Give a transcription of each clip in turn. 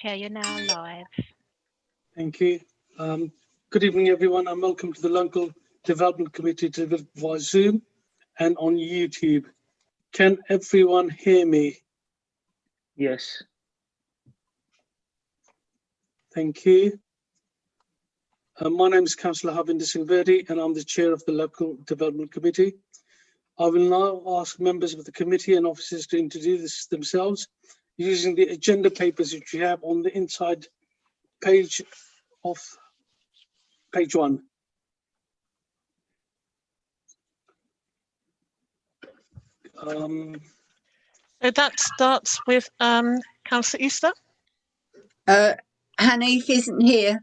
Chair, you're now live. Thank you. Good evening, everyone, and welcome to the Local Development Committee delivered via Zoom and on YouTube. Can everyone hear me? Yes. Thank you. My name is Councillor Harvinder Singh Verdi, and I'm the Chair of the Local Development Committee. I will now ask members of the committee and officers to introduce themselves using the agenda papers which you have on the inside page of page 1. So that starts with Councillor Easter. Hanif isn't here.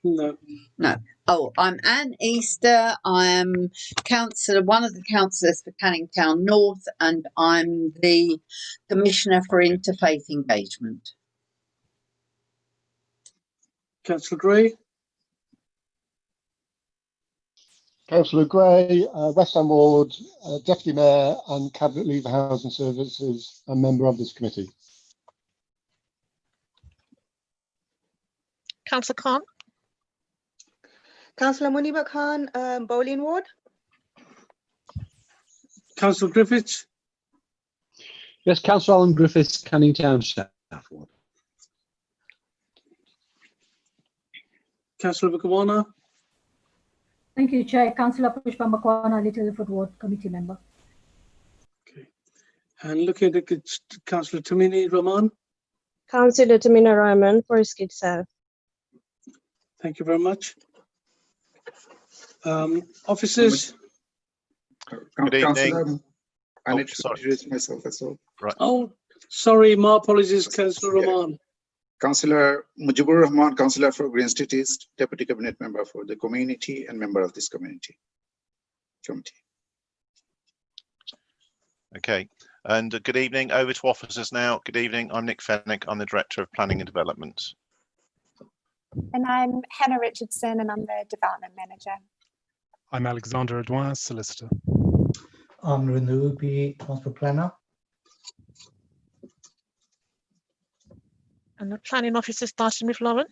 No. No. Oh, I'm Anne Easter. I am one of the councillors for Canning Town North, and I'm the Commissioner for Interfaith Engagement. Councillor Gray. Councillor Gray, West Ham Ward, Deputy Mayor and Cabinet Leader Housing Services, and member of this committee. Councillor Khan. Councillor Muniba Khan, Bowling Ward. Councillor Griffiths. Yes, Councillor Alan Griffiths, Canning Town Staff Ward. Councillor Bakawana. Thank you, Chair. Councillor Pushpa Makwana, Littlefoot Ward Committee member. Okay. And looking at Councillor Tamini Rahman. Councillor Tamina Rahman, Forest Gate South. Thank you very much. Officers. Good evening. I need to introduce myself as well. Right. Oh, sorry, my apologies, Councillor Rahman. Councillor Mujibur Rahman, Councillor for Green Street East, Deputy Cabinet Member for the community and member of this committee. Okay, and good evening. Over to officers now. Good evening. I'm Nick Fennick. I'm the Director of Planning and Development. And I'm Hannah Richardson, and I'm the Development Manager. I'm Alexander Adouin, Solicitor. I'm Renoupi, Transport Planner. And the planning officer starting with Lauren.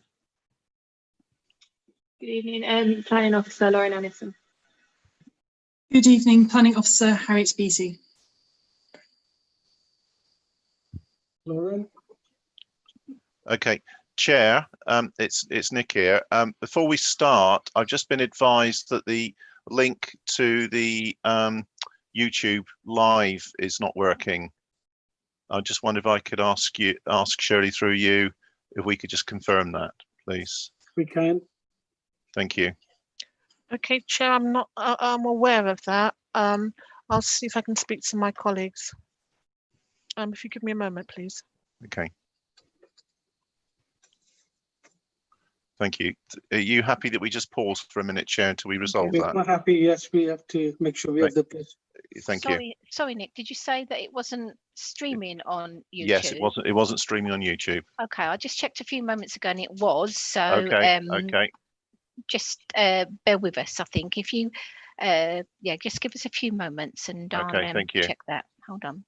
Good evening, Planning Officer Lauren Anderson. Good evening, Planning Officer Harriet Beattie. Lauren. Okay, Chair, it's Nick here. Before we start, I've just been advised that the link to the YouTube live is not working. I just wonder if I could ask Shirley through you if we could just confirm that, please. We can. Thank you. Okay, Chair, I'm aware of that. I'll see if I can speak to my colleagues. If you give me a moment, please. Okay. Thank you. Are you happy that we just pause for a minute, Chair, until we resolve that? We're happy, yes, we have to make sure we have the place. Thank you. Sorry, Nick, did you say that it wasn't streaming on YouTube? Yes, it wasn't streaming on YouTube. Okay, I just checked a few moments ago and it was, so okay. Just bear with us. I think if you just give us a few moments and I'll thank you. check that. Hold on.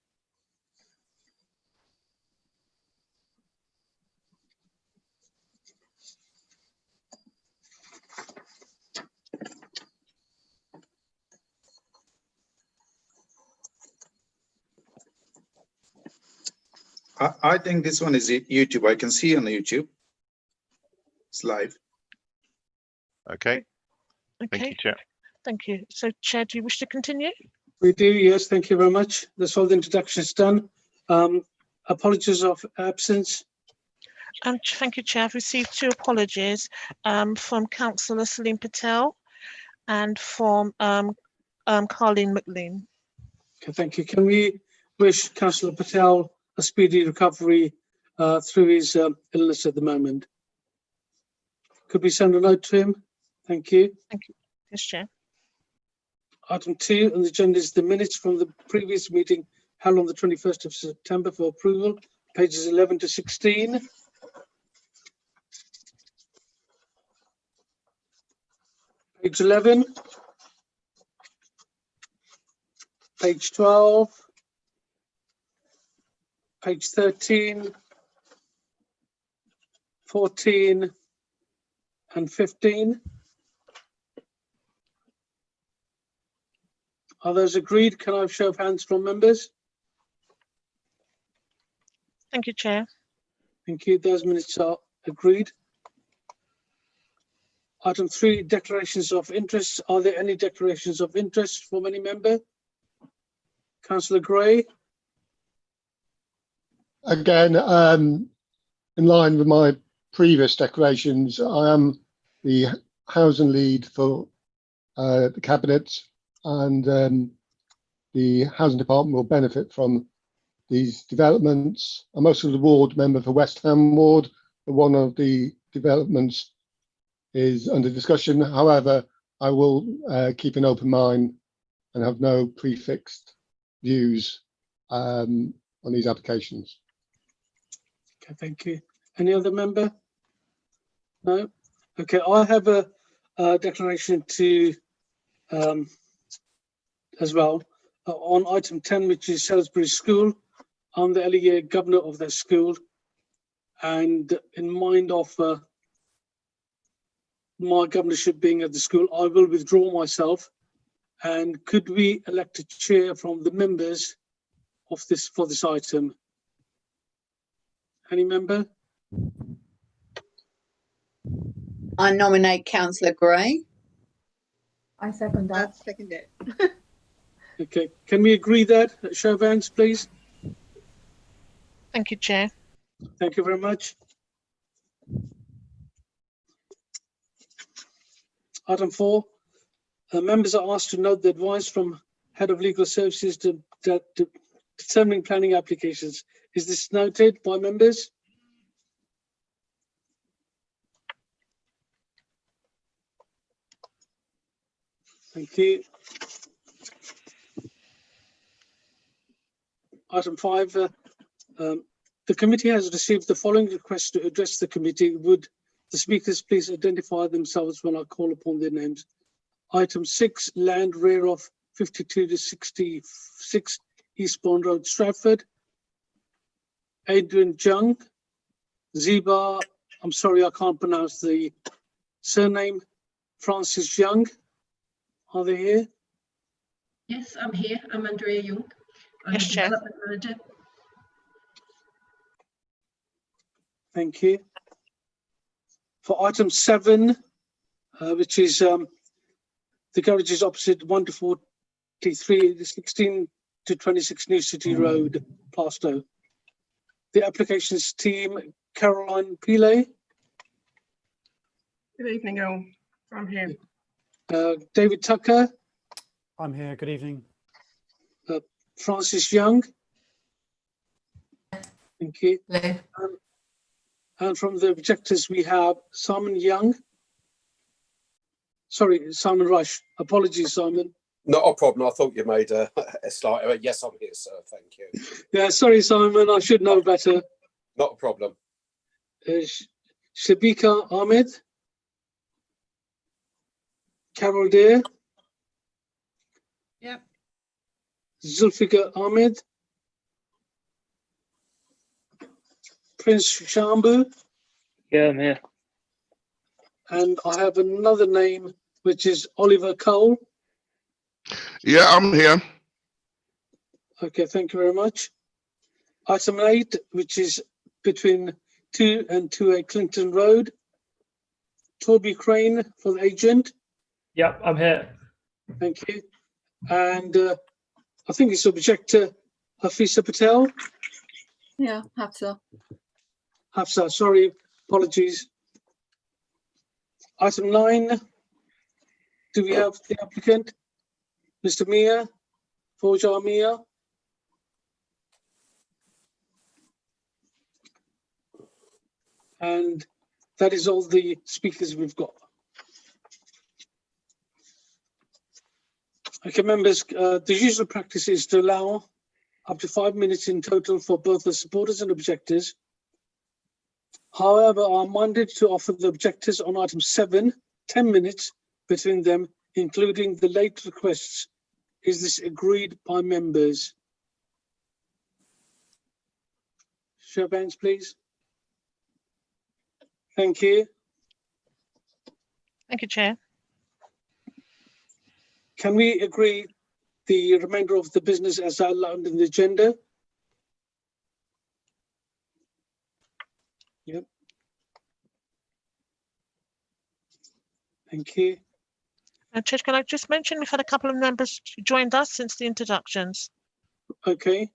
I think this one is YouTube. I can see on the YouTube. It's live. Okay. Thank you, Chair. Thank you. So, Chair, do you wish to continue? We do, yes. Thank you very much. That's all the introductions done. Apologies of absence. Thank you, Chair. I've received 2 apologies from Councillor Salim Patel and from Carleen McLean. Okay, thank you. Can we wish Councillor Patel a speedy recovery through his illness at the moment? Could we send a note to him? Thank you. Thank you. Yes, Chair. Item 2 on the agenda is the minutes from the previous meeting held on the 21st of September for approval, pages 11 to 16. Page 11. Page 12. Page 13. 14 and 15. Are those agreed? Can I have show of hands from members? Thank you, Chair. Thank you. Those minutes are agreed. Item 3, declarations of interest. Are there any declarations of interest from any member? Councillor Gray. Again, in line with my previous declarations, I am the housing lead for the Cabinet, and the Housing Department will benefit from these developments. I'm also the ward member for West Ham Ward. One of the developments is under discussion. However, I will keep an open mind and have no prefixed views on these applications. Okay, thank you. Any other member? No? Okay, I have a declaration to as well on item 10, which is Salisbury School. I'm the LEA governor of that school, and in mind of my governorship being at the school, I will withdraw myself. And could we elect a chair from the members of this for this item? Any member? I nominate Councillor Gray. I second that. Second it. Okay, can we agree that? Show of hands, please. Thank you, Chair. Thank you very much. Item 4, members are asked to note the advice from Head of Legal Services to determining planning applications. Is this noted by members? Thank you. Item 5, the committee has received the following request to address the committee. Would the speakers please identify themselves when I call upon their names? Item 6, land rear of 52 to 66 Eastbourne Road, Stratford. Adrian Jung, Ziba, I'm sorry, I can't pronounce the surname, Francis Young. Are they here? Yes, I'm here. I'm Andrea Young. I'm Yes, the Chair. development manager. Thank you. For item 7, which is the garages opposite 1 to 43, the 16 to 26 New City Road, Plaistow. The applications team, Caroline Pile, Good evening, all. I'm here. David Tucker, I'm here. Good evening. Francis Young. Thank you. And from the objectors, we have Simon Young. Sorry, Simon Rush. Apologies, Simon. Not a problem. I thought you made a slight. Yes, I'm here, sir. Thank you. Yeah, sorry, Simon. I should know better. Not a problem. Shabika Ahmed. Carol Deer. Yep. Zulfikar Ahmed. Prince Shambu. Yeah, I'm here. And I have another name, which is Oliver Cole. Yeah, I'm here. Okay, thank you very much. Item 8, which is between 2 and 2A Clinton Road. Toby Crane for the agent. Yep, I'm here. Thank you. And I think it's objector Hafisa Patel. Yeah, Hafsa. Hafsa, sorry, apologies. Item 9, do we have the applicant? Mr. Mia, Faujar Mia. And that is all the speakers we've got. Okay, members, the usual practice is to allow up to 5 minutes in total for both the supporters and objectors. However, I'm minded to offer the objectors on item 7, 10 minutes between them, including the late requests. Is this agreed by members? Show of hands, please. Thank you. Thank you, Chair. Can we agree the remainder of the business as outlined in the agenda? Yep. Thank you. Chair, can I just mention we've had a couple of members joined us since the introductions. Okay.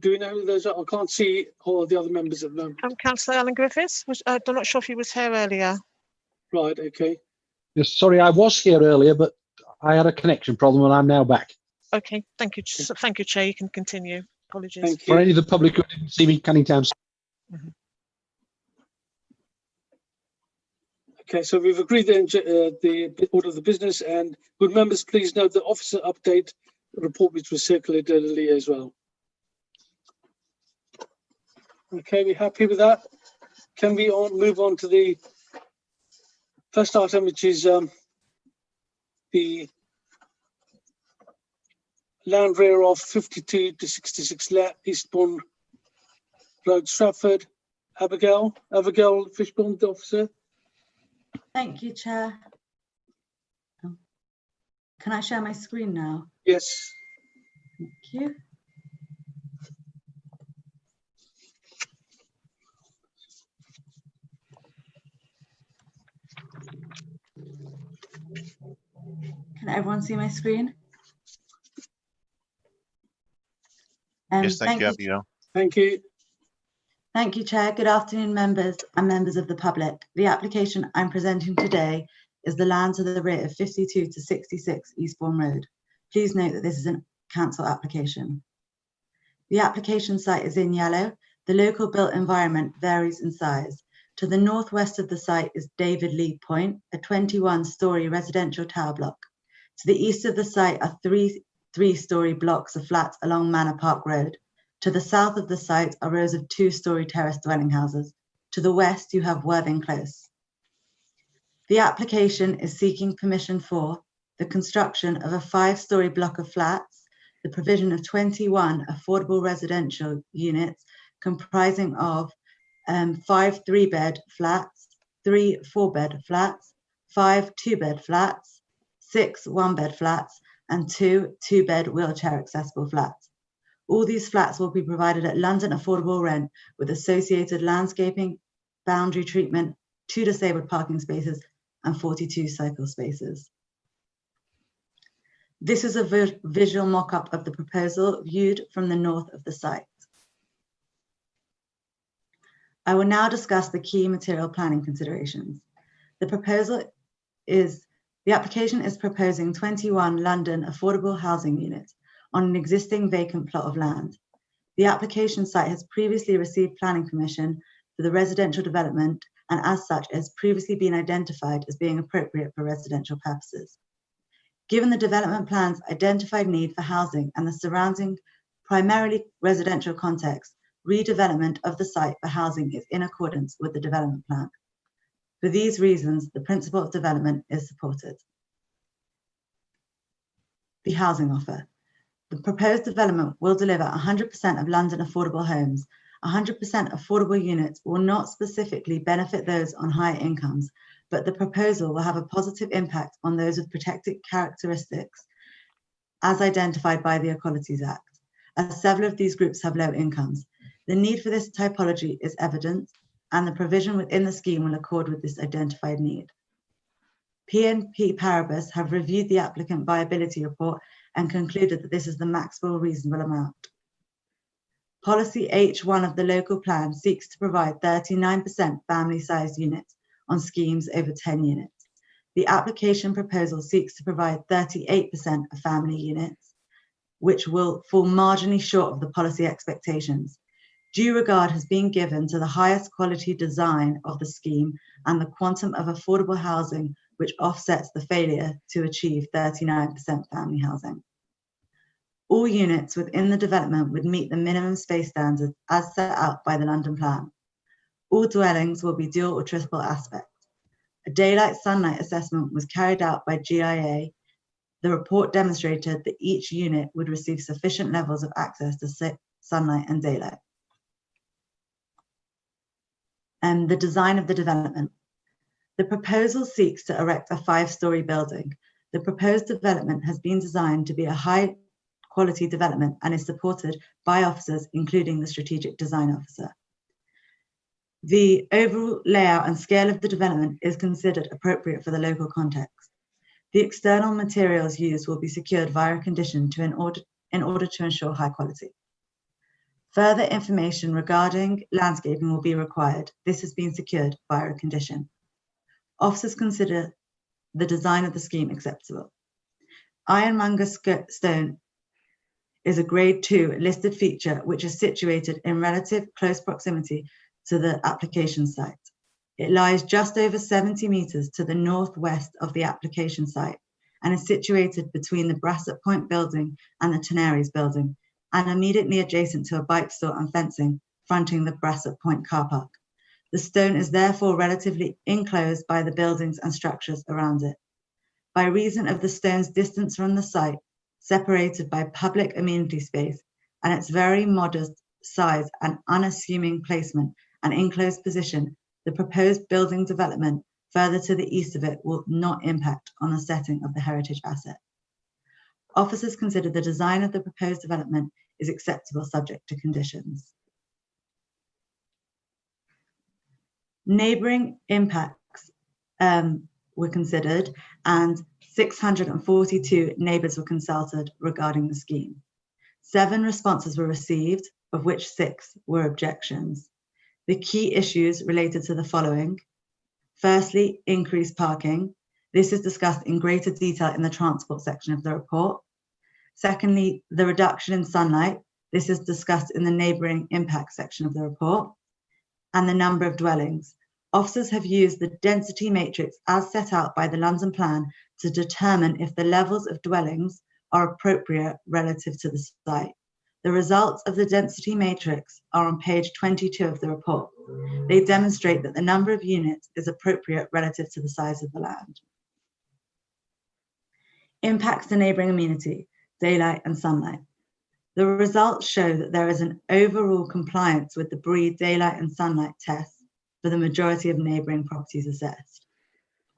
Do we know who those are? I can't see all the other members at the moment. Councillor Alan Griffiths, I'm not sure if he was here earlier. Right, okay. Yes, sorry, I was here earlier, but I had a connection problem and I'm now back. Okay, thank you. Thank you, Chair. You can continue. Apologies. Thank For you. any of the public who didn't see me, Canning Town. Okay, so we've agreed the order of the business, and would members please note the officer update report which was circulated earlier as well. Okay, we happy with that? Can we move on to the first item, which is the land rear of 52 to 66 Eastbourne Road, Stratford. Abigail Fishbourne, the officer. Thank you, Chair. Can I share my screen now? Yes. Thank you. Can everyone see my screen? Yes, thank you, Abigail. Thank you. Thank you, Chair. Good afternoon, members and members of the public. The application I'm presenting today is the land to the rear of 52 to 66 Eastbourne Road. Please note that this is a council application. The application site is in yellow. The local built environment varies in size. To the northwest of the site is David Lee Point, a 21-storey residential tower block. To the east of the site are three-storey blocks of flats along Manor Park Road. To the south of the site are rows of two-storey terrace dwelling houses. To the west, you have Worthing Close. The application is seeking permission for the construction of a 5-storey block of flats, the provision of 21 affordable residential units comprising of 5 3-bed flats, 3 4-bed flats, 5 2-bed flats, 6 1-bed flats, and 2 2-bed wheelchair accessible flats. All these flats will be provided at London affordable rent with associated landscaping, boundary treatment, 2 disabled parking spaces, and 42 cycle spaces. This is a visual mock-up of the proposal viewed from the north of the site. I will now discuss the key material planning considerations. The application is proposing 21 London affordable housing units on an existing vacant plot of land. The application site has previously received planning permission for the residential development and as such has previously been identified as being appropriate for residential purposes. Given the development plan's identified need for housing and the surrounding primarily residential context, redevelopment of the site for housing is in accordance with the development plan. For these reasons, the principle of development is supported. The housing offer. The proposed development will deliver 100% of London affordable homes. 100% affordable units will not specifically benefit those on higher incomes, but the proposal will have a positive impact on those with protected characteristics as identified by the Equalities Act, as several of these groups have low incomes. The need for this typology is evident, and the provision within the scheme will accord with this identified need. BNP Paribas have reviewed the applicant viability report and concluded that this is the maximum reasonable amount. Policy H1 of the local plan seeks to provide 39% family-sized units on schemes over 10 units. The application proposal seeks to provide 38% of family units, which will fall marginally short of the policy expectations. Due regard has been given to the highest quality design of the scheme and the quantum of affordable housing, which offsets the failure to achieve 39% family housing. All units within the development would meet the minimum space standards as set out by the London Plan. All dwellings will be dual or triple aspect. A daylight sunlight assessment was carried out by GIA. The report demonstrated that each unit would receive sufficient levels of access to sunlight and daylight. And the design of the development. The proposal seeks to erect a 5-story building. The proposed development has been designed to be a high-quality development and is supported by officers, including the Strategic Design Officer. The overall layout and scale of the development is considered appropriate for the local context. The external materials used will be secured via a condition in order to ensure high quality. Further information regarding landscaping will be required. This has been secured via a condition. Officers consider the design of the scheme acceptable. Ironmonger stone is a grade 2 listed feature which is situated in relative close proximity to the application site. It lies just over 70 metres to the northwest of the application site and is situated between the Brassett Point building and the Tenaries building and immediately adjacent to a bike store and fencing fronting the Brassett Point car park. The stone is therefore relatively enclosed by the buildings and structures around it. By reason of the stone's distance from the site, separated by public amenity space, and its very modest size and unassuming placement and enclosed position, the proposed building development further to the east of it will not impact on the setting of the heritage asset. Officers consider the design of the proposed development is acceptable subject to conditions. Neighbouring impacts were considered and 642 neighbours were consulted regarding the scheme. 7 responses were received, of which 6 were objections. The key issues related to the following. Firstly, increased parking. This is discussed in greater detail in the transport section of the report. Secondly, the reduction in sunlight. This is discussed in the neighbouring impact section of the report. And the number of dwellings. Officers have used the density matrix as set out by the London Plan to determine if the levels of dwellings are appropriate relative to the site. The results of the density matrix are on page 22 of the report. They demonstrate that the number of units is appropriate relative to the size of the land. Impacts to neighbouring amenity, daylight and sunlight. The results show that there is an overall compliance with the BREEE daylight and sunlight tests for the majority of neighbouring properties assessed.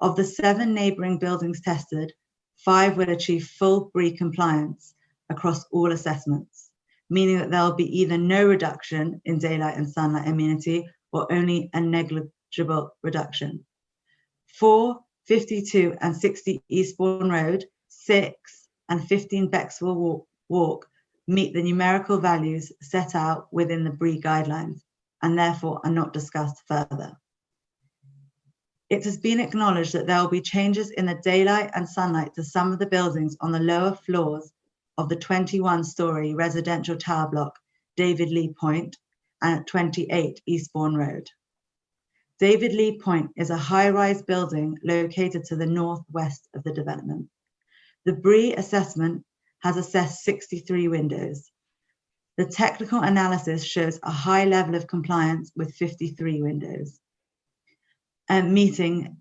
Of the 7 neighbouring buildings tested, 5 will achieve full BREEE compliance across all assessments, meaning that there will be either no reduction in daylight and sunlight amenity or only a negligible reduction. 4, 52 and 60 Eastbourne Road, 6 and 15 Bexwell Walk meet the numerical values set out within the BREEE guidelines and therefore are not discussed further. It has been acknowledged that there will be changes in the daylight and sunlight to some of the buildings on the lower floors of the 21-storey residential tower block, David Lee Point, and at 28 Eastbourne Road. David Lee Point is a high-rise building located to the northwest of the development. The BREEE assessment has assessed 63 windows. The technical analysis shows a high level of compliance with 53 windows, meeting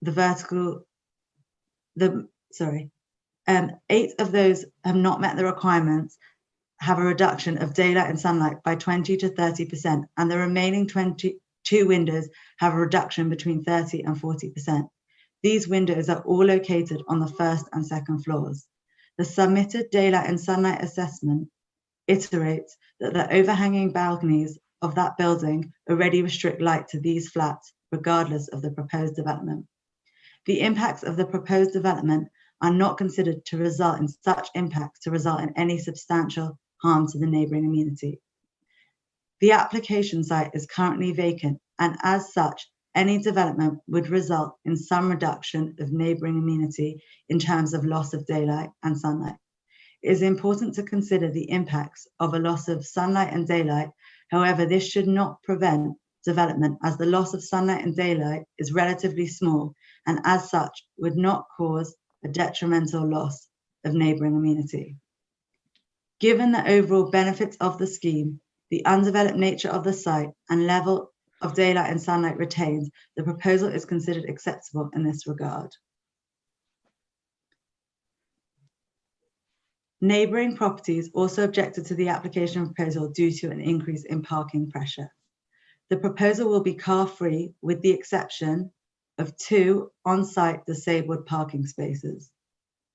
the vertical, 8 of those have not met the requirements, have a reduction of daylight and sunlight by 20 to 30%, and the remaining 22 windows have a reduction between 30 and 40%. These windows are all located on the first and second floors. The submitted daylight and sunlight assessment iterates that the overhanging balconies of that building already restrict light to these flats, regardless of the proposed development. The impacts of the proposed development are not considered to result in such impacts to result in any substantial harm to the neighbouring amenity. The application site is currently vacant, and as such, any development would result in some reduction of neighbouring amenity in terms of loss of daylight and sunlight. It is important to consider the impacts of a loss of sunlight and daylight. However, this should not prevent development, as the loss of sunlight and daylight is relatively small and as such would not cause a detrimental loss of neighbouring amenity. Given the overall benefits of the scheme, the undeveloped nature of the site and level of daylight and sunlight retained, the proposal is considered acceptable in this regard. Neighbouring properties also objected to the application proposal due to an increase in parking pressure. The proposal will be car-free with the exception of 2 on-site disabled parking spaces.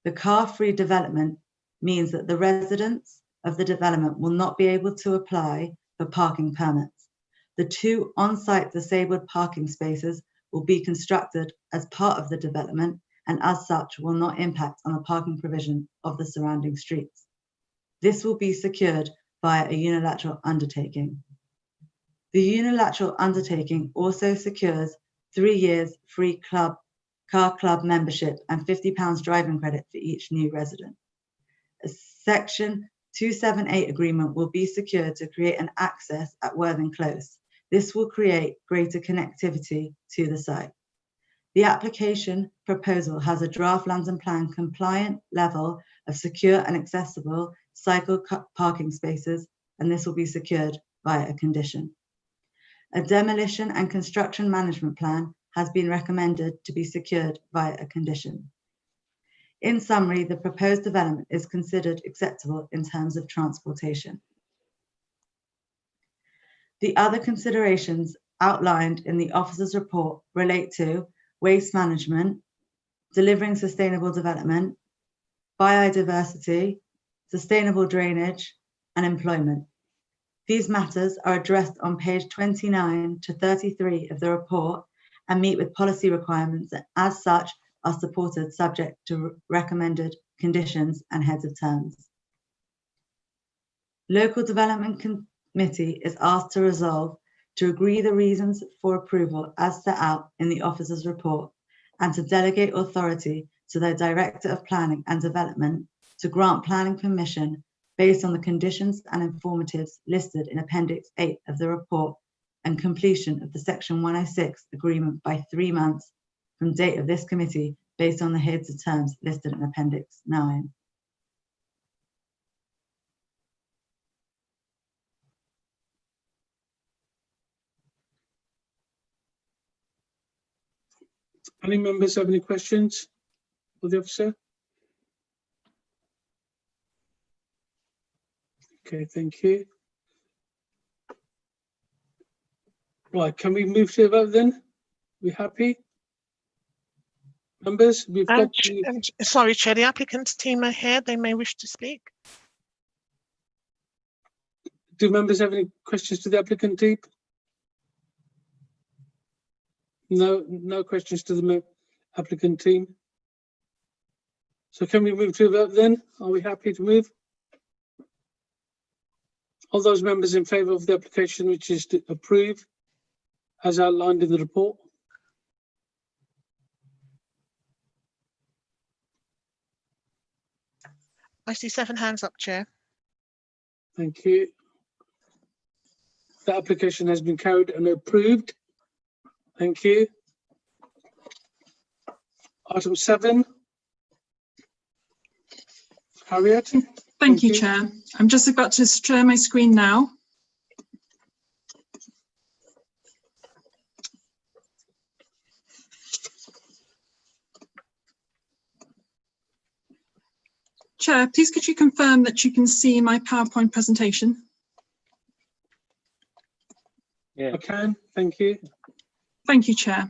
The car-free development means that the residents of the development will not be able to apply for parking permits. The 2 on-site disabled parking spaces will be constructed as part of the development and as such will not impact on the parking provision of the surrounding streets. This will be secured via a unilateral undertaking. The unilateral undertaking also secures 3 years free car club membership and £50 driving credit for each new resident. A Section 278 agreement will be secured to create an access at Worthing Close. This will create greater connectivity to the site. The application proposal has a draft London Plan compliant level of secure and accessible cycle parking spaces, and this will be secured via a condition. A demolition and construction management plan has been recommended to be secured via a condition. In summary, the proposed development is considered acceptable in terms of transportation. The other considerations outlined in the officer's report relate to waste management, delivering sustainable development, biodiversity, sustainable drainage, and employment. These matters are addressed on page 29 to 33 of the report and meet with policy requirements and as such are supported subject to recommended conditions and heads of terms. Local Development Committee is asked to resolve to agree the reasons for approval as set out in the officer's report and to delegate authority to the Director of Planning and Development to grant planning permission based on the conditions and informatives listed in Appendix 8 of the report and completion of the Section 106 agreement by 3 months from date of this committee based on the heads of terms listed in Appendix 9. Any members have any questions for the officer? Okay, thank you. Right, can we move to the vote then? We happy? Members, we've got sorry, Chair, the applicant's team are here. They may wish to speak. Do members have any questions to the applicant team? No questions to the applicant team. So can we move to the vote then? Are we happy to move? All those members in favour of the application, which is to approve as outlined in the report? I see 7 hands up, Chair. Thank you. The application has been carried and approved. Thank you. Item 7. Harriet. Thank you, Chair. I'm just about to share my screen now. Chair, please could you confirm that you can see my PowerPoint presentation? Yeah. I can, thank you. Thank you, Chair.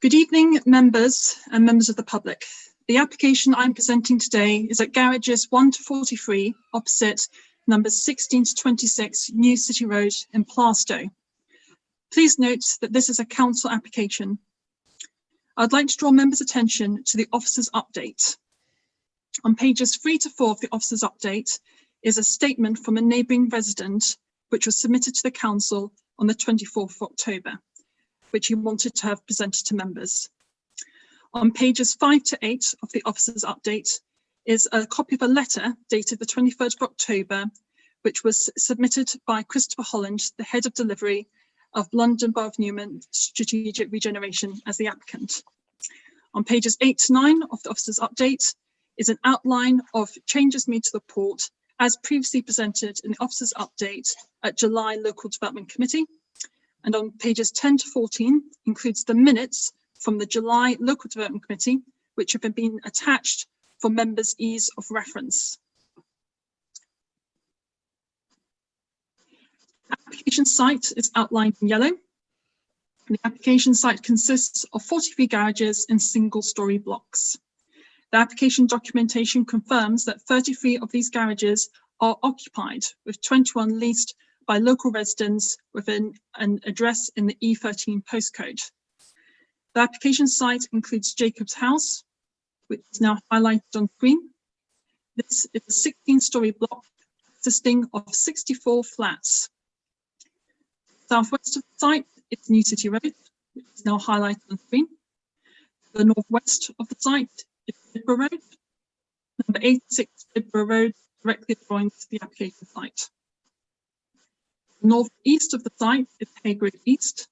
Good evening, members and members of the public. The application I'm presenting today is at garages 1 to 43, opposite numbers 16 to 26, New City Road in Plaistow. Please note that this is a council application. I'd like to draw members' attention to the officer's update. On pages 3 to 4 of the officer's update is a statement from a neighbouring resident which was submitted to the council on the 24th of October, which he wanted to have presented to members. On pages 5 to 8 of the officer's update is a copy of a letter dated the 23rd of October, which was submitted by Christopher Holland, the head of delivery of London Borough of Newham Strategic Regeneration as the applicant. On pages 8 to 9 of the officer's update is an outline of changes made to the report as previously presented in the officer's update at July Local Development Committee. And on pages 10 to 14 includes the minutes from the July Local Development Committee, which have been attached for members' ease of reference. The application site is outlined in yellow. The application site consists of 43 garages in single-storey blocks. The application documentation confirms that 33 of these garages are occupied, with 21 leased by local residents within an address in the E13 postcode. The application site includes Jacob's House, which is now highlighted on screen. This is a 16-storey block consisting of 64 flats. Southwest of the site is New City Road, which is now highlighted on screen. The northwest of the site is Jedburgh Road. Number 86 Jedburgh Road directly adjoins the application site. Northeast of the site is Haygrove East.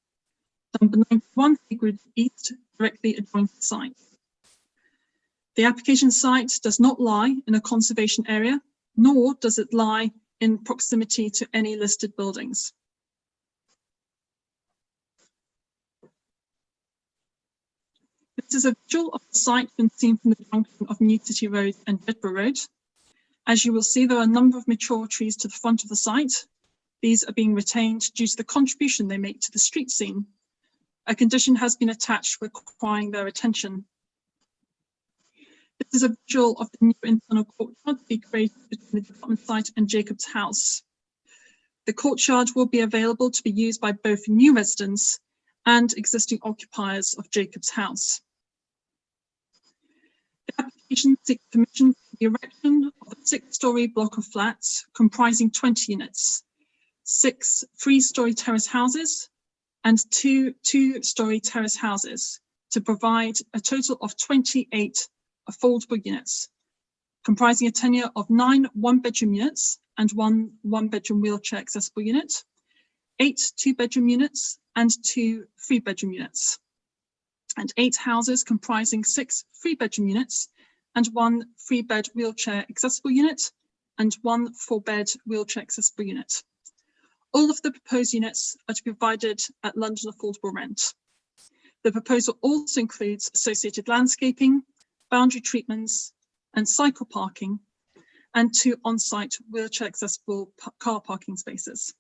Number 91 Haygrove East directly adjoins the site. The application site does not lie in a conservation area, nor does it lie in proximity to any listed buildings. This is a visual of the site when seen from the junction of New City Road and Jedburgh Road. As you will see, there are a number of mature trees to the front of the site. These are being retained due to the contribution they make to the street scene. A condition has been attached requiring their attention. This is a visual of the new internal courtyard to be created between the development site and Jacob's House. The courtyard will be available to be used by both new residents and existing occupiers of Jacob's House. The application seeks permission for the erection of a 6-storey block of flats comprising 20 units, 6 3-storey terrace houses and 2 2-storey terrace houses to provide a total of 28 affordable units, comprising a tenure of 9 one-bedroom units and 1 one-bedroom wheelchair accessible unit, 8 two-bedroom units and 2 3-bedroom units, and 8 houses comprising 6 3-bedroom units and 1 3-bed wheelchair accessible unit and 1 4-bed wheelchair accessible unit. All of the proposed units are to be provided at London affordable rent. The proposal also includes associated landscaping, boundary treatments and cycle parking, and 2 on-site wheelchair accessible car parking spaces.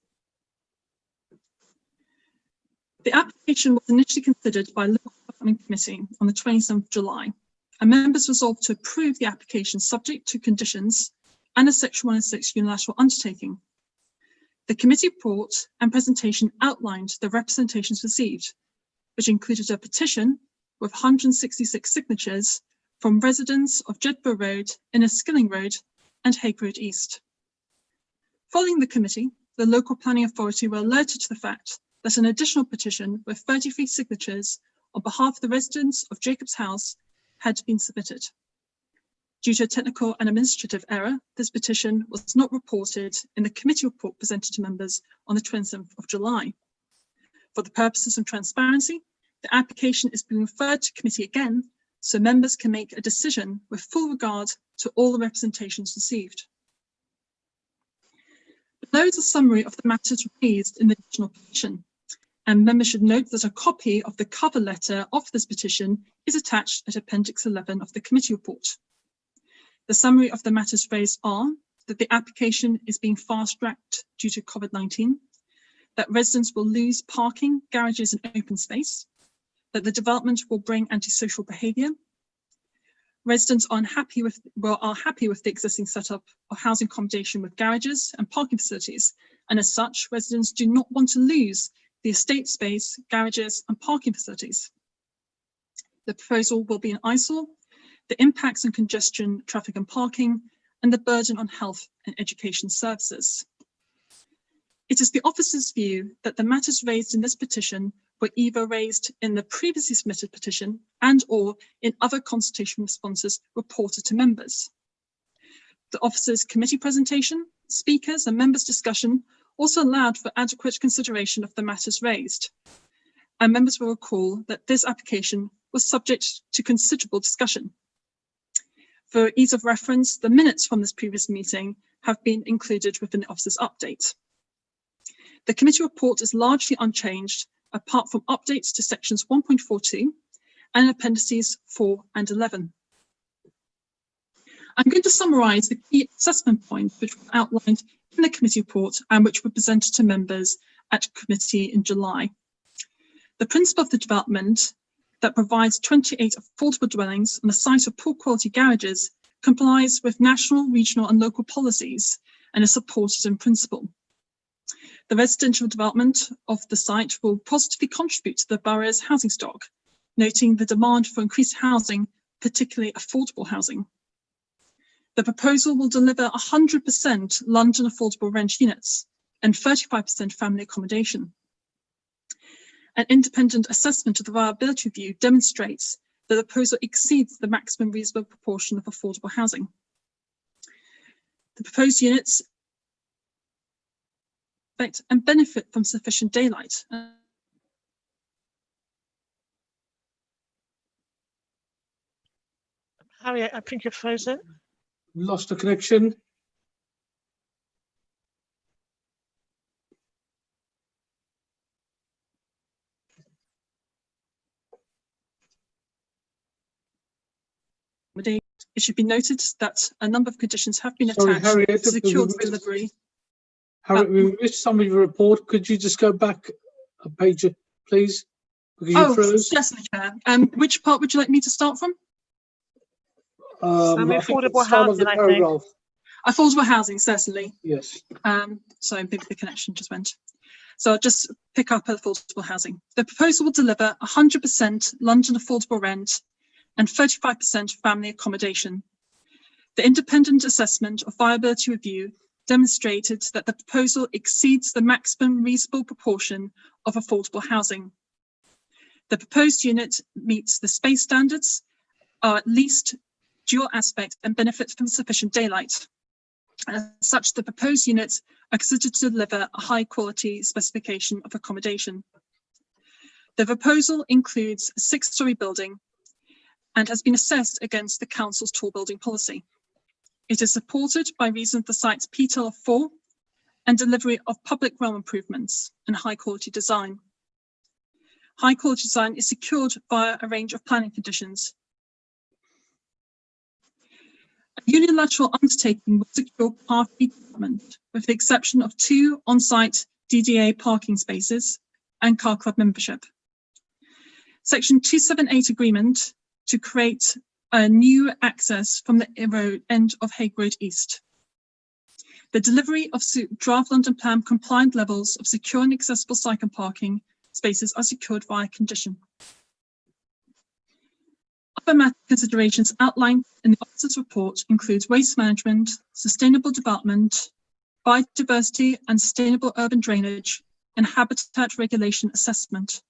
The application was initially considered by the Local Development Committee on the 27th of July, and members resolved to approve the application subject to conditions and a Section 106 unilateral undertaking. The committee report and presentation outlined the representations received, which included a petition with 166 signatures from residents of Jedburgh Road, Inniskilling Road and Hague Road East. Following the committee, the local planning authority were alerted to the fact that an additional petition with 33 signatures on behalf of the residents of Jacob's House had been submitted. Due to a technical and administrative error, this petition was not reported in the committee report presented to members on the 27th of July. For the purposes of transparency, the application is being referred to committee again, so members can make a decision with full regard to all the representations received. Below is a summary of the matters raised in the additional petition, and members should note that a copy of the cover letter of this petition is attached at Appendix 11 of the committee report. The summary of the matters raised are that the application is being fast-tracked due to COVID-19, that residents will lose parking, garages and open space, that the development will bring antisocial behaviour. Residents are happy with the existing setup of housing accommodation with garages and parking facilities, and as such, residents do not want to lose the estate space, garages and parking facilities. The proposal will be an eyesore, the impacts on congestion, traffic and parking, and the burden on health and education services. It is the officer's view that the matters raised in this petition were either raised in the previously submitted petition and or in other consultation responses reported to members. The officer's committee presentation, speakers and members' discussion also allowed for adequate consideration of the matters raised. And members will recall that this application was subject to considerable discussion. For ease of reference, the minutes from this previous meeting have been included within the officer's update. The committee report is largely unchanged, apart from updates to sections 1.42 and appendices 4 and 11. I'm going to summarise the key assessment points which were outlined in the committee report and which were presented to members at committee in July. The principle of the development that provides 28 affordable dwellings on the site of poor quality garages complies with national, regional and local policies and is supported in principle. The residential development of the site will positively contribute to the borough's housing stock, noting the demand for increased housing, particularly affordable housing. The proposal will deliver 100% London affordable rent units and 35% family accommodation. An independent assessment of the viability review demonstrates that the proposal exceeds the maximum reasonable proportion of affordable housing. The proposed units expect and benefit from sufficient daylight. Harriet, I think you're frozen. Lost the connection. It should be noted that a number of conditions have been Sorry, attached Harriet, to secure the delivery. Harriet, we missed some of your report. Could you just go back a page, please? Because you froze. Certainly, Chair. Which part would you like me to start from? I think the start of the paragraph. Affordable housing, certainly. Yes. So maybe the connection just went. So I'll just pick up affordable housing. The proposal will deliver 100% London affordable rent and 35% family accommodation. The independent assessment of viability review demonstrated that the proposal exceeds the maximum reasonable proportion of affordable housing. The proposed unit meets the space standards, are at least dual aspect and benefit from sufficient daylight. As such, the proposed units are considered to deliver a high quality specification of accommodation. The proposal includes a 6-storey building and has been assessed against the council's tall building policy. It is supported by reason of the site's PTEL of 4 and delivery of public realm improvements and high quality design. High quality design is secured via a range of planning conditions. A unilateral undertaking will secure parking development with the exception of 2 on-site DDA parking spaces and car club membership. Section 278 agreement to create a new access from the end of Hague Road East. The delivery of draft London Plan compliant levels of secure and accessible cycle parking spaces are secured via condition. Other matter considerations outlined in the officer's report include waste management, sustainable development, biodiversity and sustainable urban drainage, and habitat regulation assessment.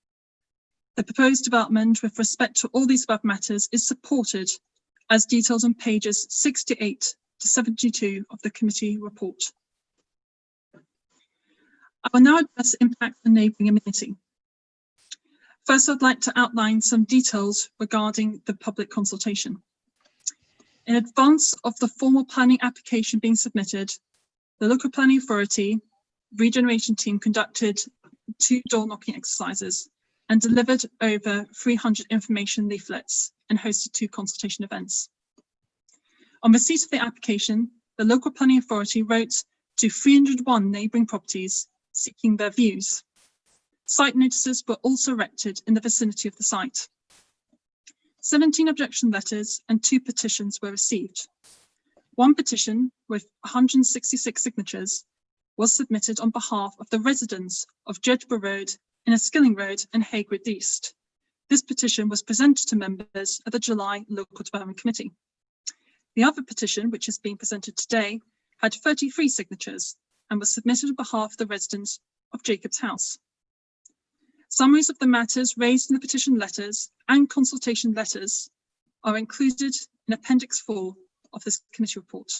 The proposed development with respect to all these above matters is supported as detailed on pages 68 to 72 of the committee report. I will now address impact on neighbouring amenity. First, I'd like to outline some details regarding the public consultation. In advance of the formal planning application being submitted, the local planning authority regeneration team conducted 2 door knocking exercises and delivered over 300 information leaflets and hosted 2 consultation events. On receipt of the application, the local planning authority wrote to 301 neighbouring properties seeking their views. Site notices were also erected in the vicinity of the site. 17 objection letters and 2 petitions were received. 1 petition with 166 signatures was submitted on behalf of the residents of Jedburgh Road, Inniskilling Road and Hague Road East. This petition was presented to members at the July Local Development Committee. The other petition, which is being presented today, had 33 signatures and was submitted on behalf of the residents of Jacob's House. Summaries of the matters raised in the petition letters and consultation letters are included in Appendix 4 of this committee report.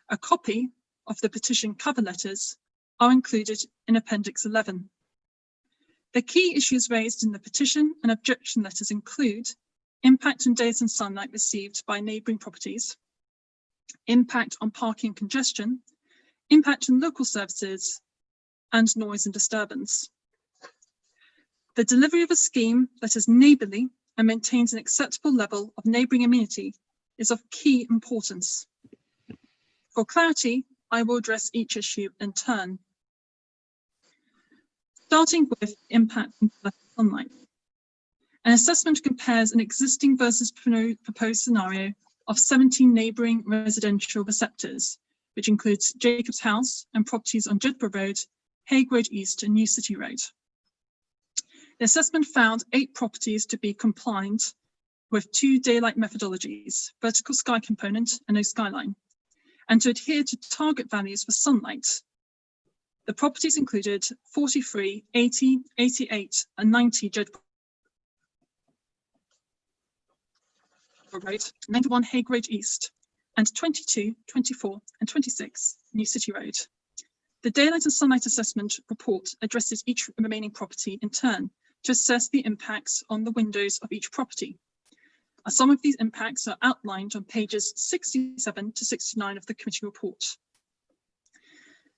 A copy of the petition cover letters are included in Appendix 11. The key issues raised in the petition and objection letters include impact on days and sunlight received by neighbouring properties, impact on parking congestion, impact on local services, and noise and disturbance. The delivery of a scheme that is neighbourly and maintains an acceptable level of neighbouring amenity is of key importance. For clarity, I will address each issue in turn. Starting with impact from sunlight. An assessment compares an existing versus proposed scenario of 17 neighbouring residential receptors, which includes Jacob's House and properties on Jedburgh Road, Hague Road East and New City Road. The assessment found 8 properties to be compliant with 2 daylight methodologies, vertical sky component and no skyline, and to adhere to target values for sunlight. The properties included 43, 80, 88 and 90 Jedburgh Road, 91 Hague Road East, and 22, 24 and 26 New City Road. The daylight and sunlight assessment report addresses each remaining property in turn to assess the impacts on the windows of each property. Some of these impacts are outlined on pages 67 to 69 of the committee report.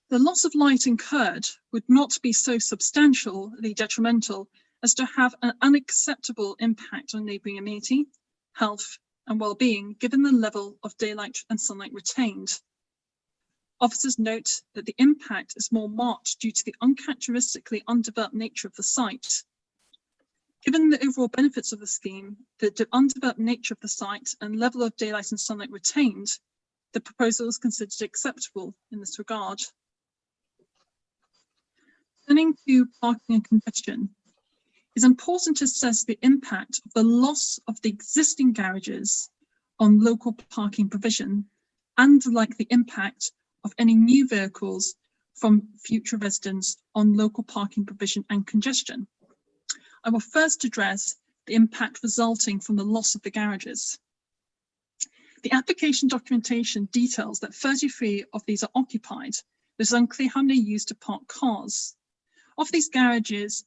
The loss of light incurred would not be so substantially detrimental as to have an unacceptable impact on neighbouring amenity, health and well-being, given the level of daylight and sunlight retained. Officers note that the impact is more marked due to the uncharacteristically undeveloped nature of the site. Given the overall benefits of the scheme, the undeveloped nature of the site and level of daylight and sunlight retained, the proposal is considered acceptable in this regard. Turning to parking and congestion, it's important to assess the impact of the loss of the existing garages on local parking provision and the likely impact of any new vehicles from future residents on local parking provision and congestion. I will first address the impact resulting from the loss of the garages. The application documentation details that 33 of these are occupied. It is unclear how many are used to park cars. Of these garages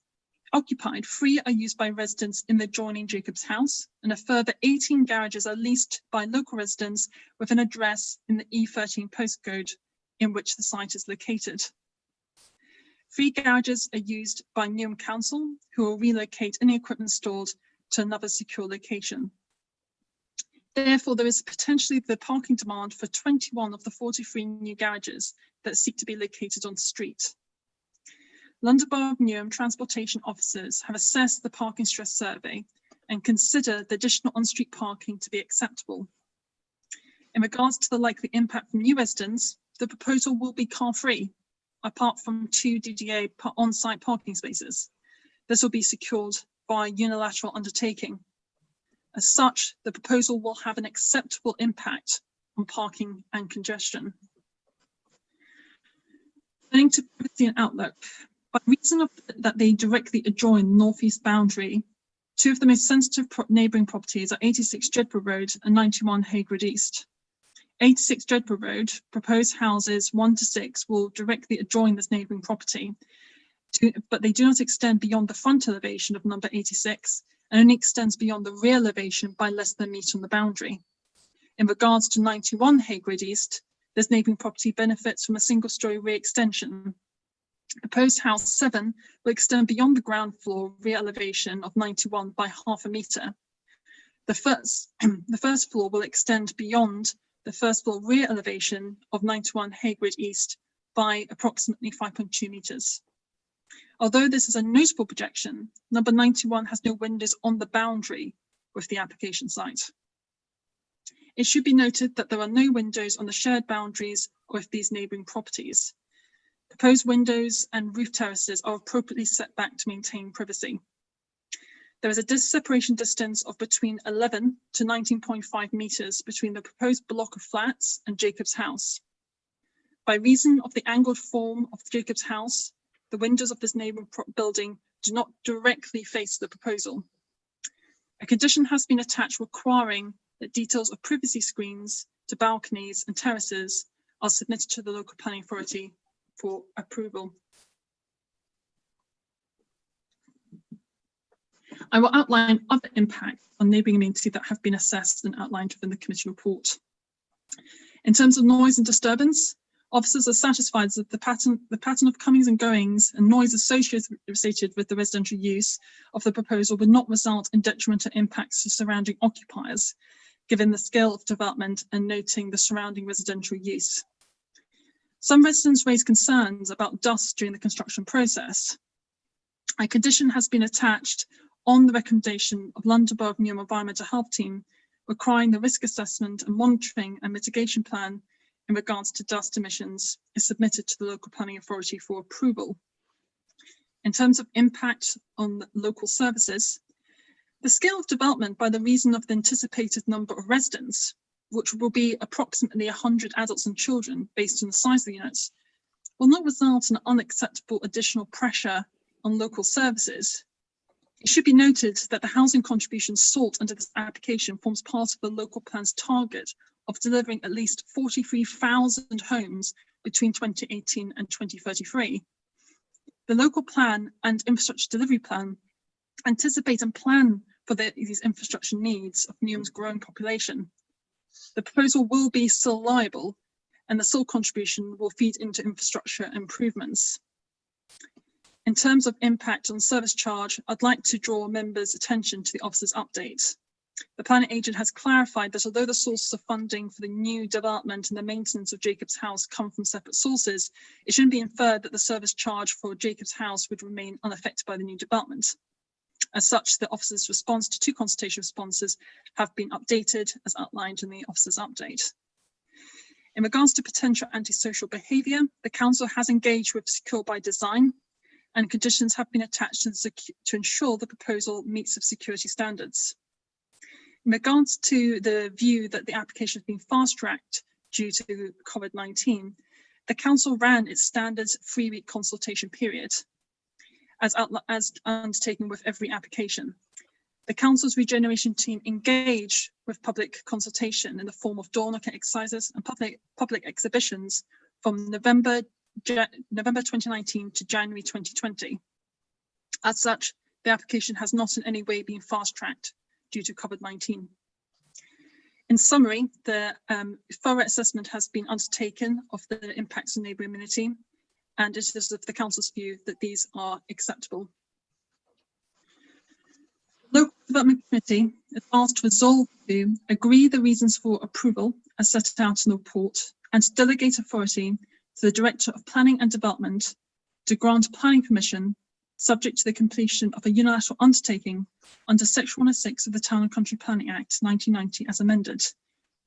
occupied, 3 are used by residents in the adjoining Jacob's House, and a further 18 garages are leased by local residents with an address in the E13 postcode in which the site is located. 3 garages are used by Newham Council, who will relocate any equipment stored to another secure location. Therefore, there is potentially the parking demand for 21 of the 43 new garages that seek to be located on street. London Borough of Newham transportation officers have assessed the parking stress survey and consider the additional on-street parking to be acceptable. In regards to the likely impact from new residents, the proposal will be car-free, apart from 2 DDA on-site parking spaces. This will be secured by unilateral undertaking. As such, the proposal will have an acceptable impact on parking and congestion. Turning to privacy and outlook, by reason of that they directly adjoin the northeast boundary, 2 of the most sensitive neighbouring properties are 86 Jedburgh Road and 91 Hague Road East. 86 Jedburgh Road, proposed houses 1 to 6 will directly adjoin this neighbouring property, but they do not extend beyond the front elevation of number 86 and only extends beyond the rear elevation by less than a metre on the boundary. In regards to 91 Hague Road East, this neighbouring property benefits from a single-storey rear extension. Proposed house 7 will extend beyond the ground floor rear elevation of 91 by half a metre. The first floor will extend beyond the first floor rear elevation of 91 Hague Road East by approximately 5.2 metres. Although this is a notable projection, number 91 has no windows on the boundary with the application site. It should be noted that there are no windows on the shared boundaries with these neighbouring properties. Proposed windows and roof terraces are appropriately set back to maintain privacy. There is a separation distance of between 11 to 19.5 metres between the proposed block of flats and Jacob's House. By reason of the angled form of Jacob's House, the windows of this neighbouring building do not directly face the proposal. A condition has been attached requiring that details of privacy screens to balconies and terraces are submitted to the local planning authority for approval. I will outline other impacts on neighbouring amenity that have been assessed and outlined within the committee report. In terms of noise and disturbance, officers are satisfied that the pattern of comings and goings and noise associated with the residential use of the proposal would not result in detrimental impacts to surrounding occupiers, given the scale of development and noting the surrounding residential use. Some residents raised concerns about dust during the construction process. A condition has been attached on the recommendation of London Borough of Newham Environmental Health Team requiring the risk assessment and monitoring and mitigation plan in regards to dust emissions is submitted to the local planning authority for approval. In terms of impact on local services, the scale of development by the reason of the anticipated number of residents, which will be approximately 100 adults and children based on the size of the units, will not result in unacceptable additional pressure on local services. It should be noted that the housing contribution sought under this application forms part of the local plan's target of delivering at least 43,000 homes between 2018 and 2033. The local plan and infrastructure delivery plan anticipate and plan for these infrastructure needs of Newham's growing population. The proposal will be still liable, and the sole contribution will feed into infrastructure improvements. In terms of impact on service charge, I'd like to draw members' attention to the officer's update. The planning agent has clarified that although the sources of funding for the new development and the maintenance of Jacob's House come from separate sources, it shouldn't be inferred that the service charge for Jacob's House would remain unaffected by the new development. As such, the officer's response to 2 consultation responses have been updated as outlined in the officer's update. In regards to potential antisocial behaviour, the council has engaged with Secure by Design, and conditions have been attached to ensure the proposal meets the security standards. In regards to the view that the application has been fast-tracked due to COVID-19, the council ran its standard 3-week consultation period, as undertaken with every application. The council's regeneration team engaged with public consultation in the form of door knocking exercises and public exhibitions from November 2019 to January 2020. As such, the application has not in any way been fast-tracked due to COVID-19. In summary, the thorough assessment has been undertaken of the impacts on neighbouring amenity, and it is of the council's view that these are acceptable. The Local Development Committee is asked to resolve to agree the reasons for approval as set out in the report and to delegate authority to the Director of Planning and Development to grant planning permission subject to the completion of a unilateral undertaking under Section 106 of the Town and Country Planning Act 1990 as amended,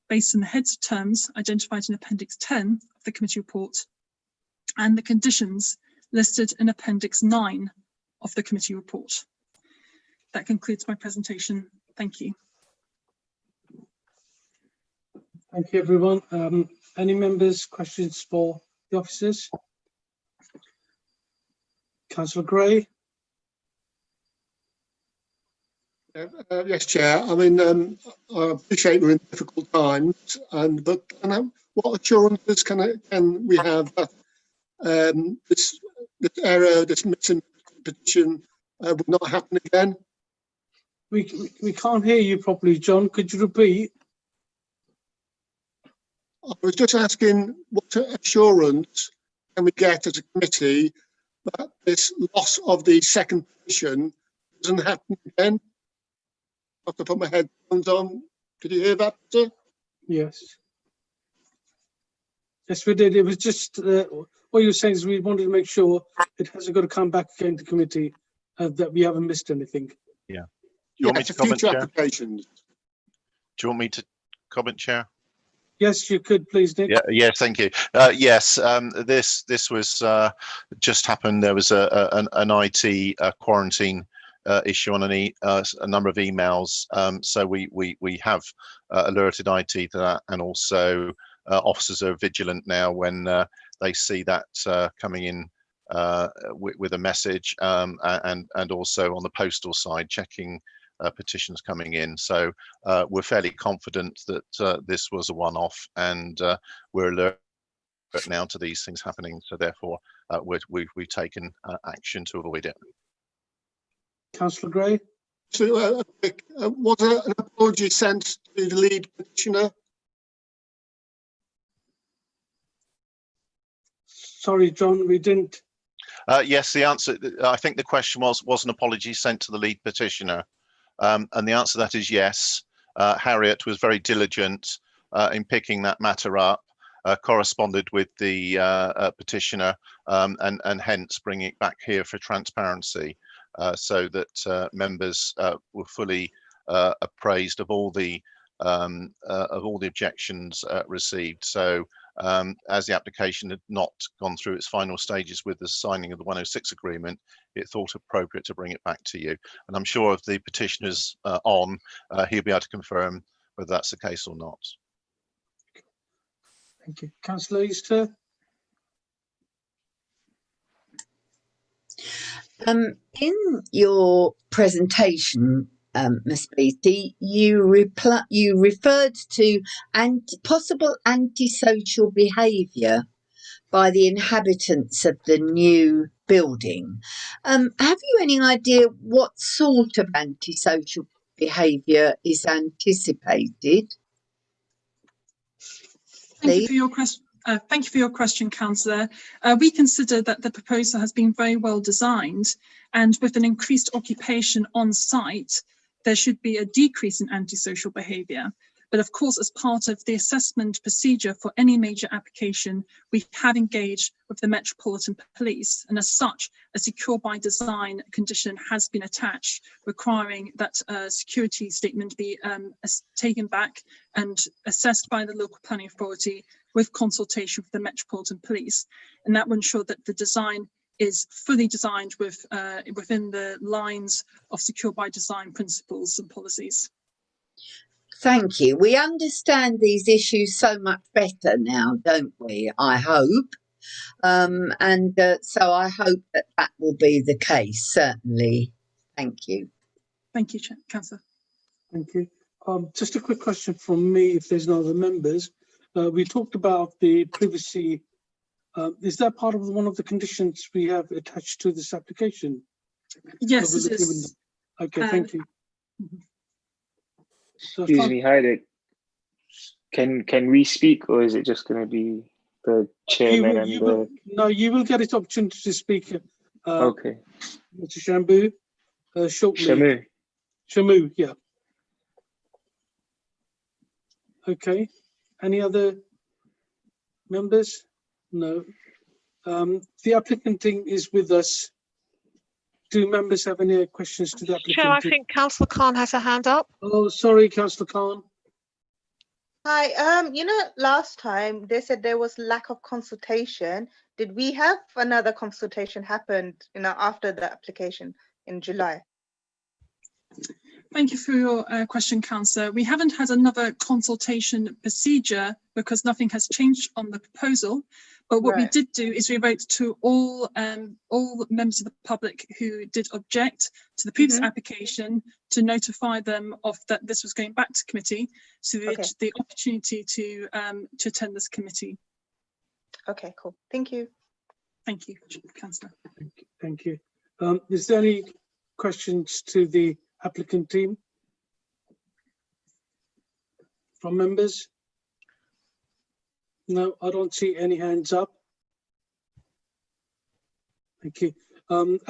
based on the heads of terms identified in Appendix 10 of the committee report and the conditions listed in Appendix 9 of the committee report. That concludes my presentation. Thank you. Thank you, everyone. Any members' questions for the officers? Councillor Gray. Yes, Chair. I mean, I appreciate we're in difficult times, but what assurances can we have that this error, this misinterpretation, will not happen again? We can't hear you properly, John. Could you repeat? I was just asking what assurance can we get as a committee that this loss of the second position doesn't happen again? I have to put my headphones on. Did you hear that, sir? Yes. Yes, we did. It was just what you were saying is we wanted to make sure it hasn't got to come back again to committee, that we haven't missed anything. Yeah. Do you want me to comment, future Chair? applications. Do you want me to comment, Chair? Yes, you could, please, Nick. Yeah, yes, thank you. Yes, this was just happened. There was an IT quarantine issue on a number of emails. So we have alerted IT to that, and also officers are vigilant now when they see that coming in with a message, and also on the postal side checking petitions coming in. So we're fairly confident that this was a one-off, and we're alert now to these things happening. So therefore, we've taken action to avoid it. Councillor Gray. So, was there an apology sent to the lead petitioner? Sorry, John, we didn't. Yes, the answer, I think the question was an apology sent to the lead petitioner? And the answer to that is yes. Harriet was very diligent in picking that matter up, corresponded with the petitioner, and hence bringing it back here for transparency, so that members were fully appraised of all the objections received. So as the application had not gone through its final stages with the signing of the 106 agreement, it thought appropriate to bring it back to you. And I'm sure if the petitioner's on, he'll be able to confirm whether that's the case or not. Thank you. Councillor Easter. In your presentation, Ms. Beattie, you referred to possible antisocial behaviour by the inhabitants of the new building. Have you any idea what sort of antisocial behaviour is anticipated? Thank you for your question. Thank you for your question, Councillor. We consider that the proposal has been very well designed, and with an increased occupation on site, there should be a decrease in antisocial behaviour. But of course, as part of the assessment procedure for any major application, we have engaged with the Metropolitan Police, and as such, a secure by design condition has been attached, requiring that a security statement be taken back and assessed by the local planning authority with consultation with the Metropolitan Police. And that will ensure that the design is fully designed with within the lines of secure by design principles and policies. Thank you. We understand these issues so much better now, don't we? I hope. So I hope that that will be the case, certainly. Thank you. Thank you, Councillor. Thank you. Just a quick question from me, if there's no other members. We talked about the privacy. Is that part of one of the conditions we have attached to this application? Yes, it is. Okay, thank you. So Excuse me, Heidi. Can we speak, or is it just going to be the chairman No, you will get an opportunity to speak. Okay. Mr. Shambu, shortly. Shamu, yeah. Okay. Any other members? No. The applicant is with us. Do members have any questions to the applicant? Chair, I think Councillor Khan has a hand up. Oh, sorry, Councillor Khan. Hi, last time they said there was lack of consultation. Did we have another consultation happen, after the application in July? Thank you for your question, Councillor. We haven't had another consultation procedure because nothing has changed on the proposal. But what we did do is we wrote to all members of the public who did object to the previous application to notify them of that this was going back to committee, so the opportunity to attend this committee. Okay, cool. Thank you. Thank you, Councillor. Thank you. Is there any questions to the applicant team from members? No, I don't see any hands up. Thank you.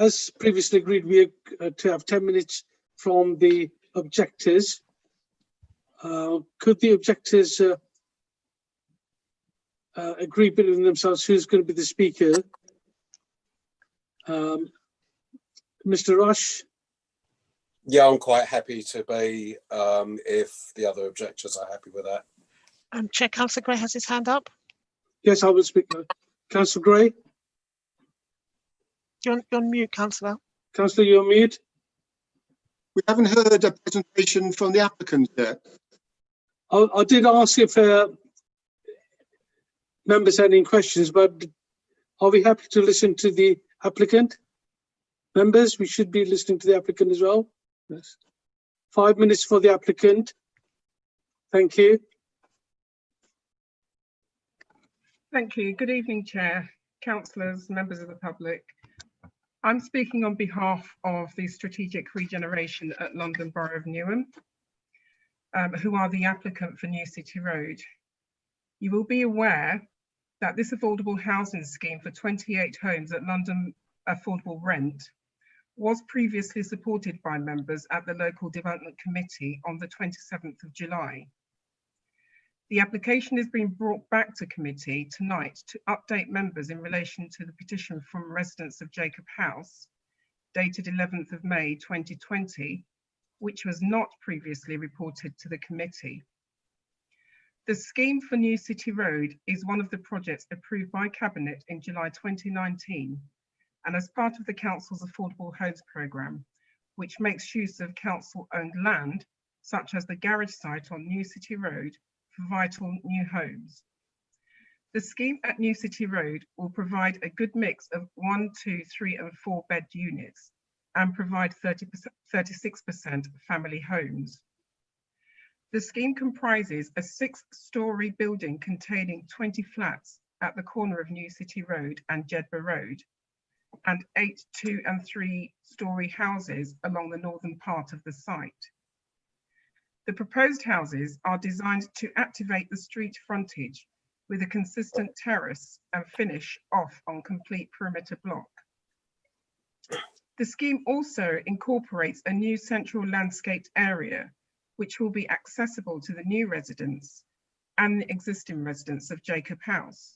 As previously agreed, we are to have 10 minutes from the objectors. Could the objectors agree between themselves who's going to be the speaker? Mr. Rush? Yeah, I'm quite happy to be, if the other objectors are happy with that. Chair, Councillor Gray has his hand up. Yes, I will speak now. Councillor Gray? You're on mute, Councillor. Councillor, you're on mute. We haven't heard a presentation from the applicant yet. I did ask if members had any questions, but are we happy to listen to the applicant? Members, we should be listening to the applicant as well. Yes. 5 minutes for the applicant. Thank you. Thank you. Good evening, Chair, councillors, members of the public. I'm speaking on behalf of the Strategic Regeneration at London Borough of Newham, who are the applicant for New City Road. You will be aware that this affordable housing scheme for 28 homes at London affordable rent was previously supported by members at the Local Development Committee on the 27th of July. The application is being brought back to committee tonight to update members in relation to the petition from residents of Jacob House, dated 11th of May 2020, which was not previously reported to the committee. The scheme for New City Road is one of the projects approved by Cabinet in July 2019 and as part of the Council's Affordable Homes Programme, which makes use of council-owned land, such as the garage site on New City Road, for vital new homes. The scheme at New City Road will provide a good mix of 1, 2, 3 and 4 bed units and provide 36% family homes. The scheme comprises a 6-storey building containing 20 flats at the corner of New City Road and Jedburgh Road, and 8 2- and 3-storey houses along the northern part of the site. The proposed houses are designed to activate the street frontage with a consistent terrace and finish off on complete perimeter block. The scheme also incorporates a new central landscaped area, which will be accessible to the new residents and the existing residents of Jacob House.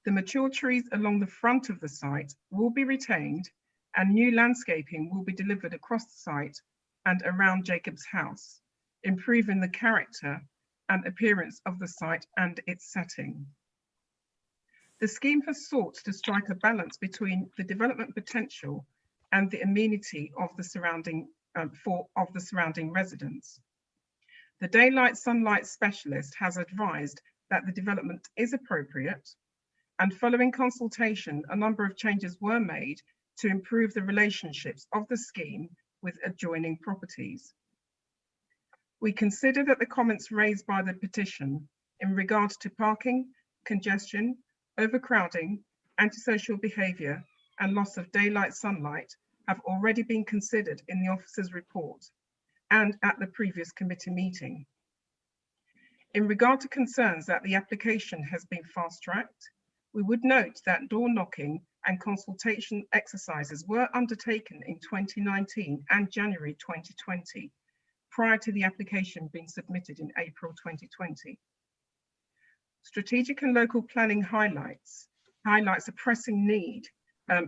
The mature trees along the front of the site will be retained and new landscaping will be delivered across the site and around Jacob's House, improving the character and appearance of the site and its setting. The scheme has sought to strike a balance between the development potential and the amenity of the surrounding residents. The daylight sunlight specialist has advised that the development is appropriate, and following consultation, a number of changes were made to improve the relationships of the scheme with adjoining properties. We consider that the comments raised by the petition in regard to parking, congestion, overcrowding, antisocial behaviour and loss of daylight sunlight have already been considered in the officer's report and at the previous committee meeting. In regard to concerns that the application has been fast-tracked, we would note that door knocking and consultation exercises were undertaken in 2019 and January 2020, prior to the application being submitted in April 2020. Strategic and local planning highlights a pressing need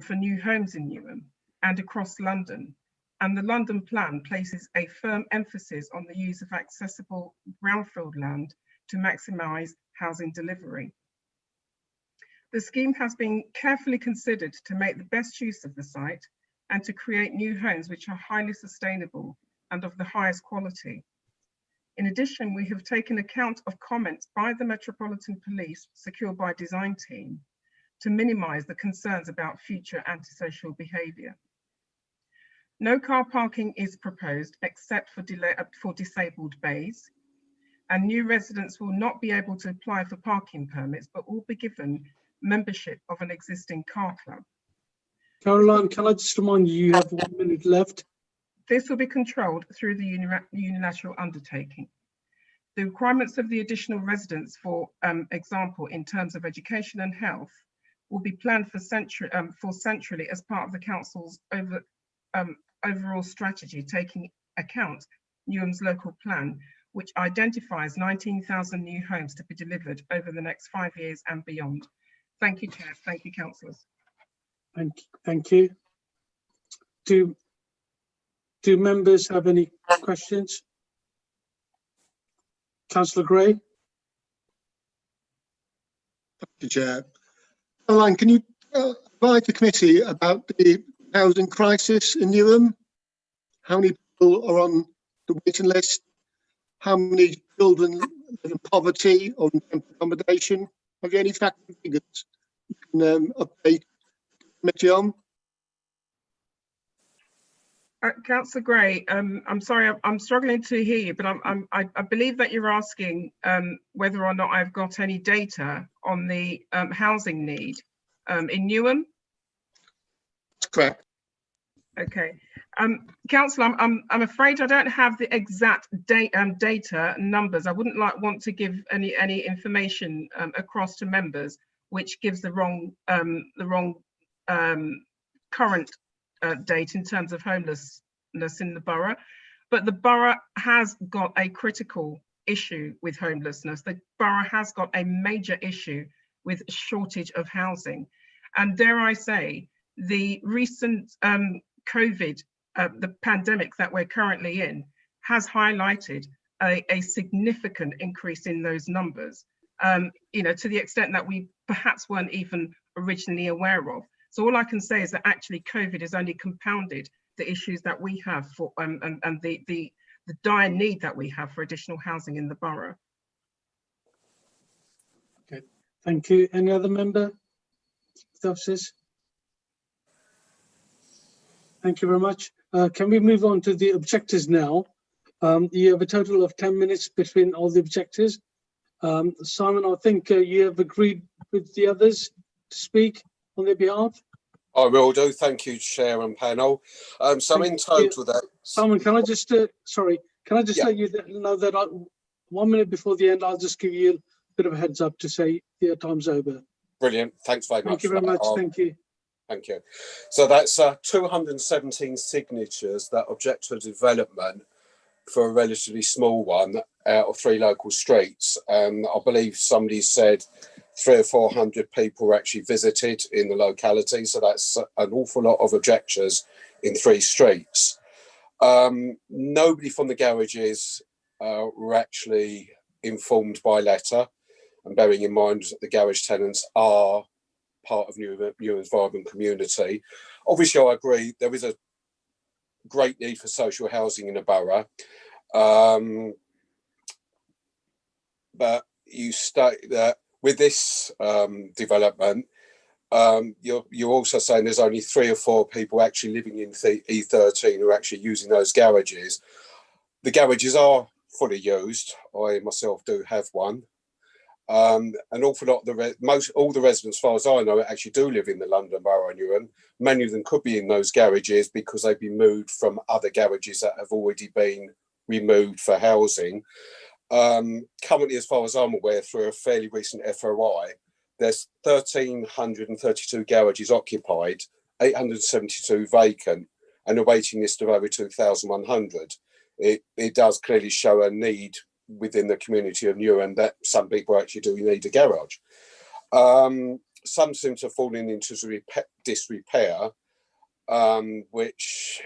for new homes in Newham and across London, and the London plan places a firm emphasis on the use of accessible brownfield land to maximise housing delivery. The scheme has been carefully considered to make the best use of the site and to create new homes which are highly sustainable and of the highest quality. In addition, we have taken account of comments by the Metropolitan Police Secure by Design team to minimise the concerns about future antisocial behaviour. No car parking is proposed except for disabled bays, and new residents will not be able to apply for parking permits but will be given membership of an existing car club. Caroline, can I just remind you, you have 1 minute left. This will be controlled through the unilateral undertaking. The requirements of the additional residents, for example, in terms of education and health, will be planned for centrally as part of the council's overall strategy, taking account Newham's local plan, which identifies 19,000 new homes to be delivered over the next 5 years and beyond. Thank you, Chair. Thank you, councillors. Thank you. Do members have any questions? Councillor Gray. Thank you, Chair. Caroline, can you advise the committee about the housing crisis in Newham? How many people are on the waiting list? How many children live in poverty or in temporary accommodation? Have you any facts and figures you can update the committee on? Councillor Gray, I'm sorry, I'm struggling to hear you, but I believe that you're asking whether or not I've got any data on the housing need in Newham. That's correct. Okay, Councillor, I'm afraid I don't have the exact data numbers. I wouldn't want to give any information across to members, which gives the wrong current date in terms of homelessness in the borough, but the borough has got a critical issue with homelessness. The borough has got a major issue with shortage of housing. And dare I say, the recent COVID, the pandemic that we're currently in, has highlighted a significant increase in those numbers, you know, to the extent that we perhaps weren't even originally aware of. So all I can say is that actually COVID has only compounded the issues that we have for and the dire need that we have for additional housing in the borough. Okay, thank you. Any other member? Officers? Thank you very much. Can we move on to the objectors now? You have a total of 10 minutes between all the objectors. Simon, I think you have agreed with the others to speak on their behalf. I will do. Thank you, Chair and panel. So in total that... Simon, can I just, sorry, can I just let you know that 1 minute before the end, I'll just give you a bit of a heads up to say your time's over. Brilliant. Thanks very much. Thank you very much. Thank you. Thank you. So that's 217 signatures that object to development for a relatively small one out of 3 local streets. I believe somebody said 300 or 400 people actually visited in the locality. So that's an awful lot of objectors in 3 streets. Nobody from the garages were actually informed by letter. And bearing in mind that the garage tenants are part of Newham's vibrant community. Obviously, I agree, there is a great need for social housing in the borough. But you state that with this development, you're also saying there's only 3 or 4 people actually living in E13 who are actually using those garages. The garages are fully used. I myself do have one. An awful lot of all the residents, as far as I know, actually do live in the London Borough of Newham. Many of them could be in those garages because they've been moved from other garages that have already been removed for housing. Currently, as far as I'm aware, through a fairly recent FOI, there's 1,332 garages occupied, 872 vacant, and a waiting list of over 2,100. It does clearly show a need within the community of Newham that some people actually do need a garage. Some seem to have fallen into disrepair, which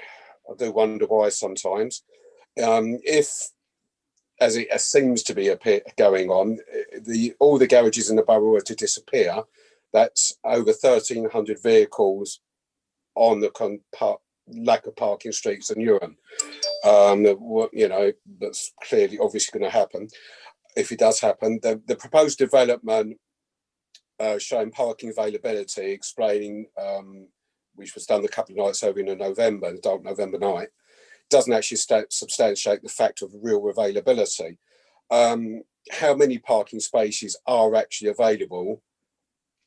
I do wonder why sometimes. If, as it seems to be going on, all the garages in the borough were to disappear, that's over 1,300 vehicles on the lack of parking streets in Newham. You know, that's clearly obviously going to happen. If it does happen, the proposed development showing parking availability, explaining, which was done a couple of nights over in November, the dark November night, doesn't actually substantiate the fact of real availability. How many parking spaces are actually available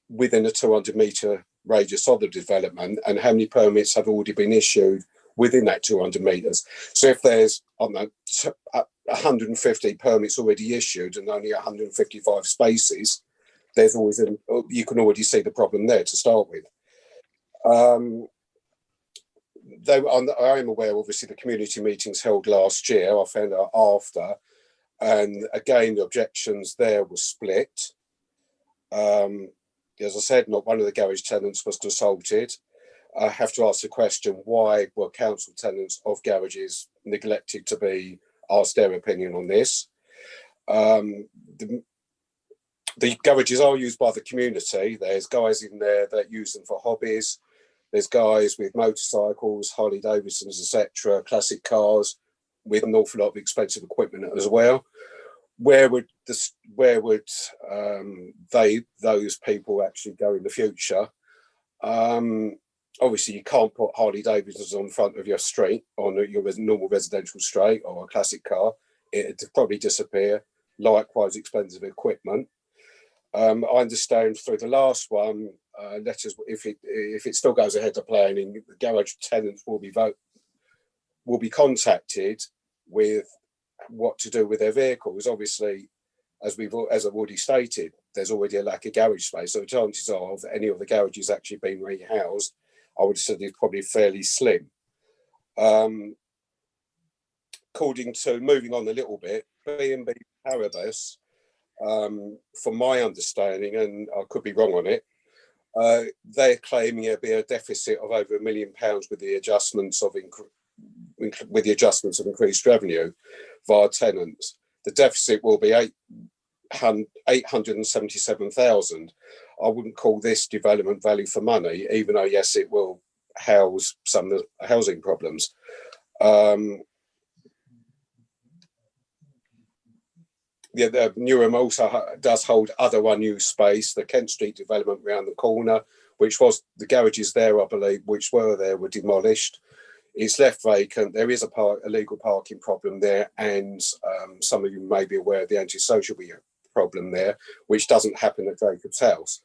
within a 200-metre radius of the development, and how many permits have already been issued within that 200 metres? So if there's, I don't know, 150 permits already issued and only 155 spaces, there's always you can already see the problem there to start with. I am aware, obviously, the community meetings held last year. I found out after, and again, the objections there were split. As I said, not one of the garage tenants was consulted. I have to ask the question, why were council tenants of garages neglected to be asked their opinion on this? The garages are used by the community. There's guys in there that use them for hobbies. There's guys with motorcycles, Harley Davidsons, etc., classic cars with an awful lot of expensive equipment as well. Where would those people actually go in the future? Obviously, you can't put Harley Davidsons on the front of your street, on your normal residential street, or a classic car. It'd probably disappear. Likewise, expensive equipment. I understand through the last one, letters, if it still goes ahead to planning, the garage tenants will be contacted with what to do with their vehicles. Obviously, as I've already stated, there's already a lack of garage space, so the chances of any of the garages actually being rehoused I would have said is probably fairly slim. According to, moving on a little bit, B&B Paribas, from my understanding, and I could be wrong on it, they're claiming it'll be a deficit of over £1 million with the adjustments of increased revenue via tenants. The deficit will be 877,000. I wouldn't call this development value for money, even though yes, it will house some of the housing problems. Yeah, the Newham also does hold other unused space. The Kent Street development round the corner, which was the garages there, I believe, which were there, were demolished. It's left vacant. There is a illegal parking problem there, and some of you may be aware of the antisocial problem there, which doesn't happen at Jacob's House.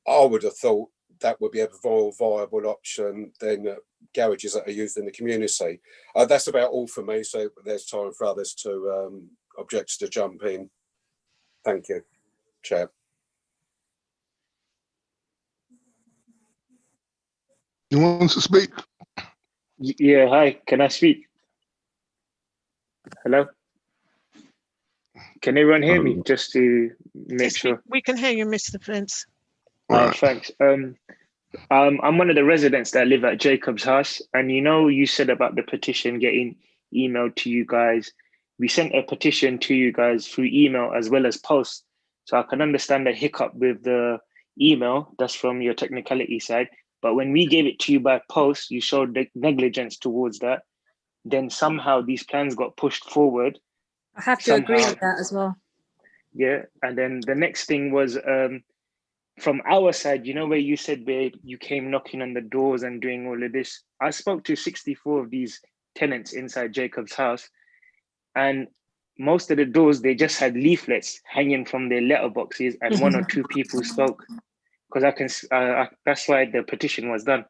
I would have thought that would be a more viable option than garages that are used in the community. That's about all for me, so there's time for others to objects to jump in. Thank you, Chair. You want to speak? Yeah, hi, can I speak? Hello? Can everyone hear me, just to make Yes, sure? we can hear you, Mr. Vince. Thanks. I'm one of the residents that live at Jacob's House, and you said about the petition getting emailed to you guys. We sent a petition to you guys through email as well as post, so I can understand the hiccup with the email. That's from your technicality side. But when we gave it to you by post, you showed negligence towards that. Then somehow these plans got pushed forward. I have to agree with that as well. Yeah, and then the next thing was from our side, where you said, babe, you came knocking on the doors and doing all of this. I spoke to 64 of these tenants inside Jacob's House, and most of the doors, they just had leaflets hanging from their letterboxes, and one or two people spoke, because that's why the petition was done.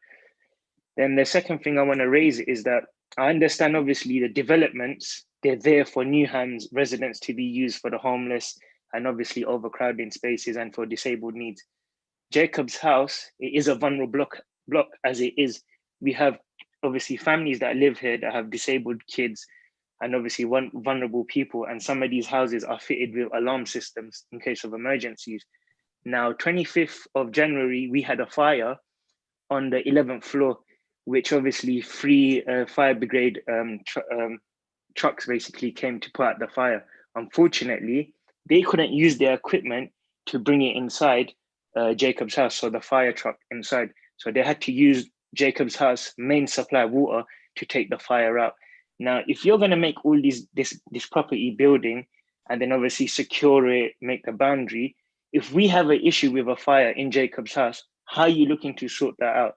Then the second thing I want to raise is that I understand, obviously, the developments, they're there for Newham's residents to be used for the homeless and obviously overcrowding spaces and for disabled needs. Jacob's House, it is a vulnerable block as it is. We have obviously families that live here that have disabled kids and obviously vulnerable people, and some of these houses are fitted with alarm systems in case of emergencies. Now, 25th of January, we had a fire on the 11th floor, which obviously 3 fire brigade trucks basically came to put out the fire. Unfortunately, they couldn't use their equipment to bring it inside Jacob's House, so the fire truck inside. So they had to use Jacob's House main supply of water to take the fire out. Now, if you're going to make all this property building and then obviously secure it, make the boundary, if we have an issue with a fire in Jacob's House, how are you looking to sort that out?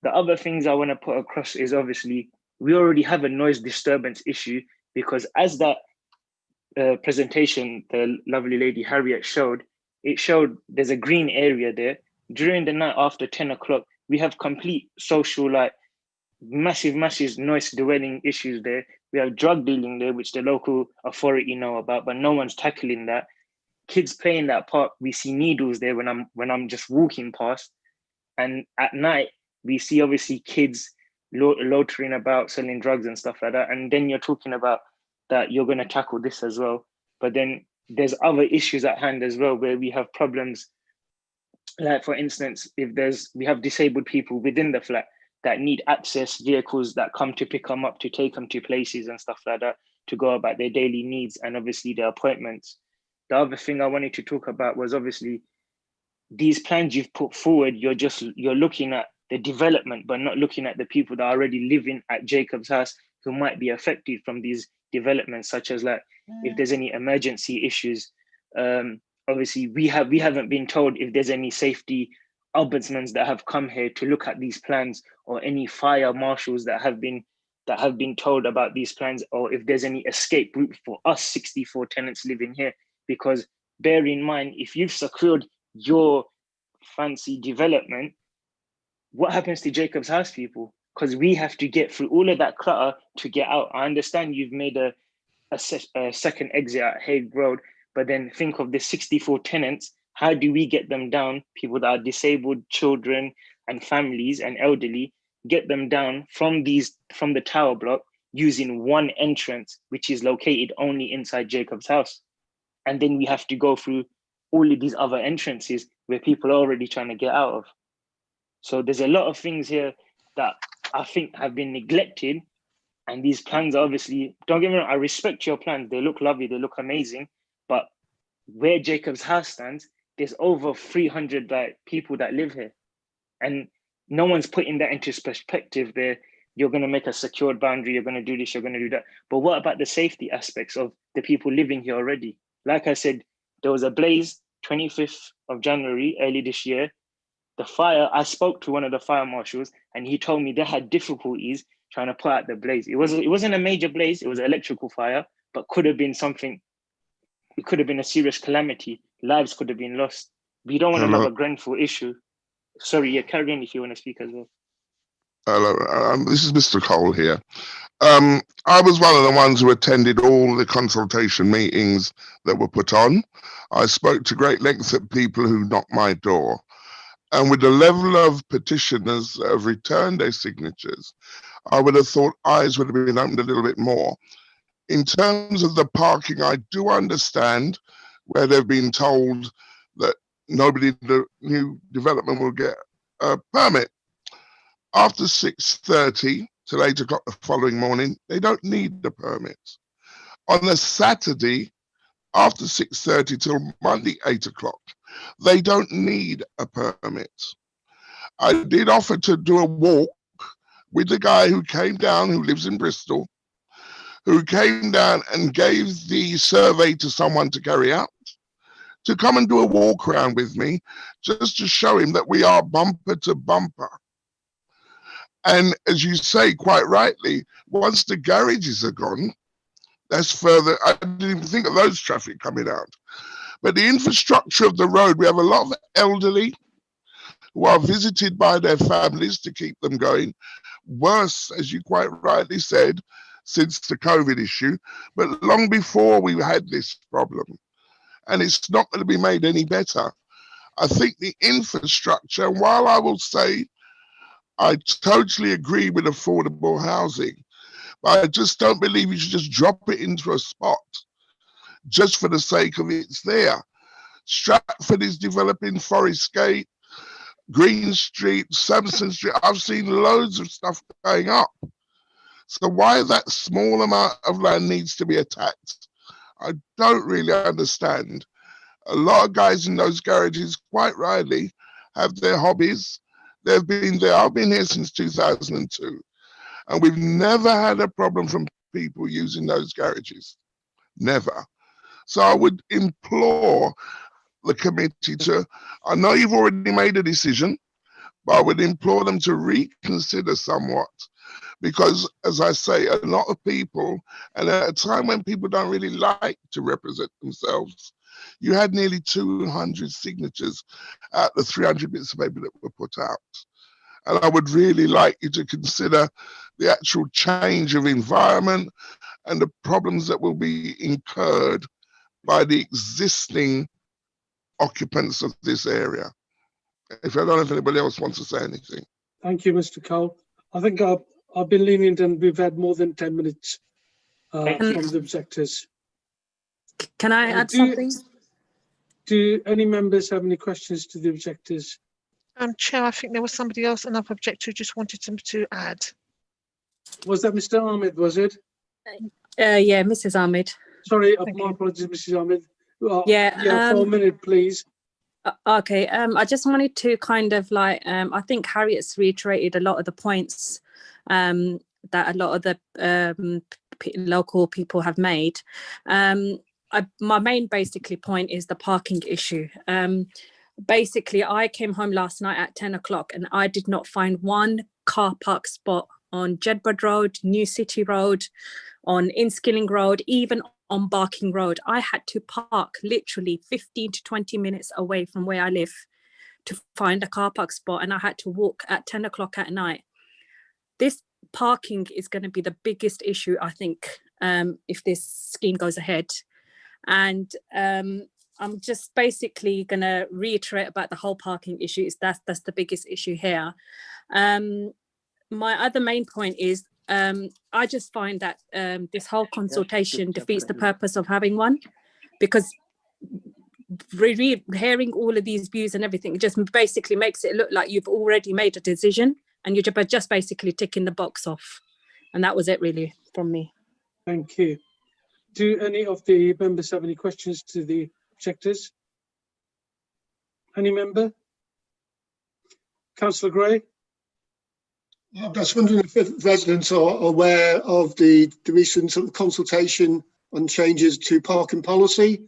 The other things I want to put across is obviously we already have a noise disturbance issue, because as that presentation the lovely lady Harriet showed, it showed there's a green area there. During the night after 10 o'clock, we have complete social, massive noise dwelling issues there. We have drug dealing there, which the local authority know about, but no one's tackling that. Kids play in that park. We see needles there when I'm just walking past. And at night, we see obviously kids loitering about, selling drugs and stuff like that. And then you're talking about that you're going to tackle this as well. But then there's other issues at hand as well, where we have problems. Like, for instance, we have disabled people within the flat that need access vehicles that come to pick them up, to take them to places and stuff like that, to go about their daily needs and obviously their appointments. The other thing I wanted to talk about was obviously these plans you've put forward, you're looking at the development, but not looking at the people that are already living at Jacob's House who might be affected from these developments, such as if there's any emergency issues. Obviously, we haven't been told if there's any safety ombudsmen that have come here to look at these plans, or any fire marshals that have been told about these plans, or if there's any escape route for us 64 tenants living here. Because bear in mind, if you've secured your fancy development, what happens to Jacob's House people? Because we have to get through all of that clutter to get out. I understand you've made a second exit at Hague Road, but then think of the 64 tenants. How do we get them down? People that are disabled, children, and families and elderly, get them down from the tower block using one entrance, which is located only inside Jacob's house. And then we have to go through all of these other entrances where people are already trying to get out of. So there's a lot of things here that I think have been neglected. And these plans are obviously, don't get me wrong, I respect your plans. They look lovely, they look amazing. But where Jacob's house stands, there's over 300 people that live here. And no one's putting that into perspective there. You're going to make a secured boundary, you're going to do this, you're going to do that. But what about the safety aspects of the people living here already? Like I said, there was a blaze 25th of January, early this year. The fire, I spoke to one of the fire marshals and he told me they had difficulties trying to put out the blaze. It wasn't a major blaze, it was an electrical fire, but could have been something, it could have been a serious calamity. Lives could have been lost. We don't want another Grenfell issue. Sorry, yeah, carry on if you want to speak as well. Hello, this is Mr. Cole here. I was one of the ones who attended all the consultation meetings that were put on. I spoke to great lengths at people who knocked my door. And with the level of petitioners that have returned their signatures, I would have thought eyes would have been opened a little bit more. In terms of the parking, I do understand where they've been told that nobody in the new development will get a permit. After 6:30 till 8 o'clock the following morning, they don't need the permit. On a Saturday, after 6:30 till Monday 8 o'clock, they don't need a permit. I did offer to do a walk with the guy who came down, who lives in Bristol, who came down and gave the survey to someone to carry out, to come and do a walk around with me, just to show him that we are bumper to bumper. And as you say, quite rightly, once the garages are gone, that's further, I didn't even think of those traffic coming out. But the infrastructure of the road, we have a lot of elderly who are visited by their families to keep them going. Worse, as you quite rightly said, since the COVID issue, but long before we had this problem. And it's not going to be made any better. I think the infrastructure, while I will say I totally agree with affordable housing, but I just don't believe you should just drop it into a spot just for the sake of it's there. Stratford is developing Forest Gate, Green Street, Samson Street. I've seen loads of stuff going up. So why that small amount of land needs to be attacked, I don't really understand. A lot of guys in those garages, quite rightly, have their hobbies. They've been there. I've been here since 2002. And we've never had a problem from people using those garages. Never. So I would implore the committee to, I know you've already made a decision, but I would implore them to reconsider somewhat. Because, as I say, a lot of people, and at a time when people don't really like to represent themselves, you had nearly 200 signatures out the 300 bits of paper that were put out. And I would really like you to consider the actual change of environment and the problems that will be incurred by the existing occupants of this area. If I don't know if anybody else wants to say anything. Thank you, Mr. Cole. I think I've been lenient and we've had more than 10 minutes from the objectors. Can I add something? Do any members have any questions to the objectors? Chair, I think there was somebody else, another objector, who just wanted to add. Was that Mr. Ahmed, was it? Yeah, Mrs. Ahmed. Sorry, my apologies, Mrs. Ahmed. Yeah, for a minute, please. Okay, I just wanted to kind of like, I think Harriet's reiterated a lot of the points that a lot of the local people have made. My main basically point is the parking issue. Basically, I came home last night at 10 o'clock and I did not find one car park spot on Jedburgh Road, New City Road, on Inskilling Road, even on Barking Road. I had to park literally 15 to 20 minutes away from where I live to find a car park spot, and I had to walk at 10 o'clock at night. This parking is going to be the biggest issue, I think, if this scheme goes ahead. And I'm just basically going to reiterate about the whole parking issue. That's the biggest issue here. My other main point is I just find that this whole consultation defeats the purpose of having one, because hearing all of these views and everything, it just basically makes it look like you've already made a decision and you're just basically ticking the box off. And that was it really from me. Thank you. Do any of the members have any questions to the objectors? Any member? Councillor Gray? I'm just wondering if residents are aware of the recent sort of consultation on changes to parking policy,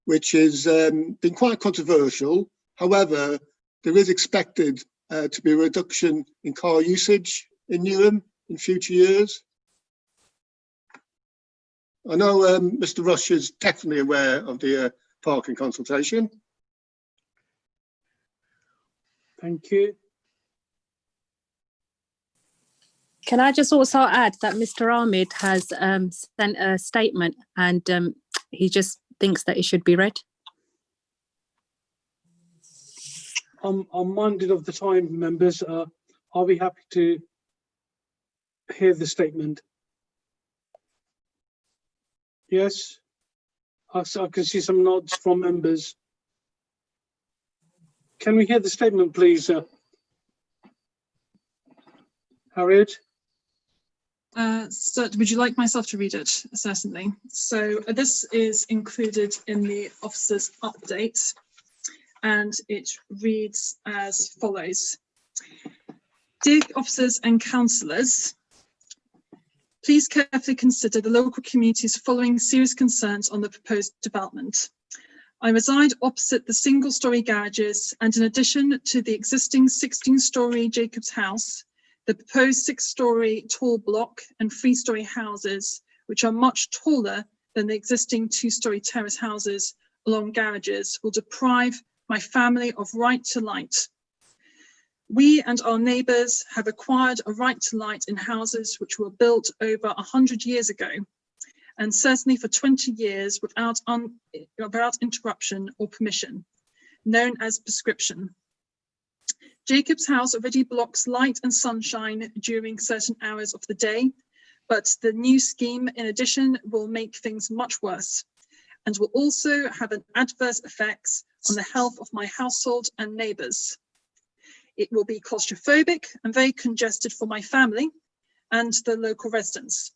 which has been quite controversial. However, there is expected to be a reduction in car usage in Newham in future years. I know Mr. Rush is definitely aware of the parking consultation. Thank you. Can I just also add that Mr. Ahmed has sent a statement and he just thinks that it should be read? I'm minded of the time, members. Are we happy to hear the statement? Yes? I can see some nods from members. Can we hear the statement, please? Harriet? So would you like myself to read it? Certainly. So this is included in the officer's update, and it reads as follows. Dear officers and councillors, please carefully consider the local community's following serious concerns on the proposed development. I reside opposite the single-storey garages, and in addition to the existing 16-storey Jacob's House, the proposed 6-storey tall block and 3-storey houses, which are much taller than the existing 2-storey terrace houses along garages, will deprive my family of right to light. We and our neighbours have acquired a right to light in houses which were built over 100 years ago, and certainly for 20 years without interruption or permission, known as prescription. Jacob's House already blocks light and sunshine during certain hours of the day, but the new scheme, in addition, will make things much worse and will also have an adverse effects on the health of my household and neighbours. It will be claustrophobic and very congested for my family and the local residents.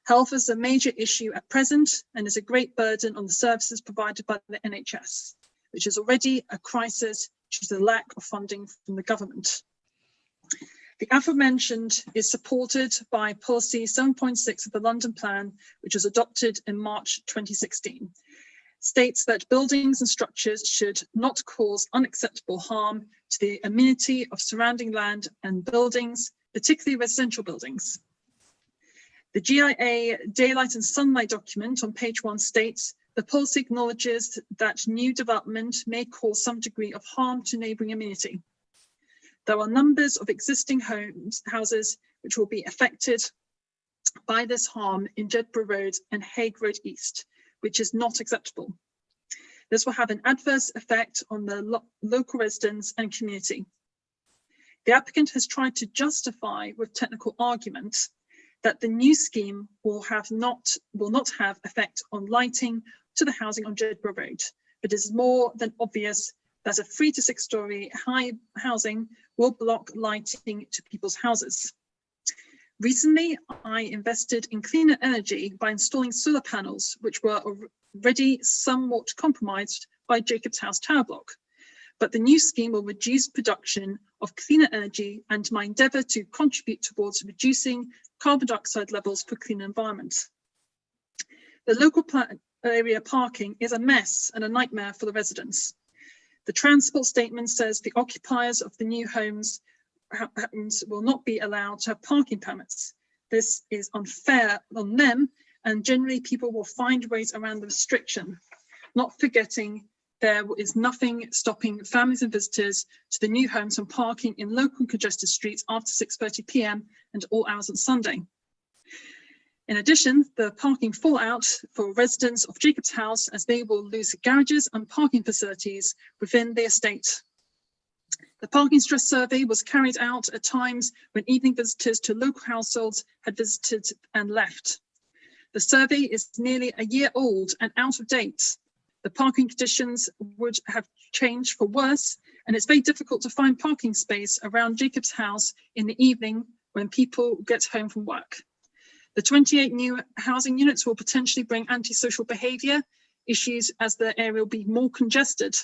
Health is a major issue at present and is a great burden on the services provided by the NHS, which is already a crisis due to the lack of funding from the government. The aforementioned is supported by policy 7.6 of the London Plan, which was adopted in March 2016. States that buildings and structures should not cause unacceptable harm to the amenity of surrounding land and buildings, particularly residential buildings. The GIA Daylight and Sunlight document on page 1 states, the policy acknowledges that new development may cause some degree of harm to neighbouring amenity. There are numbers of existing houses which will be affected by this harm in Jedburgh Road and Hague Road East, which is not acceptable. This will have an adverse effect on the local residents and community. The applicant has tried to justify with technical arguments that the new scheme will not have effect on lighting to the housing on Jedburgh Road, but it is more than obvious that a 3 to 6 storey high housing will block lighting to people's houses. Recently, I invested in cleaner energy by installing solar panels, which were already somewhat compromised by Jacob's House tower block. But the new scheme will reduce production of cleaner energy and my endeavour to contribute towards reducing carbon dioxide levels for clean environment. The local area parking is a mess and a nightmare for the residents. The transport statement says the occupiers of the new homes will not be allowed to have parking permits. This is unfair on them, and generally people will find ways around the restriction, not forgetting there is nothing stopping families and visitors to the new homes from parking in local congested streets after 6:30 p.m. and all hours on Sunday. In addition, the parking fallout for residents of Jacob's House, as they will lose garages and parking facilities within the estate. The parking stress survey was carried out at times when evening visitors to local households had visited and left. The survey is nearly a year old and out of date. The parking conditions would have changed for worse, and it's very difficult to find parking space around Jacob's House in the evening when people get home from work. The 28 new housing units will potentially bring antisocial behaviour issues as the area will be more congested.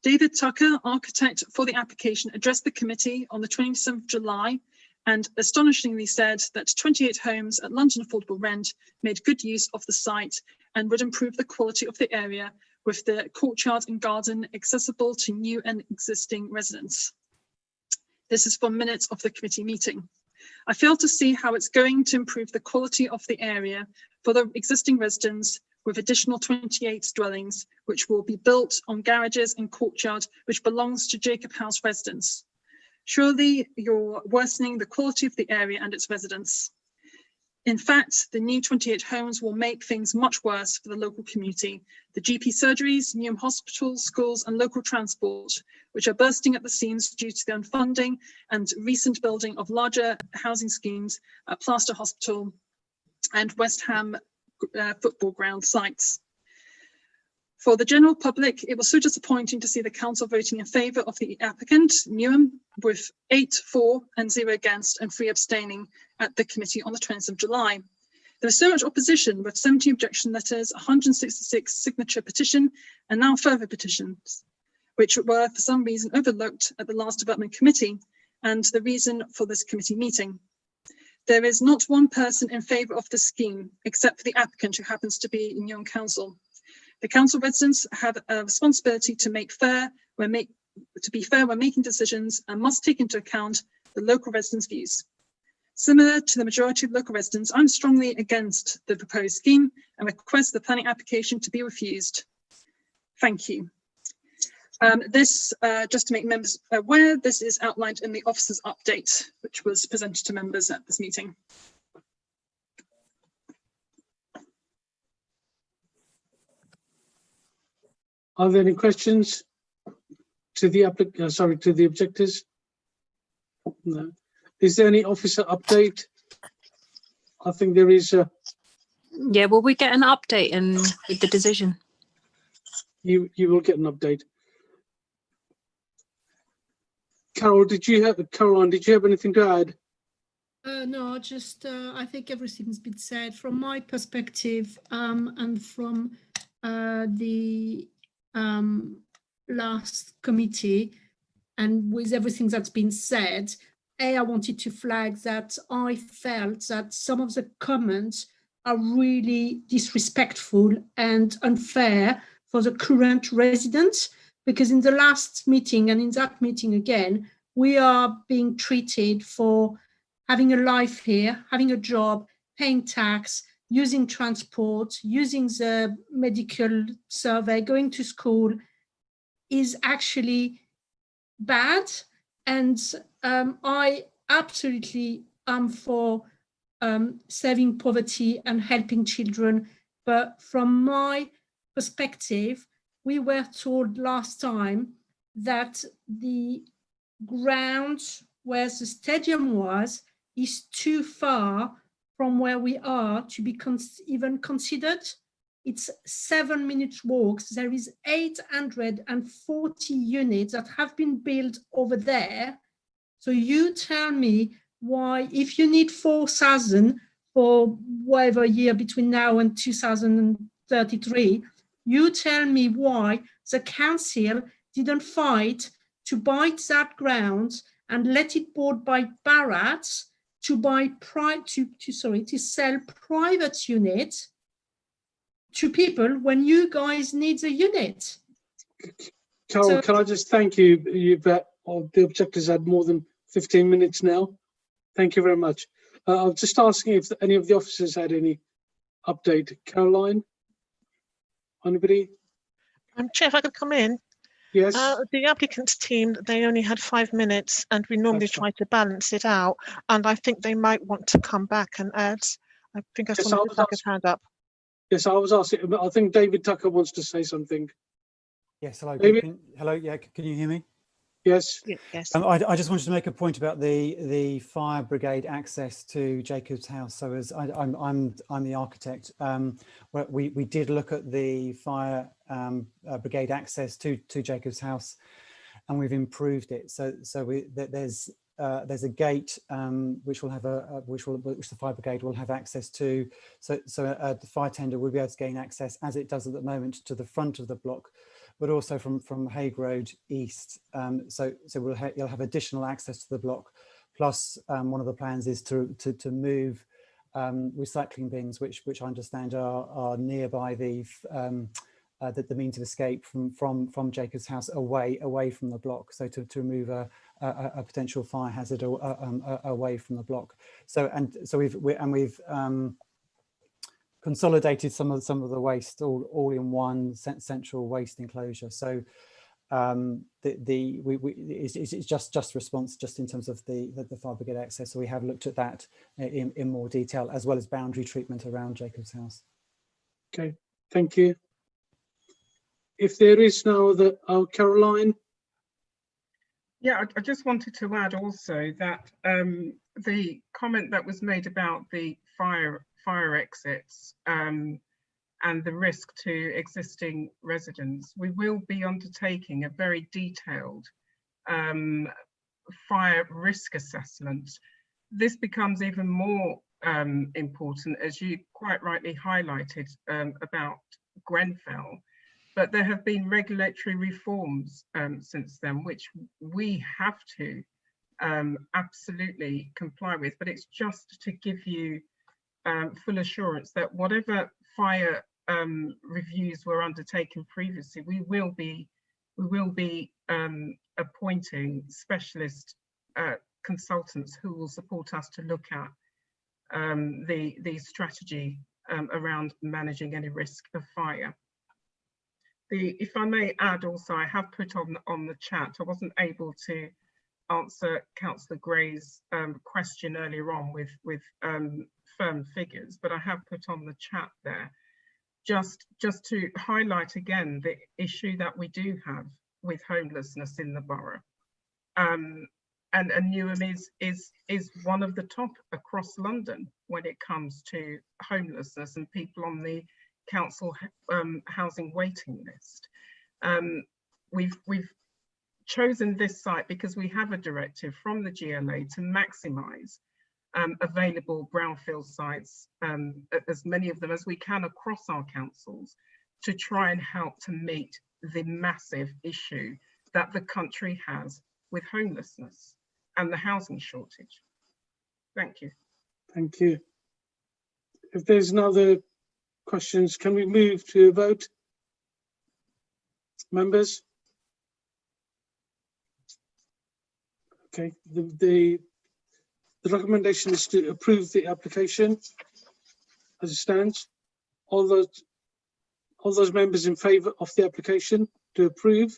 David Tucker, architect for the application, addressed the committee on the 27th of July and astonishingly said that 28 homes at London Affordable Rent made good use of the site and would improve the quality of the area with the courtyard and garden accessible to new and existing residents. This is from minutes of the committee meeting. I fail to see how it's going to improve the quality of the area for the existing residents with additional 28 dwellings, which will be built on garages and courtyard, which belongs to Jacob House residents. Surely you're worsening the quality of the area and its residents. In fact, the new 28 homes will make things much worse for the local community. The GP surgeries, Newham hospitals, schools and local transport, which are bursting at the seams due to the unfunding and recent building of larger housing schemes at Plaster Hospital and West Ham football ground sites. For the general public, it was so disappointing to see the council voting in favour of the applicant, Newham, with 8 for and 0 against and 3 abstaining at the committee on the 20th of July. There was so much opposition with 70 objection letters, 166 signature petition, and now further petitions, which were for some reason overlooked at the last development committee and the reason for this committee meeting. There is not one person in favour of the scheme, except for the applicant who happens to be in Newham Council. The council residents have a responsibility to be fair when making decisions and must take into account the local residents' views. Similar to the majority of local residents, I'm strongly against the proposed scheme and request the planning application to be refused. Thank you. Just to make members aware, this is outlined in the officers' update, which was presented to members at this meeting. Are there any questions to the to the objectors? No. Is there any officer update? I think there is. Yeah, will we get an update with the decision? You will get an update. Caroline, did you have anything to add? No, just I think everything's been said from my perspective, and from the last committee, and with everything that's been said. I wanted to flag that I felt that some of the comments are really disrespectful and unfair for the current residents, because in the last meeting and in that meeting again, we are being treated for having a life here, having a job, paying tax, using transport, using the medical survey, going to school is actually bad. And I absolutely am for saving poverty and helping children. But from my perspective, we were told last time that the ground where the stadium was is too far from where we are to be even considered. It's 7 minutes walk. There is 840 units that have been built over there. So you tell me why, if you need 4,000 for whatever year between now and 2033, you tell me why the council didn't fight to buy that ground and let it bought by Barratt to sell private units to people when you guys need the unit. Carol, can I just thank you? The objectors had more than 15 minutes now. Thank you very much. I was just asking if any of the officers had any update. Caroline? Anybody? Chair, if I could come in. Yes. The applicant's team, they only had 5 minutes, and we normally try to balance it out. And I think they might want to come back and add I think I Yes, saw I Mr. was Tucker's hand up. Yes, I was asking, but I think David Tucker wants to say something. Yes, hello. David? Hello, yeah, can you hear me? Yes. Yes. I just wanted to make a point about the fire brigade access to Jacob's house. So as I'm the architect, we did look at the fire brigade access to Jacob's house, and we've improved it. So there's a gate which will have which the fire brigade will have access to. So the fire tender will be able to gain access, as it does at the moment, to the front of the block, but also from Hague Road East. So you'll have additional access to the block. Plus, one of the plans is to move recycling bins, which I understand are nearby the means of escape from Jacob's house away from the block. So to remove a potential fire hazard away from the block. So we've consolidated some of the waste all in one central waste enclosure. So it's just response just in terms of the fire brigade access. So we have looked at that in more detail, as well as boundary treatment around Jacob's house. Okay, thank you. If there is no other, Caroline. Yeah, I just wanted to add also that the comment that was made about the fire exits and the risk to existing residents, we will be undertaking a very detailed fire risk assessment. This becomes even more important, as you quite rightly highlighted about Grenfell. But there have been regulatory reforms since then, which we have to absolutely comply with. But it's just to give you full assurance that whatever fire reviews were undertaken previously, we will be appointing specialist consultants who will support us to look at the strategy around managing any risk of fire. If I may add also, I have put on the chat, I wasn't able to answer Councillor Gray's question earlier on with firm figures, but I have put on the chat there just to highlight again the issue that we do have with homelessness in the borough. And Newham is one of the top across London when it comes to homelessness and people on the council housing waiting list. We've chosen this site because we have a directive from the GLA to maximise available brownfield sites, as many of them as we can across our councils, to try and help to meet the massive issue that the country has with homelessness and the housing shortage. Thank you. Thank you. If there's no other questions, can we move to a vote? Members? Okay, the recommendation is to approve the application as it stands. All those members in favour of the application to approve?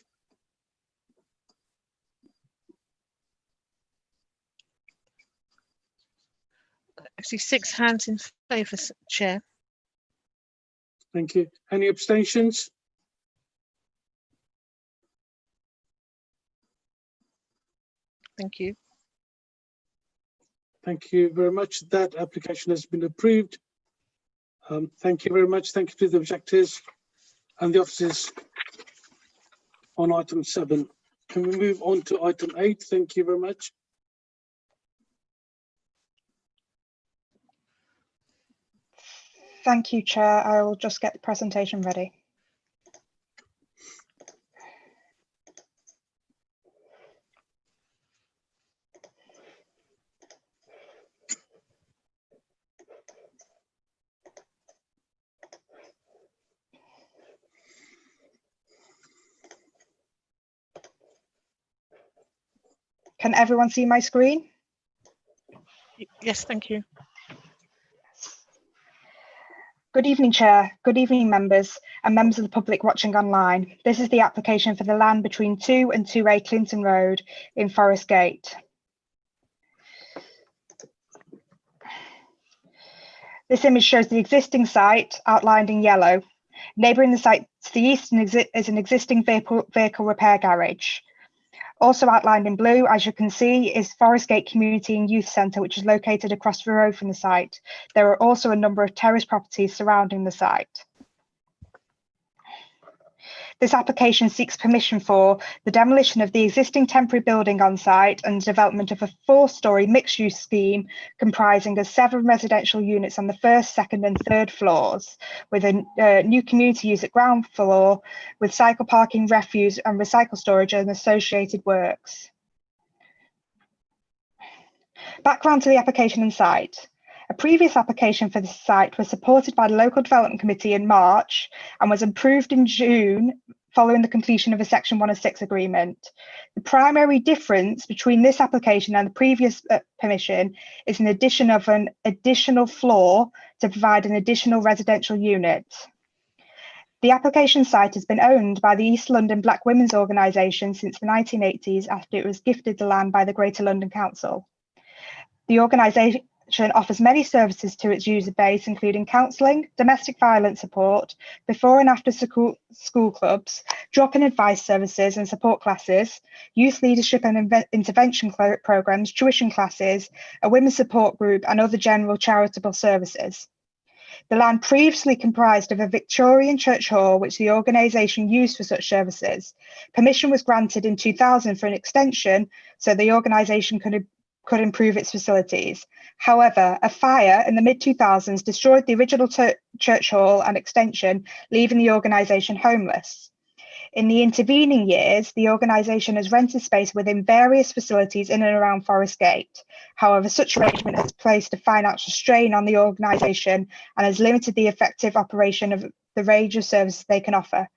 I see 6 hands in favour, Chair. Thank you. Any abstentions? Thank you. Thank you very much. That application has been approved. Thank you very much. Thank you to the objectors and the officers on item 7. Can we move on to item 8? Thank you very much. Thank you, Chair. I will just get the presentation ready. Can everyone see my screen? Yes, thank you. Good evening, Chair. Good evening, members and members of the public watching online. This is the application for the land between 2 and 2A Clinton Road in Forest Gate. This image shows the existing site outlined in yellow. Neighbouring the site to the east is an existing vehicle repair garage. Also outlined in blue, as you can see, is Forest Gate Community and Youth Centre, which is located across the road from the site. There are also a number of terrace properties surrounding the site. This application seeks permission for the demolition of the existing temporary building on site and development of a 4-storey mixed-use scheme comprising of 7 residential units on the 1st, 2nd and 3rd floors, with a new community use at ground floor, with cycle parking, refuse and recycle storage and associated works. Background to the application and site. A previous application for the site was supported by the Local Development Committee in March and was approved in June following the completion of a Section 106 agreement. The primary difference between this application and the previous permission is an addition of an additional floor to provide an additional residential unit. The application site has been owned by the East London Black Women's Organisation since the 1980s after it was gifted the land by the Greater London Council. The organisation offers many services to its user base, including counselling, domestic violence support, before and after school clubs, drop-in advice services and support classes, youth leadership and intervention programmes, tuition classes, a women's support group and other general charitable services. The land previously comprised of a Victorian church hall, which the organisation used for such services. Permission was granted in 2000 for an extension, so the organisation could improve its facilities. However, a fire in the mid-2000s destroyed the original church hall and extension, leaving the organisation homeless. In the intervening years, the organisation has rented space within various facilities in and around Forest Gate. However, such arrangement has placed a financial strain on the organisation and has limited the effective operation of the range of services they can offer.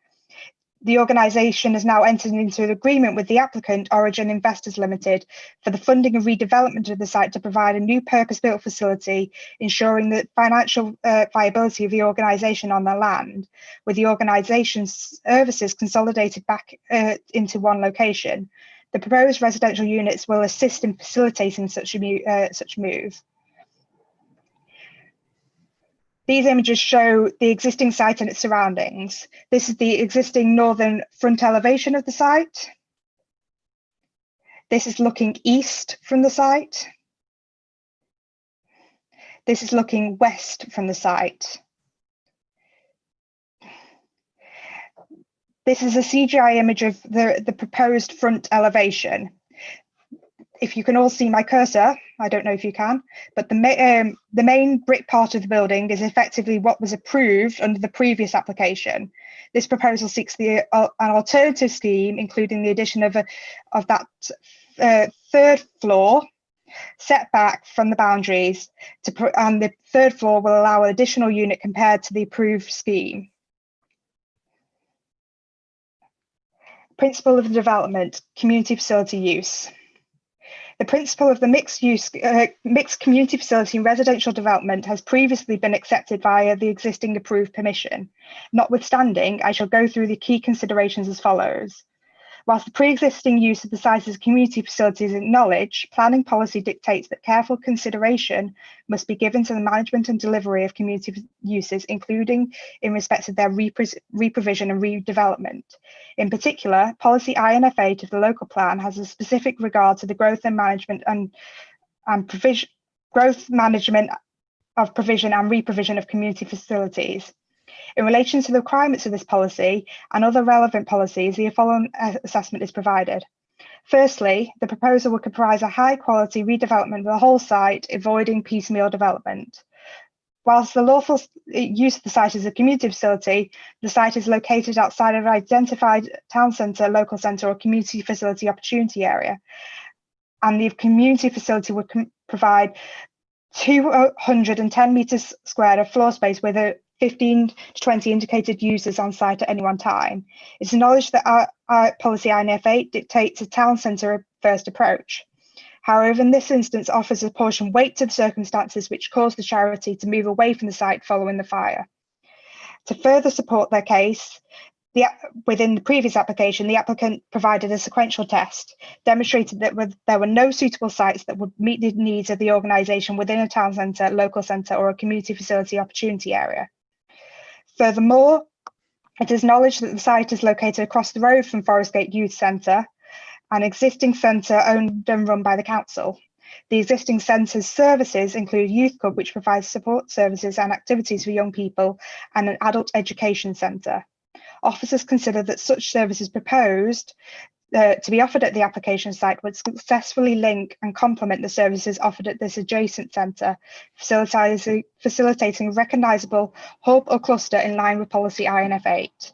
The organisation has now entered into an agreement with the applicant, Origin Investors Limited, for the funding and redevelopment of the site to provide a new purpose-built facility, ensuring the financial viability of the organisation on the land, with the organisation's services consolidated back into one location. The proposed residential units will assist in facilitating such a move. These images show the existing site and its surroundings. This is the existing northern front elevation of the site. This is looking east from the site. This is looking west from the site. This is a CGI image of the proposed front elevation. If you can all see my cursor, I don't know if you can, but the main brick part of the building is effectively what was approved under the previous application. This proposal seeks an alternative scheme, including the addition of that 3rd floor set back from the boundaries, and the 3rd floor will allow an additional unit compared to the approved scheme. Principle of the development, community facility use. The principle of the mixed community facility and residential development has previously been accepted via the existing approved permission. Notwithstanding, I shall go through the key considerations as follows. Whilst the pre-existing use of the site as a community facility is acknowledged, planning policy dictates that careful consideration must be given to the management and delivery of community uses, including in respect of their re-provision and redevelopment. In particular, policy INF8 of the local plan has a specific regard to the growth and management of provision and re-provision of community facilities. In relation to the requirements of this policy and other relevant policies, the following assessment is provided. Firstly, the proposal will comprise a high-quality redevelopment of the whole site, avoiding piecemeal development. Whilst the lawful use of the site as a community facility, the site is located outside of an identified town centre, local centre or community facility opportunity area, and the community facility would provide 210 metres squared of floor space with a 15 to 20 indicated users on site at any one time. It's acknowledged that our policy INF8 dictates a town centre first approach. However, in this instance, offers a portion weight to the circumstances which caused the charity to move away from the site following the fire. To further support their case, Within the previous application, the applicant provided a sequential test, demonstrated that there were no suitable sites that would meet the needs of the organisation within a town centre, local centre or a community facility opportunity area. Furthermore, it is acknowledged that the site is located across the road from Forest Gate Youth Centre, an existing centre owned and run by the council. The existing centre's services include Youth Club, which provides support services and activities for young people, and an adult education centre. Officers consider that such services proposed to be offered at the application site would successfully link and complement the services offered at this adjacent centre, facilitating a recognisable hub or cluster in line with policy INF 8.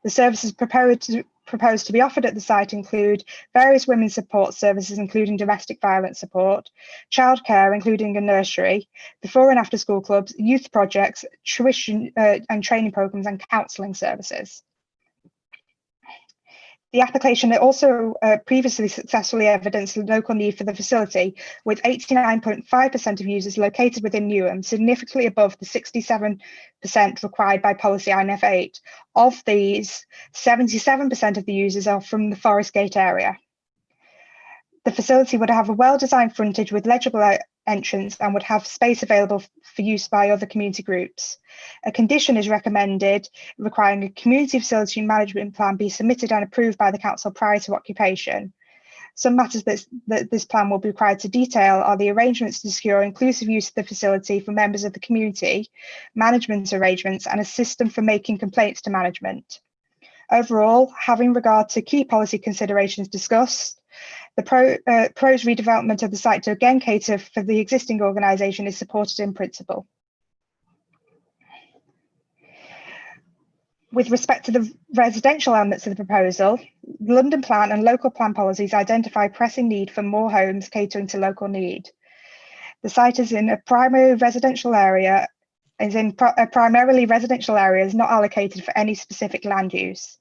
The services proposed to be offered at the site include various women's support services, including domestic violence support, childcare, including a nursery, before and after school clubs, youth projects, tuition and training programmes, and counselling services. The application also previously successfully evidenced the local need for the facility, with 89.5% of users located within Newham, significantly above the 67% required by policy INF 8. Of these, 77% of the users are from the Forest Gate area. The facility would have a well-designed frontage with legible entrance and would have space available for use by other community groups. A condition is recommended requiring a community facility management plan be submitted and approved by the council prior to occupation. Some matters that this plan will be required to detail are the arrangements to secure inclusive use of the facility for members of the community, management arrangements, and a system for making complaints to management. Overall, having regard to key policy considerations discussed, the proposed redevelopment of the site to again cater for the existing organisation is supported in principle. With respect to the residential elements of the proposal, the London Plan and local plan policies identify pressing need for more homes catering to local need. The site is in a primarily residential area, is not allocated for any specific land use.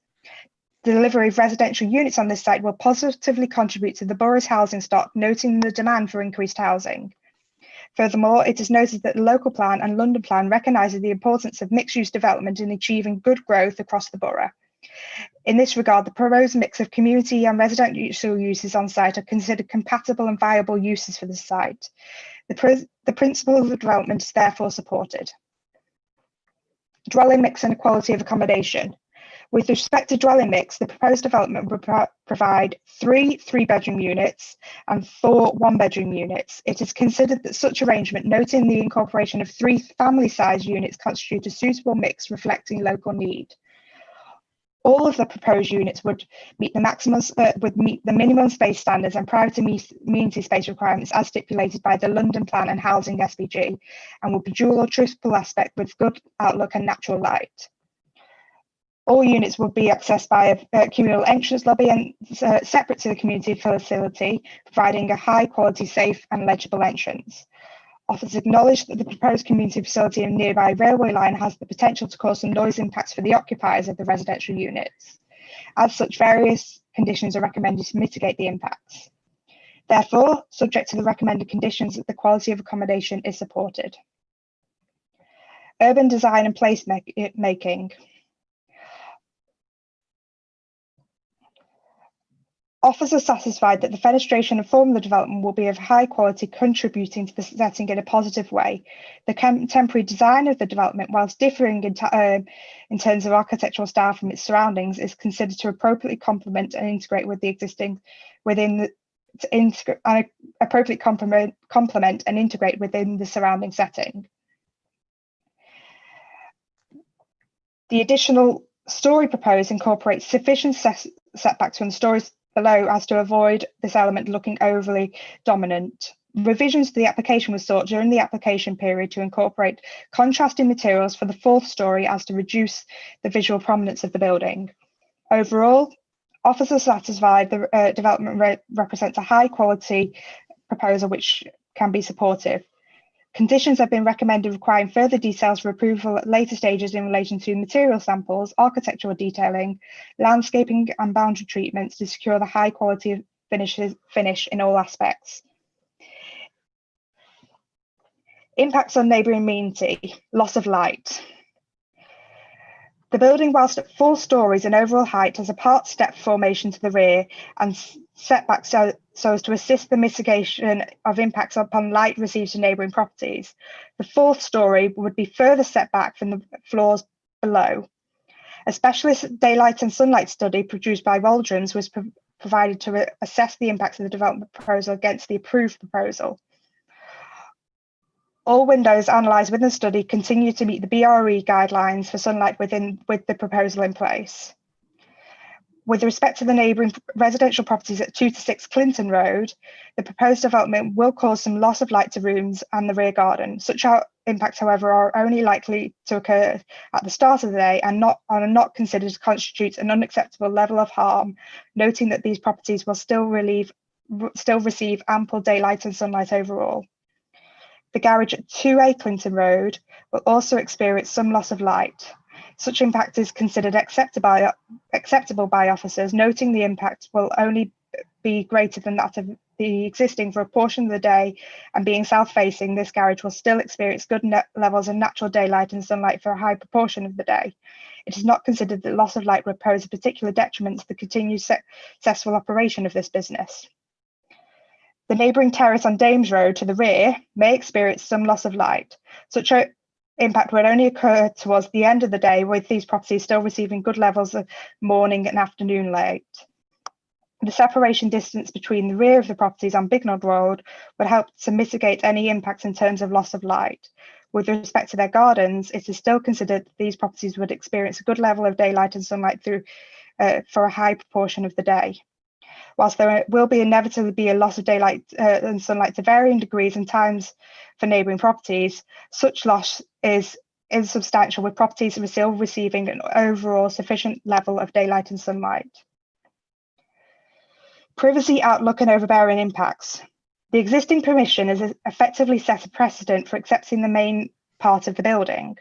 The delivery of residential units on this site will positively contribute to the borough's housing stock, noting the demand for increased housing. Furthermore, it is noted that the local plan and London Plan recognises the importance of mixed-use development in achieving good growth across the borough. In this regard, the proposed mix of community and residential uses on site are considered compatible and viable uses for the site. The principle of the development is therefore supported. Dwelling mix and equality of accommodation. With respect to dwelling mix, the proposed development will provide 3 3-bedroom units and 4 1-bedroom units. It is considered that such arrangement, noting the incorporation of 3 family-sized units, constitute a suitable mix reflecting local need. All of the proposed units would meet the minimum space standards and prior to amenity space requirements as stipulated by the London Plan and Housing SPG, and will be dual or triple aspect with good outlook and natural light. All units will be accessed by a communal entrance lobby and separate to the community facility, providing a high quality, safe and legible entrance. Officers acknowledge that the proposed community facility and nearby railway line has the potential to cause some noise impacts for the occupiers of the residential units. As such, various conditions are recommended to mitigate the impacts. Therefore, subject to the recommended conditions, the quality of accommodation is supported. Urban design and placemaking. Officers are satisfied that the fenestration and form of the development will be of high quality, contributing to the setting in a positive way. The contemporary design of the development, whilst differing in terms of architectural style from its surroundings, is considered to appropriately complement and integrate with the existing complement and integrate within the surrounding setting. The additional story proposed incorporates sufficient setbacks from the stories below as to avoid this element looking overly dominant. Revisions to the application were sought during the application period to incorporate contrasting materials for the 4th story as to reduce the visual prominence of the building. Overall, officers satisfied the development represents a high quality proposal which can be supportive. Conditions have been recommended requiring further details for approval at later stages in relation to material samples, architectural detailing, landscaping and boundary treatments to secure the high quality of finish in all aspects. Impacts on neighbouring amenity, loss of light. The building, whilst at 4 stories in overall height, has a part step formation to the rear and setback so as to assist the mitigation of impacts upon light received to neighbouring properties. The 4th story would be further set back from the floors below. A specialist daylight and sunlight study produced by Waldrons was provided to assess the impacts of the development proposal against the approved proposal. All windows analysed within the study continue to meet the BRE guidelines for sunlight with the proposal in place. With respect to the neighbouring residential properties at 2 to 6 Clinton Road, the proposed development will cause some loss of light to rooms and the rear garden. Such impacts, however, are only likely to occur at the start of the day and are not considered to constitute an unacceptable level of harm, noting that these properties will still receive ample daylight and sunlight overall. The garage at 2A Clinton Road will also experience some loss of light. Such impact is considered acceptable by officers, noting the impact will only be greater than that of the existing for a portion of the day, and being south-facing, this garage will still experience good levels of natural daylight and sunlight for a high proportion of the day. It is not considered that loss of light would pose a particular detriment to the continued successful operation of this business. The neighbouring terrace on Dames Road to the rear may experience some loss of light. Such an impact would only occur towards the end of the day, with these properties still receiving good levels of morning and afternoon light. The separation distance between the rear of the properties on Bignell Road would help to mitigate any impacts in terms of loss of light. With respect to their gardens, it is still considered that these properties would experience a good level of daylight and sunlight for a high proportion of the day. Whilst there will inevitably be a loss of daylight and sunlight to varying degrees and times for neighbouring properties, such loss is insubstantial, with properties still receiving an overall sufficient level of daylight and sunlight. Privacy, outlook and overbearing impacts. The existing permission has effectively set a precedent for accepting the main part of the building.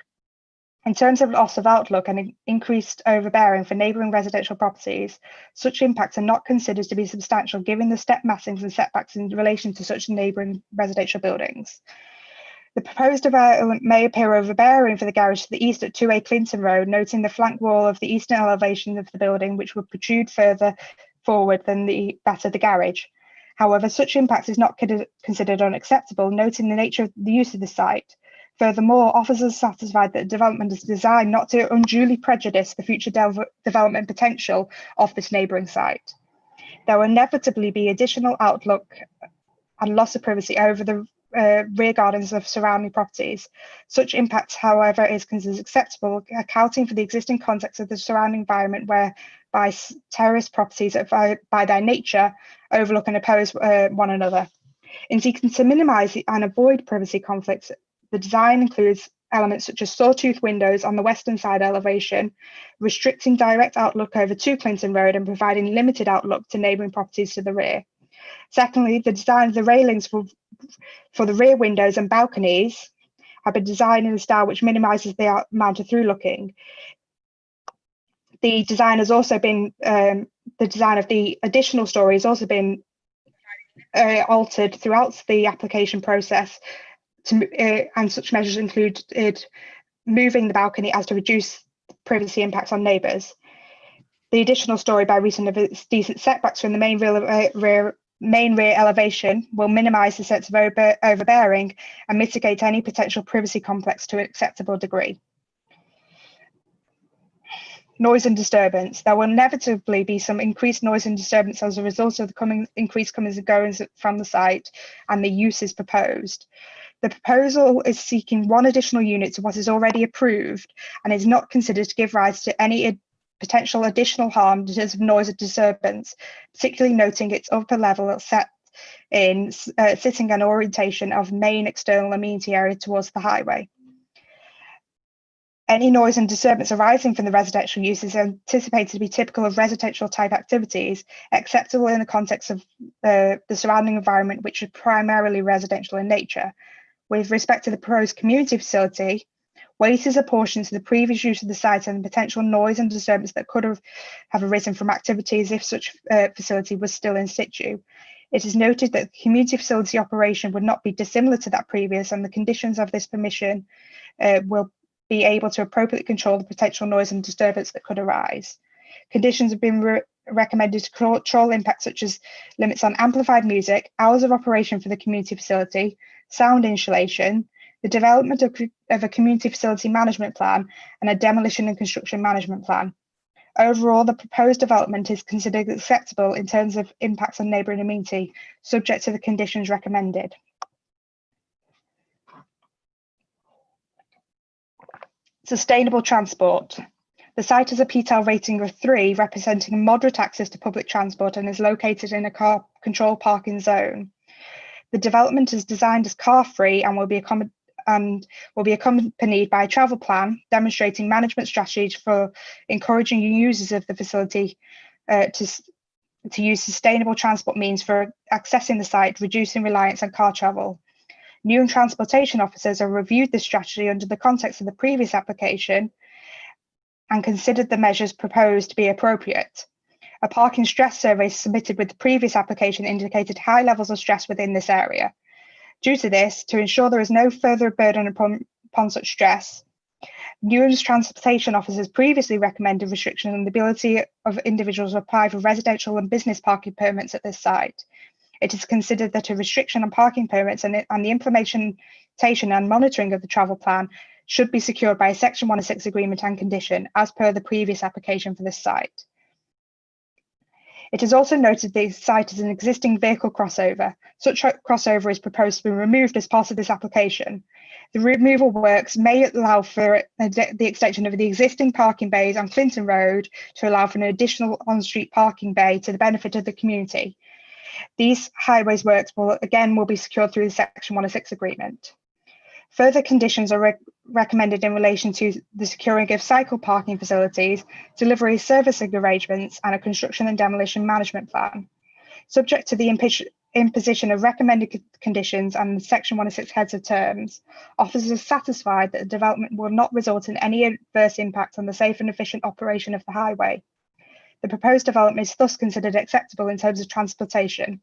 In terms of loss of outlook and increased overbearing for neighbouring residential properties, such impacts are not considered to be substantial given the step massings and setbacks in relation to such neighbouring residential buildings. The proposed development may appear overbearing for the garage to the east at 2A Clinton Road, noting the flank wall of the eastern elevation of the building, which would protrude further forward than that of the garage. However, such impacts is not considered unacceptable, noting the nature of the use of the site. Furthermore, officers are satisfied that development is designed not to unduly prejudice the future development potential of this neighbouring site. There will inevitably be additional outlook and loss of privacy over the rear gardens of surrounding properties. Such impacts, however, is considered acceptable, accounting for the existing context of the surrounding environment whereby terraced properties by their nature overlook and oppose one another. In seeking to minimise and avoid privacy conflicts, the design includes elements such as sawtooth windows on the western side elevation, restricting direct outlook over 2 Clinton Road and providing limited outlook to neighbouring properties to the rear. Secondly, the design of the railings for the rear windows and balconies have been designed in a style which minimises the amount of through-looking. The design has also been, the design of the additional story has also been altered throughout the application process, and such measures included moving the balcony as to reduce privacy impacts on neighbours. The additional story, by reason of its decent setbacks from the main rear elevation, will minimise the sense of overbearing and mitigate any potential privacy complex to an acceptable degree. Noise and disturbance. There will inevitably be some increased noise and disturbance as a result of the increased comings and goings from the site and the uses proposed. The proposal is seeking 1 additional unit to what is already approved and is not considered to give rise to any potential additional harm in terms of noise or disturbance, particularly noting its upper level set in sitting and orientation of main external amenity area towards the highway. Any noise and disturbance arising from the residential use is anticipated to be typical of residential type activities, acceptable in the context of the surrounding environment, which is primarily residential in nature. With respect to the proposed community facility, weight is apportioned to the previous use of the site and the potential noise and disturbance that could have arisen from activities if such facility was still in situ. It is noted that the community facility operation would not be dissimilar to that previous, and the conditions of this permission will be able to appropriately control the potential noise and disturbance that could arise. Conditions have been recommended to control impacts such as limits on amplified music, hours of operation for the community facility, sound insulation, the development of a community facility management plan, and a demolition and construction management plan. Overall, the proposed development is considered acceptable in terms of impacts on neighbouring amenity, subject to the conditions recommended. Sustainable transport. The site has a PTAL rating of 3, representing moderate access to public transport, and is located in a car control parking zone. The development is designed as car-free and will be accompanied by a travel plan demonstrating management strategies for encouraging users of the facility to use sustainable transport means for accessing the site, reducing reliance on car travel. New transportation officers have reviewed this strategy under the context of the previous application and considered the measures proposed to be appropriate. A parking stress survey submitted with the previous application indicated high levels of stress within this area. Due to this, to ensure there is no further burden upon such stress, Newham's transportation officers previously recommended restrictions on the ability of individuals to apply for residential and business parking permits at this site. It is considered that a restriction on parking permits and the implementation and monitoring of the travel plan should be secured by a Section 106 agreement and condition, as per the previous application for this site. It is also noted the site is an existing vehicle crossover. Such a crossover is proposed to be removed as part of this application. The removal works may allow for the extension of the existing parking bays on Clinton Road to allow for an additional on-street parking bay to the benefit of the community. These highways works will be secured through the Section 106 agreement. Further conditions are recommended in relation to the securing of cycle parking facilities, delivery servicing arrangements, and a construction and demolition management plan. Subject to the imposition of recommended conditions and the Section 106 heads of terms, officers are satisfied that the development will not result in any adverse impact on the safe and efficient operation of the highway. The proposed development is thus considered acceptable in terms of transportation.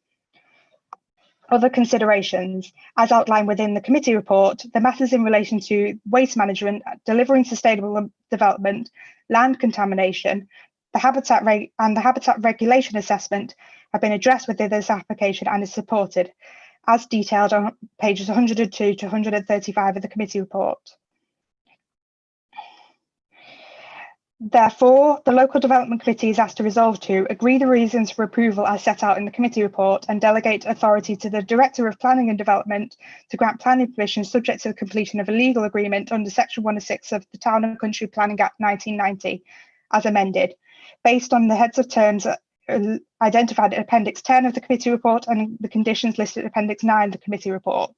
Other considerations, as outlined within the committee report, the matters in relation to waste management, delivering sustainable development, land contamination, the habitat regulation assessment have been addressed within this application and is supported, as detailed on pages 102 to 135 of the committee report. Therefore, the Local Development Committee is asked to resolve to agree the reasons for approval as set out in the committee report and delegate authority to the Director of Planning and Development to grant planning permission subject to the completion of a legal agreement under Section 106 of the Town and Country Planning Act 1990, as amended, based on the heads of terms identified in Appendix 10 of the committee report and the conditions listed in Appendix 9 of the committee report.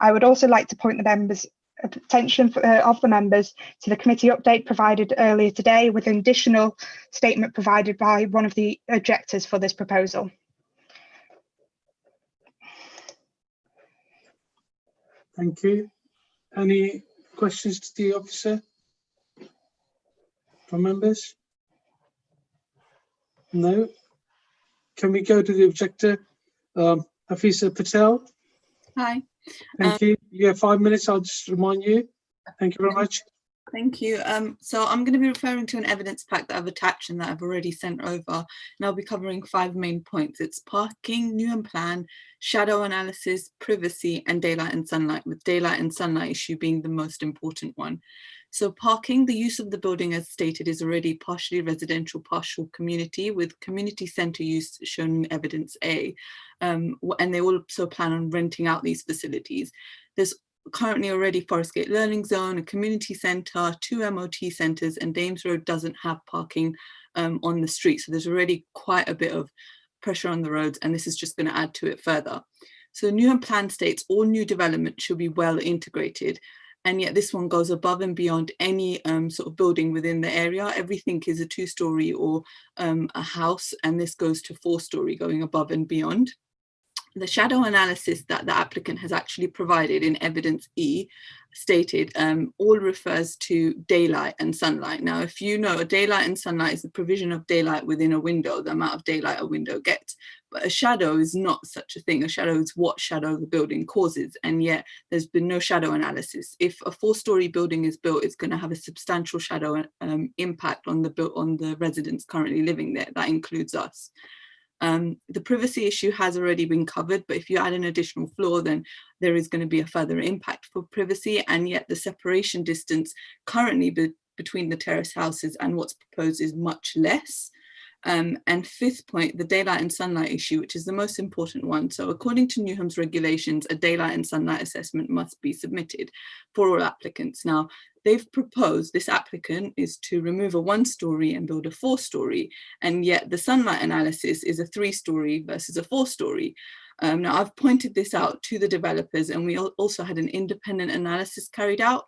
I would also like to point the members' attention of the members to the committee update provided earlier today with an additional statement provided by one of the objectors for this proposal. Thank you. Any questions to the officer from members? No. Can we go to the objector, Afisa Patel? Hi. Thank you. You have 5 minutes. I'll just remind you. Thank you very much. Thank you. So I'm going to be referring to an evidence pack that I've attached and that I've already sent over, and I'll be covering 5 main points. It's parking, Newham plan, shadow analysis, privacy, and daylight and sunlight, with daylight and sunlight issue being the most important one. So parking, the use of the building as stated is already partially residential, partial community, with community centre use shown in evidence A. And they also plan on renting out these facilities. There's currently already Forest Gate Learning Zone, a community centre, 2 MOT centres, and Dames Road doesn't have parking on the street. So there's already quite a bit of pressure on the roads, and this is just going to add to it further. So Newham plan states all new development should be well integrated. And yet this one goes above and beyond any sort of building within the area. Everything is a 2-storey or a house, and this goes to 4-storey, going above and beyond. the shadow analysis that the applicant has actually provided in evidence E stated all refers to daylight and sunlight. Now, if you know, a daylight and sunlight is the provision of daylight within a window, the amount of daylight a window gets. But a shadow is not such a thing. A shadow is what shadow the building causes, and yet there's been no shadow analysis. If a 4-story building is built, it's going to have a substantial shadow impact on the residents currently living there. That includes us. The privacy issue has already been covered, but if you add an additional floor, then there is going to be a further impact for privacy, and yet the separation distance currently between the terrace houses and what's proposed is much less. And fifth point, the daylight and sunlight issue, which is the most important one. So according to Newham's regulations, a daylight and sunlight assessment must be submitted for all applicants. Now, they've proposed, this applicant is to remove a 1-story and build a 4-story, and yet the sunlight analysis is a 3-story versus a 4-story. Now, I've pointed this out to the developers, and we also had an independent analysis carried out.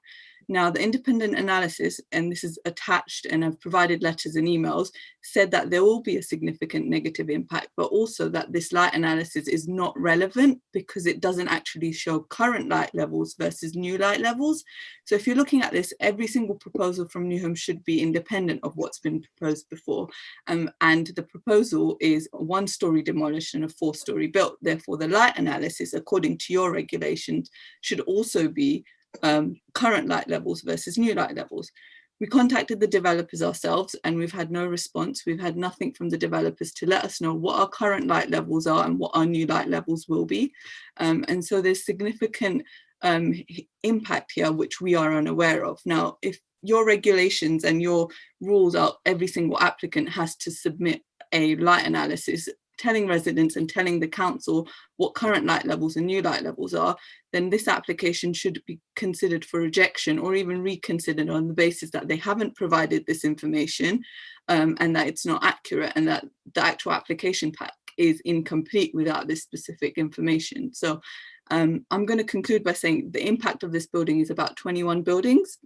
Now, the independent analysis, and this is attached and I've provided letters and emails, said that there will be a significant negative impact, but also that this light analysis is not relevant because it doesn't actually show current light levels versus new light levels. So if you're looking at this, every single proposal from Newham should be independent of what's been proposed before. And the proposal is a 1-story demolished and a 4-story built. Therefore, the light analysis, according to your regulations, should also be current light levels versus new light levels. We contacted the developers ourselves and we've had no response. We've had nothing from the developers to let us know what our current light levels are and what our new light levels will be. And so there's significant impact here, which we are unaware of. Now, if your regulations and your rules are every single applicant has to submit a light analysis, telling residents and telling the council what current light levels and new light levels are, then this application should be considered for rejection or even reconsidered on the basis that they haven't provided this information and that it's not accurate and that the actual application pack is incomplete without this specific information. So I'm going to conclude by saying the impact of this building is about 21 buildings.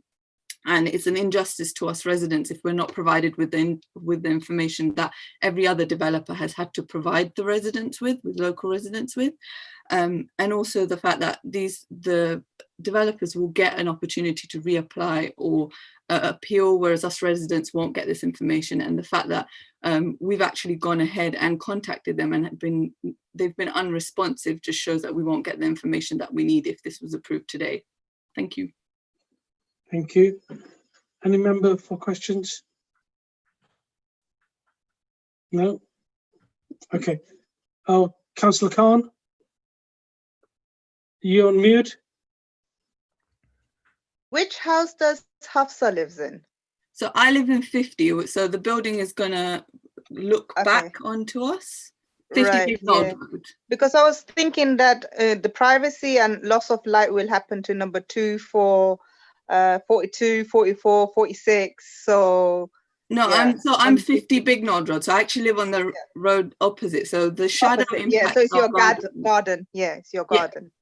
And it's an injustice to us residents if we're not provided with the information that every other developer has had to provide the residents with local residents with. And also the fact that the developers will get an opportunity to reapply or appeal, whereas us residents won't get this information. And the fact that we've actually gone ahead and contacted them and they've been unresponsive just shows that we won't get the information that we need if this was approved today. Thank you. Thank you. Any member for questions? No? Okay. Oh, Councillor Khan? You on mute? Which house does Hafsa lives in? So I live in 50, so the building is going to look back onto us. 50 Right, yeah. Because I was thinking that the privacy and loss of light will happen to number 2, 4, 42, 44, 46. So no, yeah. I'm 50 Big Nod Road. So I actually live on the road opposite. So the shadow impact. Yeah, so it's your garden. Yeah, it's your garden.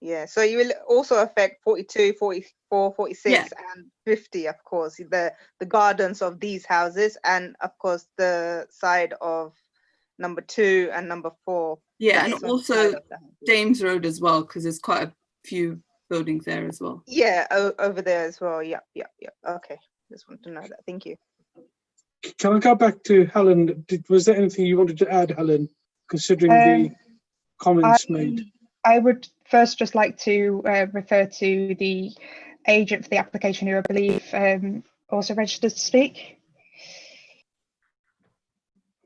Yeah. So you will also affect 42, 44, 46 and 50, of course, the gardens of these houses and of course the side of number 2 and number 4. Yeah, and also James Road as well, because there's quite a few buildings there as well. Yeah, over there as well. Yeah. Okay, just want to know that. Thank you. Can I go back to Helen? Was there anything you wanted to add, Helen, considering the comments made? I would first just like to refer to the agent for the application, who I believe also registered to speak.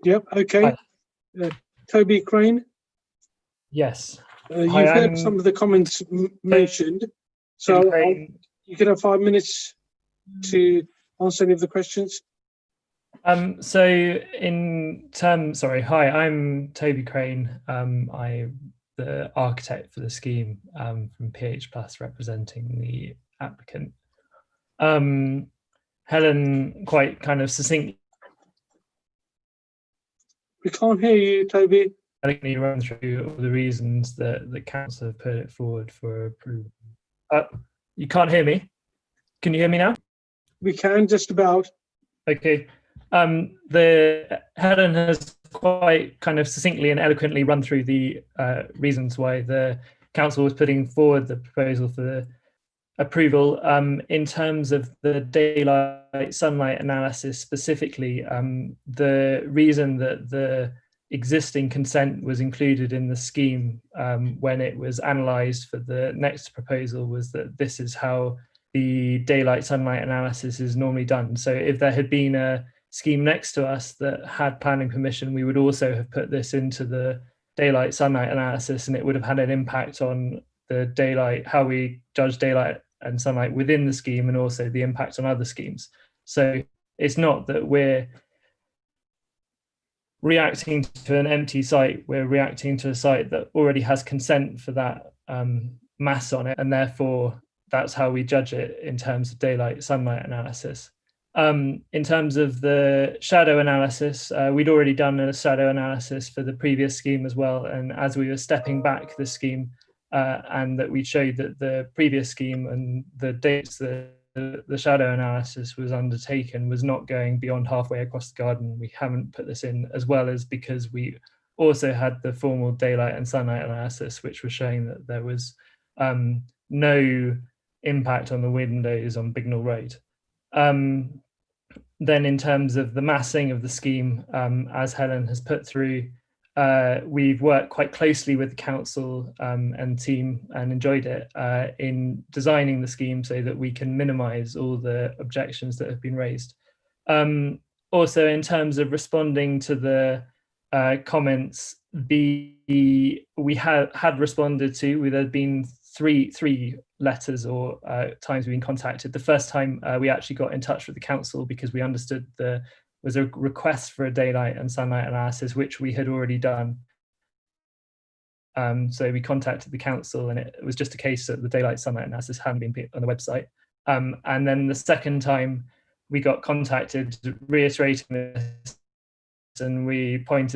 Yep, okay. Toby Crane? Yes. You've heard some of the comments mentioned, so you can have 5 minutes to answer any of the questions. So in terms, sorry, hi, I'm Toby Crane. I'm the architect for the scheme from PH Plus, representing the applicant. Helen quite kind of succinctly. We can't hear you, Toby. I think you run through all the reasons that the council have put it forward for approval. You can't hear me? Can you hear me now? We can, just about. Okay. Helen has quite kind of succinctly and eloquently run through the reasons why the council was putting forward the proposal for the approval. In terms of the daylight sunlight analysis specifically, the reason that the existing consent was included in the scheme when it was analysed for the next proposal was that this is how the daylight sunlight analysis is normally done. So if there had been a scheme next to us that had planning permission, we would also have put this into the daylight sunlight analysis, and it would have had an impact on the daylight, how we judge daylight and sunlight within the scheme, and also the impact on other schemes. So it's not that we're reacting to an empty site, we're reacting to a site that already has consent for that mass on it, and therefore that's how we judge it in terms of daylight sunlight analysis. In terms of the shadow analysis, we'd already done a shadow analysis for the previous scheme as well, and as we were stepping back the scheme, and that we showed that the previous scheme and the dates that the shadow analysis was undertaken was not going beyond halfway across the garden. We haven't put this in, as well as because we also had the formal daylight and sunlight analysis, which was showing that there was no impact on the windows on Bignell Road. Then in terms of the massing of the scheme, as Helen has put through, we've worked quite closely with the council and team and enjoyed it in designing the scheme so that we can minimise all the objections that have been raised. Also, in terms of responding to the comments, we had responded to, there had been three letters or times we've been contacted. The first time we actually got in touch with the council because we understood there was a request for a daylight and sunlight analysis, which we had already done. So we contacted the council, and it was just a case that the daylight sunlight analysis hadn't been put on the website. And then the second time we got contacted reiterating this, and we kind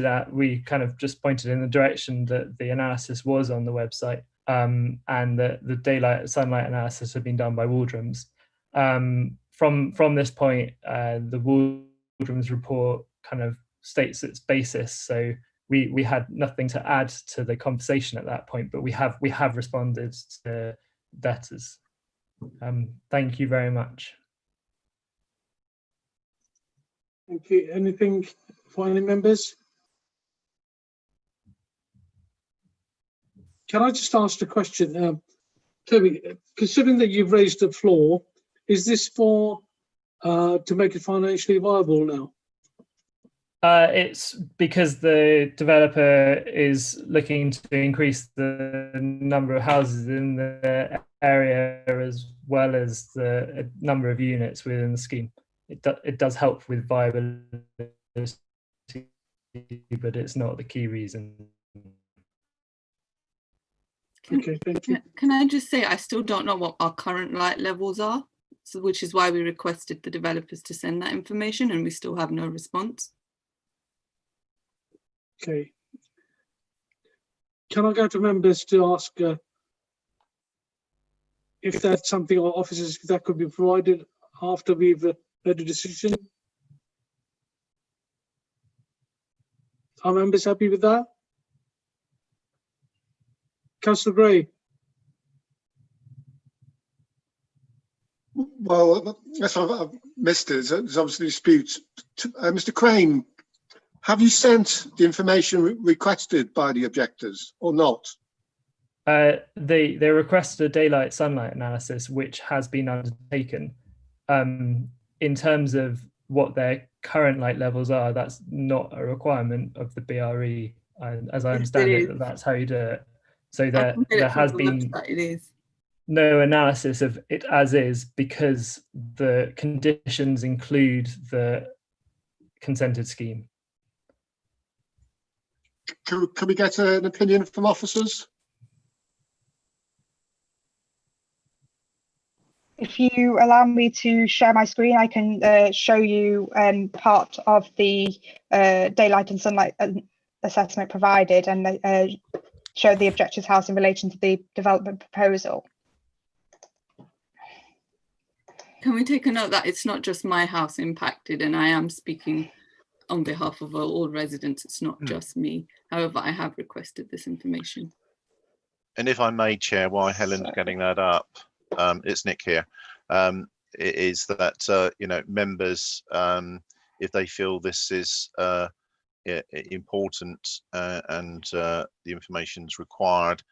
of just pointed in the direction that the analysis was on the website, and that the daylight sunlight analysis had been done by Waldrums. From this point, the Waldrums report kind of states its basis. So we had nothing to add to the conversation at that point, but we have responded to letters. Thank you very much. Thank you. Anything for any members? Can I just ask a question? Toby, considering that you've raised the floor, is this for to make it financially viable now? It's because the developer is looking to increase the number of houses in the area as well as the number of units within the scheme. It does help with viability, but it's not the key reason. Okay, thank you. Can I just say, I still don't know what our current light levels are, so which is why we requested the developers to send that information, and we still have no response. Okay. Can I go to members to ask if that's something our officers that could be provided after we've made a decision? Are members happy with that? Councillor Gray. Well, that's what I've missed. There's obviously disputes. Mr. Crane, have you sent the information requested by the objectors or not? They requested a daylight sunlight analysis, which has been undertaken. In terms of what their current light levels are, that's not a requirement of the BRE. As I understand it, that's how you do it. So there has been no analysis of it as is, because the conditions include the consented scheme. Can we get an opinion from officers? If you allow me to share my screen, I can show you part of the daylight and sunlight assessment provided, and show the objector's house in relation to the development proposal. Can we take a note that it's not just my house impacted, and I am speaking on behalf of all residents. It's not just me. However, I have requested this information. And if I may, Chair, while Helen's getting that up, it's Nick here. It is that you know, members, if they feel this is important and the information is required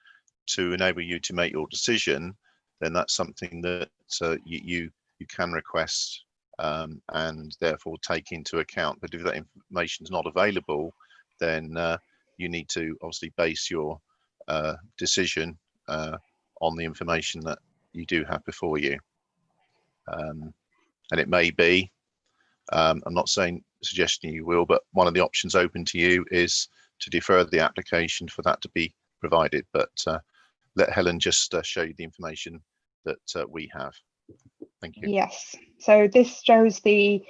to enable you to make your decision, then that's something that you can request and therefore take into account. But if that information is not available, then you need to obviously base your decision on the information that you do have before you. And it may be, I'm not suggesting you will, but one of the options open to you is to defer the application for that to be provided. But let Helen just show you the information that we have. Thank you. Yes, so this shows the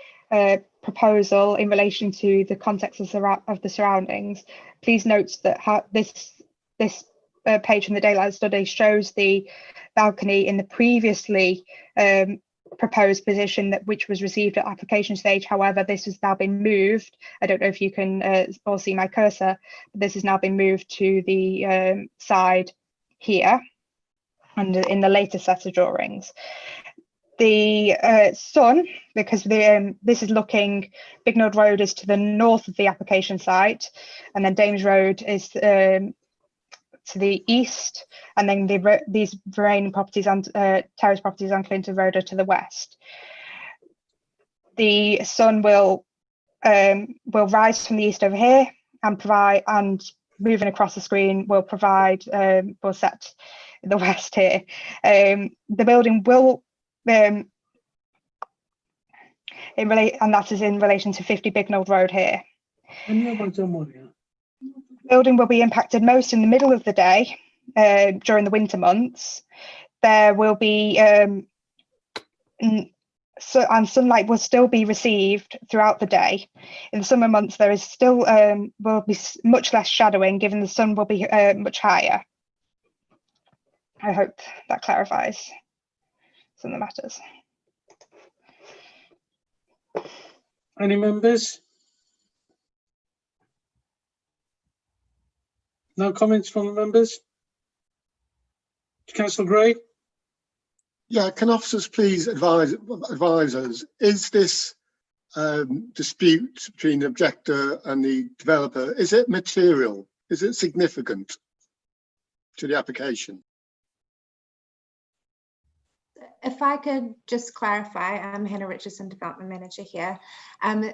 proposal in relation to the context of the surroundings. Please note that this page from the Daylight Study shows the balcony in the previously proposed position which was received at application stage. However, this has now been moved. I don't know if you can all see my cursor, but this has now been moved to the side here and in the later set of drawings. The sun, because this is looking, Bignell Road is to the north of the application site, and then Dames Road is to the east, and then these remaining properties and terrace properties on Clinton Road are to the west. The sun will rise from the east over here and provide, and moving across the screen will provide, will set the west here. The building will and that is in relation to 50 Bignell Road here. Building will be impacted most in the middle of the day during the winter months. There will be and sunlight will still be received throughout the day. In the summer months, there is still will be much less shadowing, given the sun will be much higher. I hope that clarifies some of the matters. Any members? No comments from the members? Councillor Gray? Yeah, can officers please advise us, is this dispute between the objector and the developer, is it material? Is it significant to the application? If I could just clarify, I'm Hannah Richardson, Development Manager here.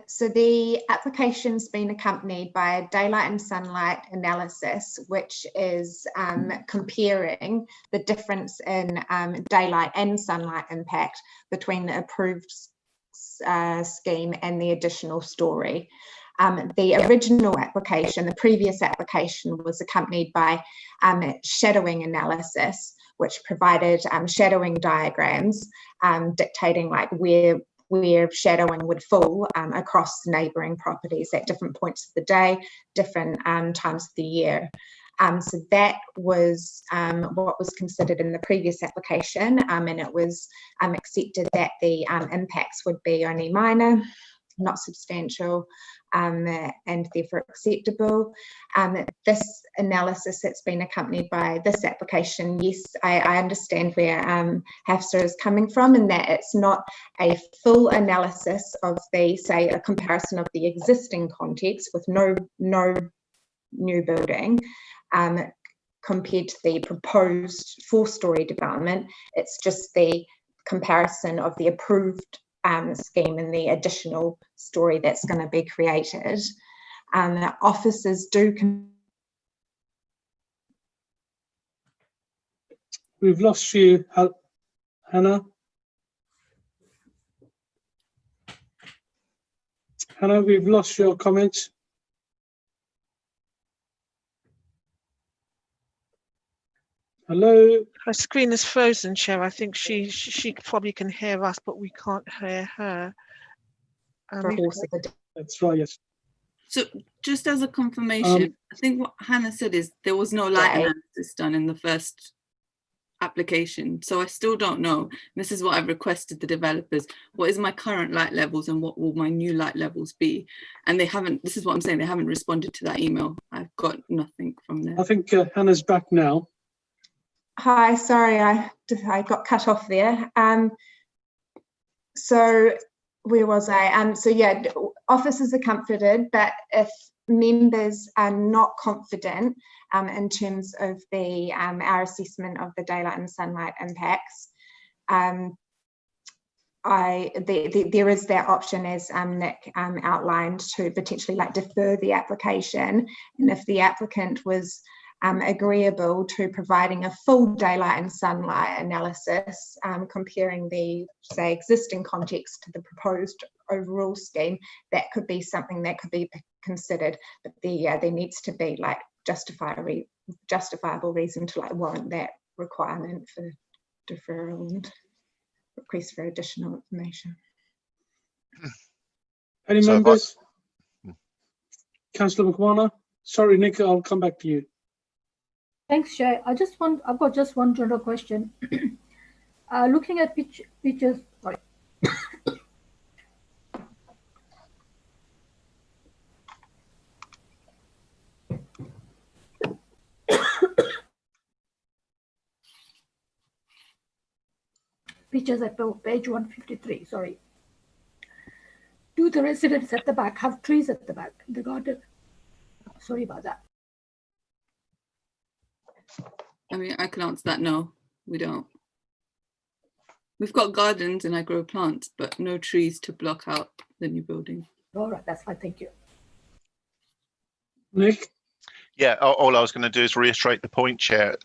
So the application's been accompanied by a daylight and sunlight analysis, which is comparing the difference in daylight and sunlight impact between the approved scheme and the additional story. The original application, the previous application, was accompanied by shadowing analysis, which provided shadowing diagrams dictating like where shadowing would fall across neighbouring properties at different points of the day, different times of the year. So that was what was considered in the previous application, and it was accepted that the impacts would be only minor, not substantial, and therefore acceptable. This analysis that's been accompanied by this application, yes, I understand where HAFSA is coming from, and that it's not a full analysis of the, say, a comparison of the existing context with no new building compared to the proposed 4-storey development. It's just the comparison of the approved scheme and the additional story that's going to be created. Officers do. We've lost you, Hannah. Hannah, we've lost your comments. Hello. Her screen is frozen, Chair. I think she probably can hear us, but we can't hear her. That's right, yes. So just as a confirmation, I think what Hannah said is there was no light analysis done in the first application. So I still don't know. This is what I've requested the developers. What is my current light levels and what will my new light levels be? And they haven't, this is what I'm saying, they haven't responded to that email. I've got nothing from there. I think Hannah's back now. Hi, sorry, I got cut off there. So where was I? So yeah, officers are comforted, but if members are not confident in terms of the our assessment of the daylight and sunlight impacts, there is that option, as Nick outlined, to potentially like defer the application, and if the applicant was agreeable to providing a full daylight and sunlight analysis, comparing the, say, existing context to the proposed overall scheme, that could be something that could be considered. But there needs to be like justifiable reason to like warrant that requirement for deferral and request for additional information. Any members? Councillor McMahon? Sorry, Nick, I'll come back to you. Thanks, Chair. I've got just one general question. Looking at pictures, sorry. Pictures at page 153, sorry. Do the residents at the back have trees at the back in the garden? Sorry about that. I mean, I can answer that. No, we don't. We've got gardens and I grow plants, but no trees to block out the new building. All right, that's fine. Thank you. Nick? Yeah, all I was going to do is reiterate the point, Chair.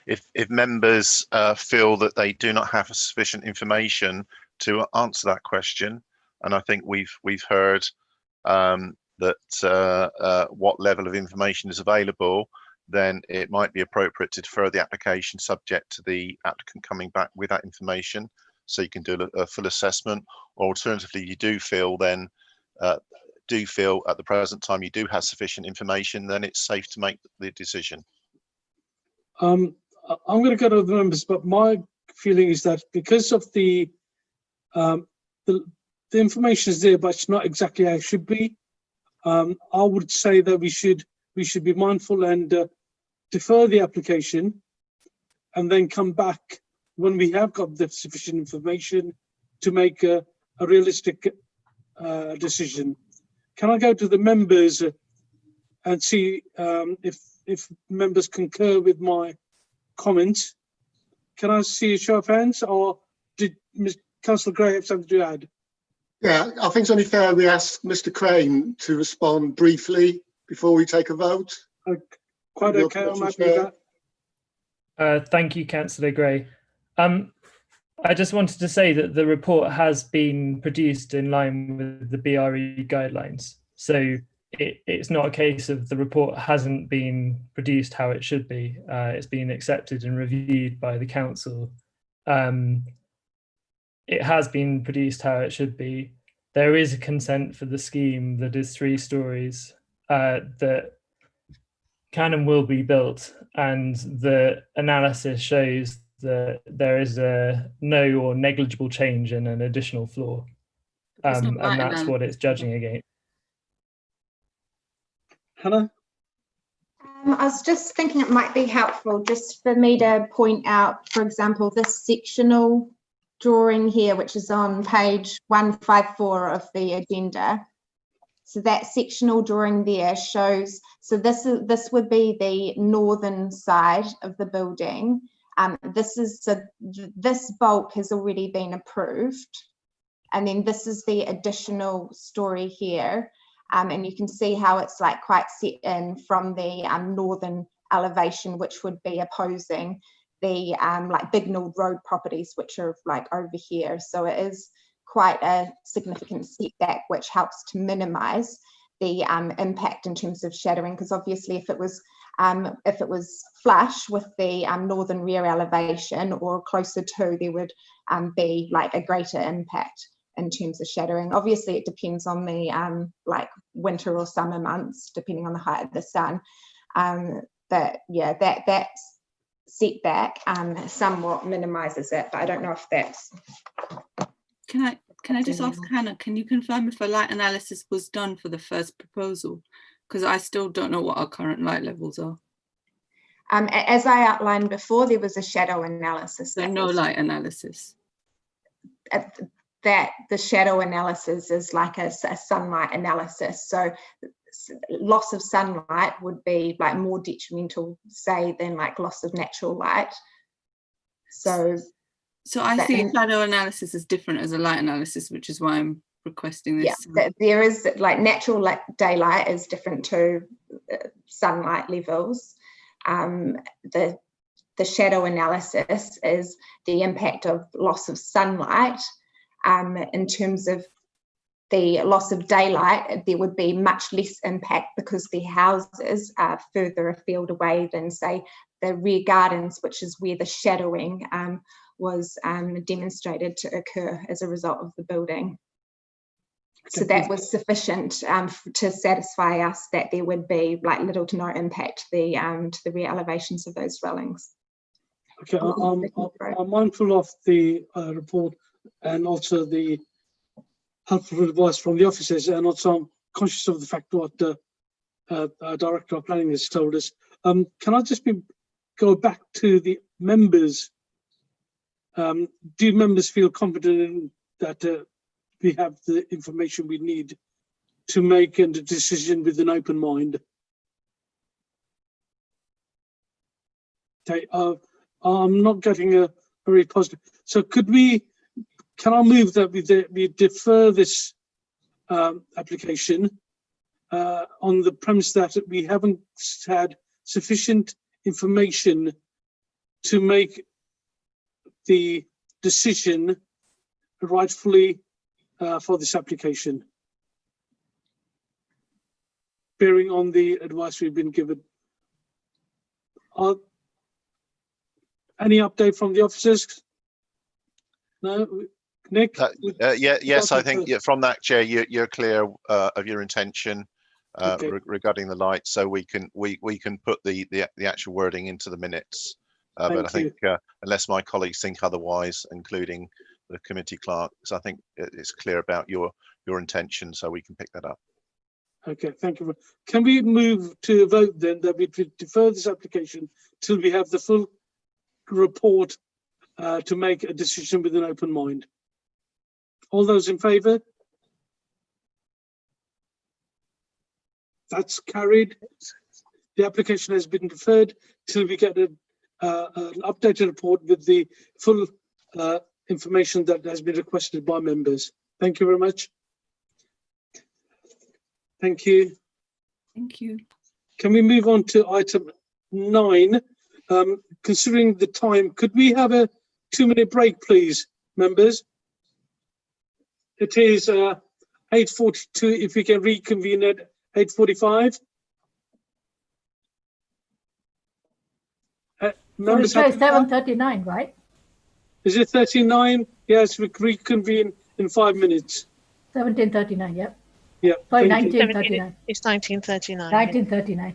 If members feel that they do not have sufficient information to answer that question, and I think we've heard that what level of information is available, then it might be appropriate to defer the application subject to the applicant coming back with that information, so you can do a full assessment. Or alternatively, you do feel at the present time you do have sufficient information, then it's safe to make the decision. I'm going to go to the members, but my feeling is that because of the information is there, but it's not exactly how it should be. I would say that we should be mindful and defer the application, and then come back when we have got the sufficient information to make a realistic decision. Can I go to the members and see if members concur with my comments? Can I see a show of hands, or did Councillor Gray have something to add? Yeah, I think it's only fair we ask Mr. Crane to respond briefly before we take a vote. Quite okay, I'm happy with that. Thank you, Councillor Gray. I just wanted to say that the report has been produced in line with the BRE guidelines. So it's not a case of the report hasn't been produced how it should be. It's been accepted and reviewed by the council. It has been produced how it should be. There is a consent for the scheme that is 3 stories that can and will be built, and the analysis shows that there is a no or negligible change in an additional floor, and that's what it's judging against. Hannah? I was just thinking it might be helpful just for me to point out, for example, this sectional drawing here, which is on page 154 of the agenda. So that sectional drawing there shows, so this would be the northern side of the building. This bulk has already been approved, and then this is the additional story here, and you can see how it's like quite set in from the northern elevation, which would be opposing the like Bignell Road properties, which are like over here. So it is quite a significant setback, which helps to minimise the impact in terms of shadowing, because obviously if it was flush with the northern rear elevation or closer to, there would be like a greater impact in terms of shadowing. Obviously it depends on the like winter or summer months, depending on the height of the sun. But yeah, that setback somewhat minimises it, but I don't know if that's. Can I just ask Hannah, can you confirm if a light analysis was done for the first proposal? Because I still don't know what our current light levels are. As I outlined before, there was a shadow analysis. So no light analysis. That the shadow analysis is like a sunlight analysis. So loss of sunlight would be like more detrimental, say, than like loss of natural light. So I see shadow analysis is different as a light analysis, which is why I'm requesting this. Yeah, there is like natural daylight is different to sunlight levels. The shadow analysis is the impact of loss of sunlight. In terms of the loss of daylight, there would be much less impact because the houses are further afield away than, say, the rear gardens, which is where the shadowing was demonstrated to occur as a result of the building. So that was sufficient to satisfy us that there would be like little to no impact to the rear elevations of those dwellings. Okay, I'm mindful of the report and also the helpful advice from the officers, and also I'm conscious of the fact what the Director of Planning has told us. Can I just go back to the members? Do members feel confident in that we have the information we need to make a decision with an open mind? Okay, I'm not getting a very positive. So can I move that we defer this application on the premise that we haven't had sufficient information to make the decision rightfully for this application, bearing on the advice we've been given? Any update from the officers? No, Nick? Yes, I think from that, Chair, you're clear of your intention Okay. regarding the lights, so we can put the actual wording into the minutes. But I think unless my colleagues think otherwise, including the committee clerks, I think it's clear about your intention, so we can pick that up. Okay, thank you. Can we move to a vote then that we defer this application till we have the full report to make a decision with an open mind? All those in favour? That's carried. The application has been deferred till we get an updated report with the full information that has been requested by members. Thank you very much. Thank you. Thank you. Can we move on to item 9? Considering the time, could we have a 2-minute break, please, members? It is 8:42. If we can reconvene at 8:45. Members, so it's 7:39, right? Is it 39? Yes, we reconvene in 5 minutes. 17:39, yep. Yeah. Sorry, thank you. 1939. It's 1939. 1939.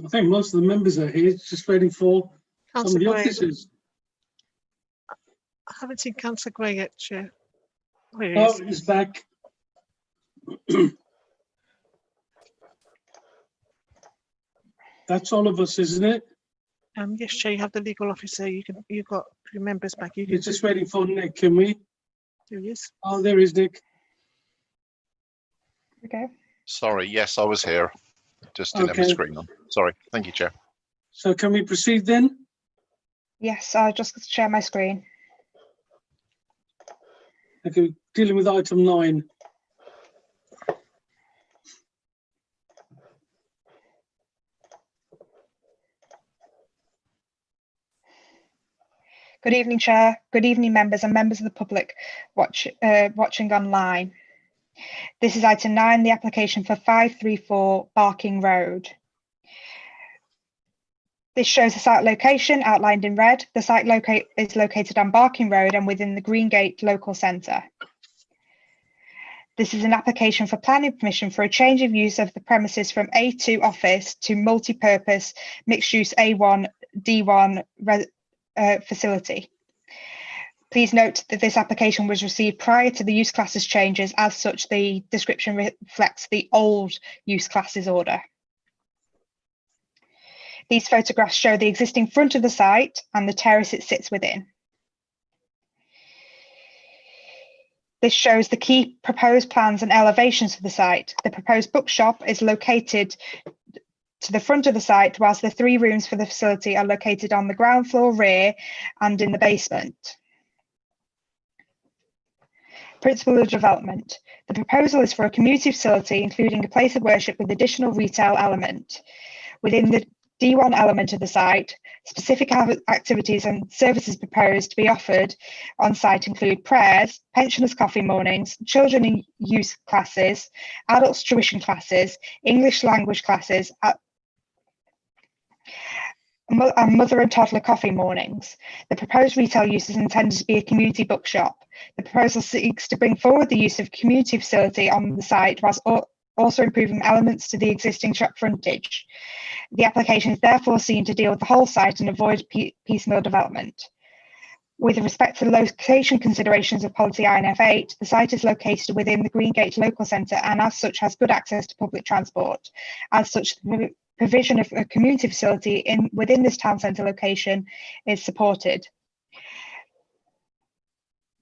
I think most of the members are here, just waiting for some of Councillor the Gray. officers. I haven't seen Councillor Gray yet, Chair. Where he Oh, is. he's back. That's all of us, isn't it? Yes, Chair, you have the legal officer. You've got your members back. You We're can just waiting for Nick, can we? do this. Oh, there is Nick. Okay. Sorry, yes, I was here. Just didn't have my Okay. screen on. Sorry. Thank you, Chair. So can we proceed then? Yes, I'll just share my screen. Okay, dealing with item 9. Good evening, Chair. Good evening, members and members of the public watching online. This is item 9, the application for 534 Barking Road. This shows the site location outlined in red. The site is located on Barking Road and within the Greengate local centre. This is an application for planning permission for a change of use of the premises from A2 office to multi-purpose mixed-use A1 D1 facility. Please note that this application was received prior to the use classes changes. As such, the description reflects the old use classes order. These photographs show the existing front of the site and the terrace it sits within. This shows the key proposed plans and elevations for the site. The proposed bookshop is located to the front of the site, whilst the 3 rooms for the facility are located on the ground floor rear and in the basement. Principle of development. The proposal is for a community facility, including a place of worship with additional retail element. Within the D1 element of the site, specific activities and services proposed to be offered on site include prayers, pensioners' coffee mornings, children in youth classes, adults tuition classes, English language classes, and mother and toddler coffee mornings. The proposed retail use is intended to be a community bookshop. The proposal seeks to bring forward the use of community facility on the site whilst also improving elements to the existing shop frontage. The application is therefore seen to deal with the whole site and avoid piecemeal development. With respect to the location considerations of Policy INF 8, the site is located within the Greengate local centre and as such has good access to public transport. As such, the provision of a community facility within this town centre location is supported.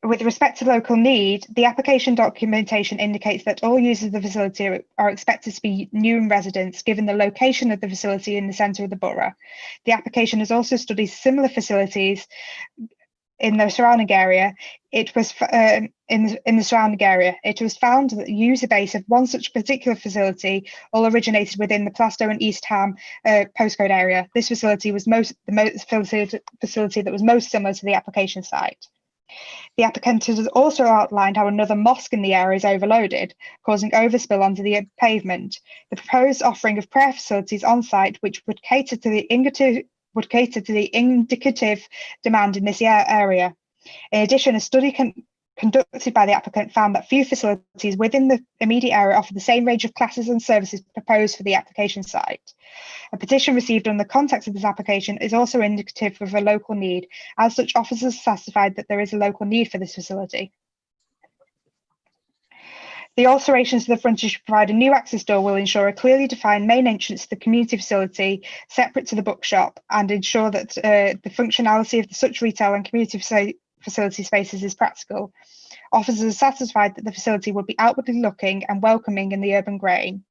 With respect to local need, the application documentation indicates that all users of the facility are expected to be Newham residents, given the location of the facility in the centre of the borough. The application has also studied similar facilities in the surrounding area. It was in the surrounding area. It was found that the user base of one such particular facility all originated within the Plaistow and East Ham postcode area. This facility was the facility that was most similar to the application site. The applicant has also outlined how another mosque in the area is overloaded, causing overspill onto the pavement. The proposed offering of prayer facilities on site, which would cater to the indicative demand in this area. In addition, a study conducted by the applicant found that few facilities within the immediate area offer the same range of classes and services proposed for the application site. A petition received on the context of this application is also indicative of a local need. As such, officers satisfied that there is a local need for this facility. The alterations to the frontage to provide a new access door will ensure a clearly defined main entrance to the community facility separate to the bookshop and ensure that the functionality of such retail and community facility spaces is practical. Officers are satisfied that the facility will be outwardly looking and welcoming in the urban grain.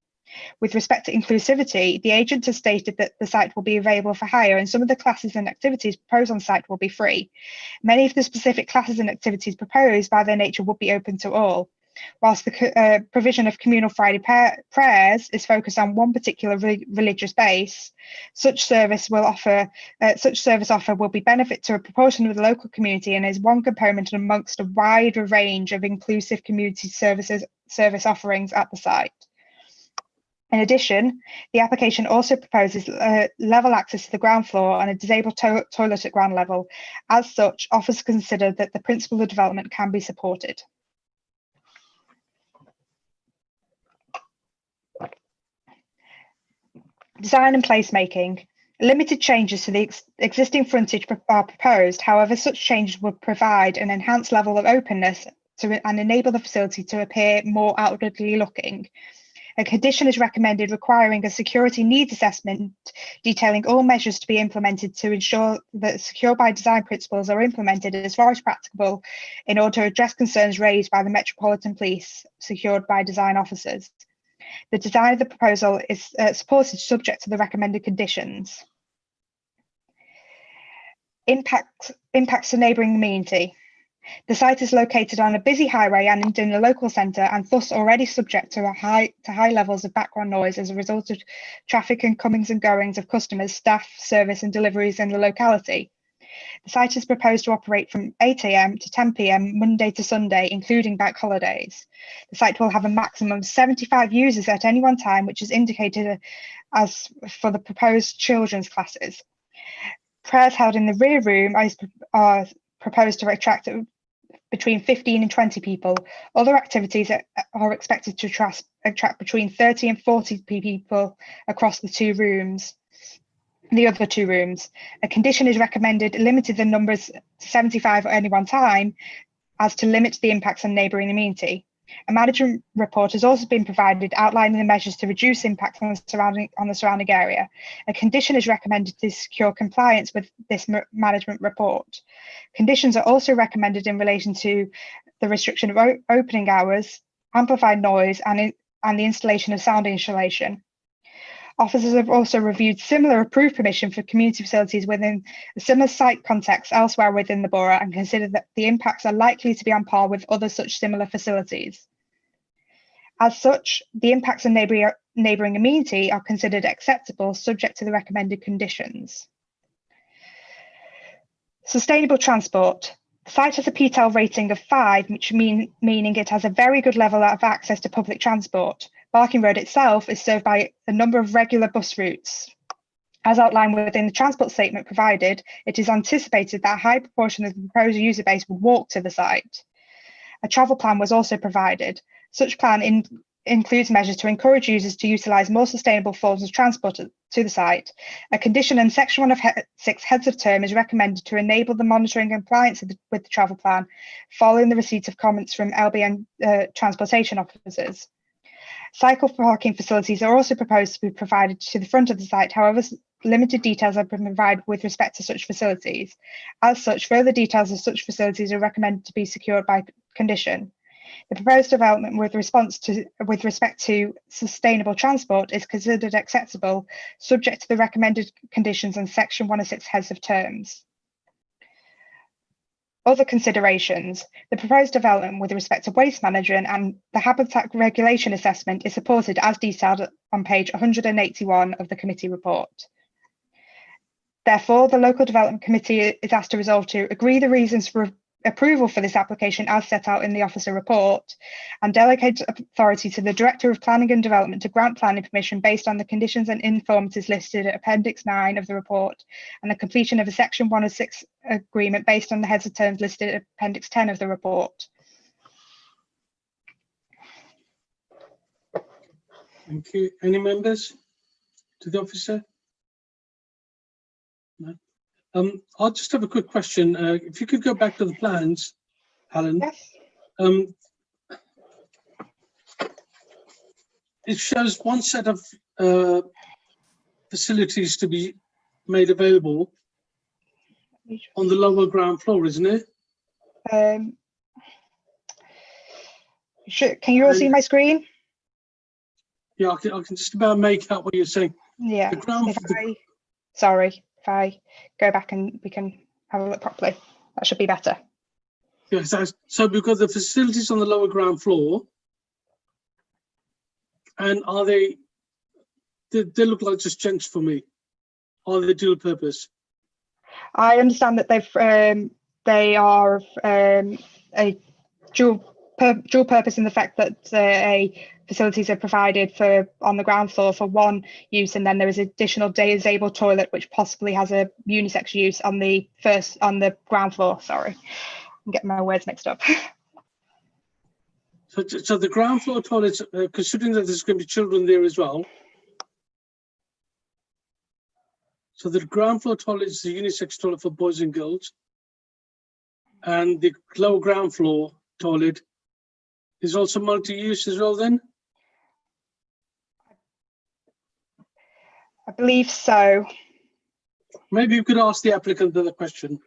With respect to inclusivity, the agent has stated that the site will be available for hire and some of the classes and activities proposed on site will be free. Many of the specific classes and activities proposed by their nature would be open to all. Whilst the provision of communal Friday prayers is focused on one particular religious base, such service offer will be benefit to a proportion of the local community and is one component amongst a wider range of inclusive community service offerings at the site. In addition, the application also proposes level access to the ground floor and a disabled toilet at ground level. As such, officers consider that the principle of development can be supported. Design and placemaking. Limited changes to the existing frontage are proposed. However, such changes would provide an enhanced level of openness and enable the facility to appear more outwardly looking. A condition is recommended requiring a security needs assessment detailing all measures to be implemented to ensure that secure by design principles are implemented as far as practicable in order to address concerns raised by the Metropolitan Police secured by design officers. The design of the proposal is supported subject to the recommended conditions. Impacts to neighbouring amenity. The site is located on a busy highway and in a local centre, and thus already subject to high levels of background noise as a result of traffic and comings and goings of customers, staff, service and deliveries in the locality. The site is proposed to operate from 8 AM to 10 PM Monday to Sunday, including bank holidays. The site will have a maximum of 75 users at any one time, which is indicated as for the proposed children's classes. Prayers held in the rear room are proposed to attract between 15 and 20 people. Other activities are expected to attract between 30 and 40 people across the other two rooms. A condition is recommended limited the numbers to 75 at any one time as to limit the impacts on neighbouring amenity. A management report has also been provided outlining the measures to reduce impacts on the surrounding area. A condition is recommended to secure compliance with this management report. Conditions are also recommended in relation to the restriction of opening hours, amplified noise, and the installation of sound insulation. Officers have also reviewed similar approved permission for community facilities within a similar site context elsewhere within the borough and considered that the impacts are likely to be on par with other such similar facilities. As such, the impacts on neighbouring amenity are considered acceptable subject to the recommended conditions. Sustainable transport. The site has a PTEL rating of 5, which meaning it has a very good level of access to public transport. Barking Road itself is served by a number of regular bus routes. As outlined within the transport statement provided, it is anticipated that a high proportion of the proposed user base will walk to the site. A travel plan was also provided. Such plan includes measures to encourage users to utilise more sustainable forms of transport to the site. A condition in Section 1 of 6 heads of term is recommended to enable the monitoring and compliance with the travel plan following the receipt of comments from LBN transportation officers. Cycle parking facilities are also proposed to be provided to the front of the site. However, limited details have been provided with respect to such facilities. As such, further details of such facilities are recommended to be secured by condition. The proposed development with respect to sustainable transport is considered acceptable, subject to the recommended conditions in Section 106 heads of terms. Other considerations. The proposed development with respect to waste management and the habitat regulation assessment is supported as detailed on page 181 of the committee report. Therefore, the Local Development Committee is asked to resolve to agree the reasons for approval for this application as set out in the officer report and delegate authority to the Director of Planning and Development to grant planning permission based on the conditions and informatives listed at Appendix 9 of the report and the completion of a Section 106 agreement based on the heads of terms listed at Appendix 10 of the report. Thank you. Any members to the officer? No. I'll just have a quick question. If you could go back to the plans, Helen. Yes. It shows one set of facilities to be made available on the lower ground floor, isn't it? Can you all see my screen? Yeah, I can just about make out what you're saying. Yeah. Sorry. If I go back and we can have a look properly, that should be better. Yes, so because the facilities on the lower ground floor, and are they look like just gents for me? Are they dual purpose? I understand that they are a dual purpose in the fact that facilities are provided for on the ground floor for one use, and then there is additional disabled toilet which possibly has a unisex use on the ground floor. Sorry, I'm getting my words mixed up. So the ground floor toilets, considering that there's going to be children there as well, So the ground floor toilet is the unisex toilet for boys and girls. And the lower ground floor toilet is also multi-use as well then? I believe so. Maybe you could ask the applicant the question.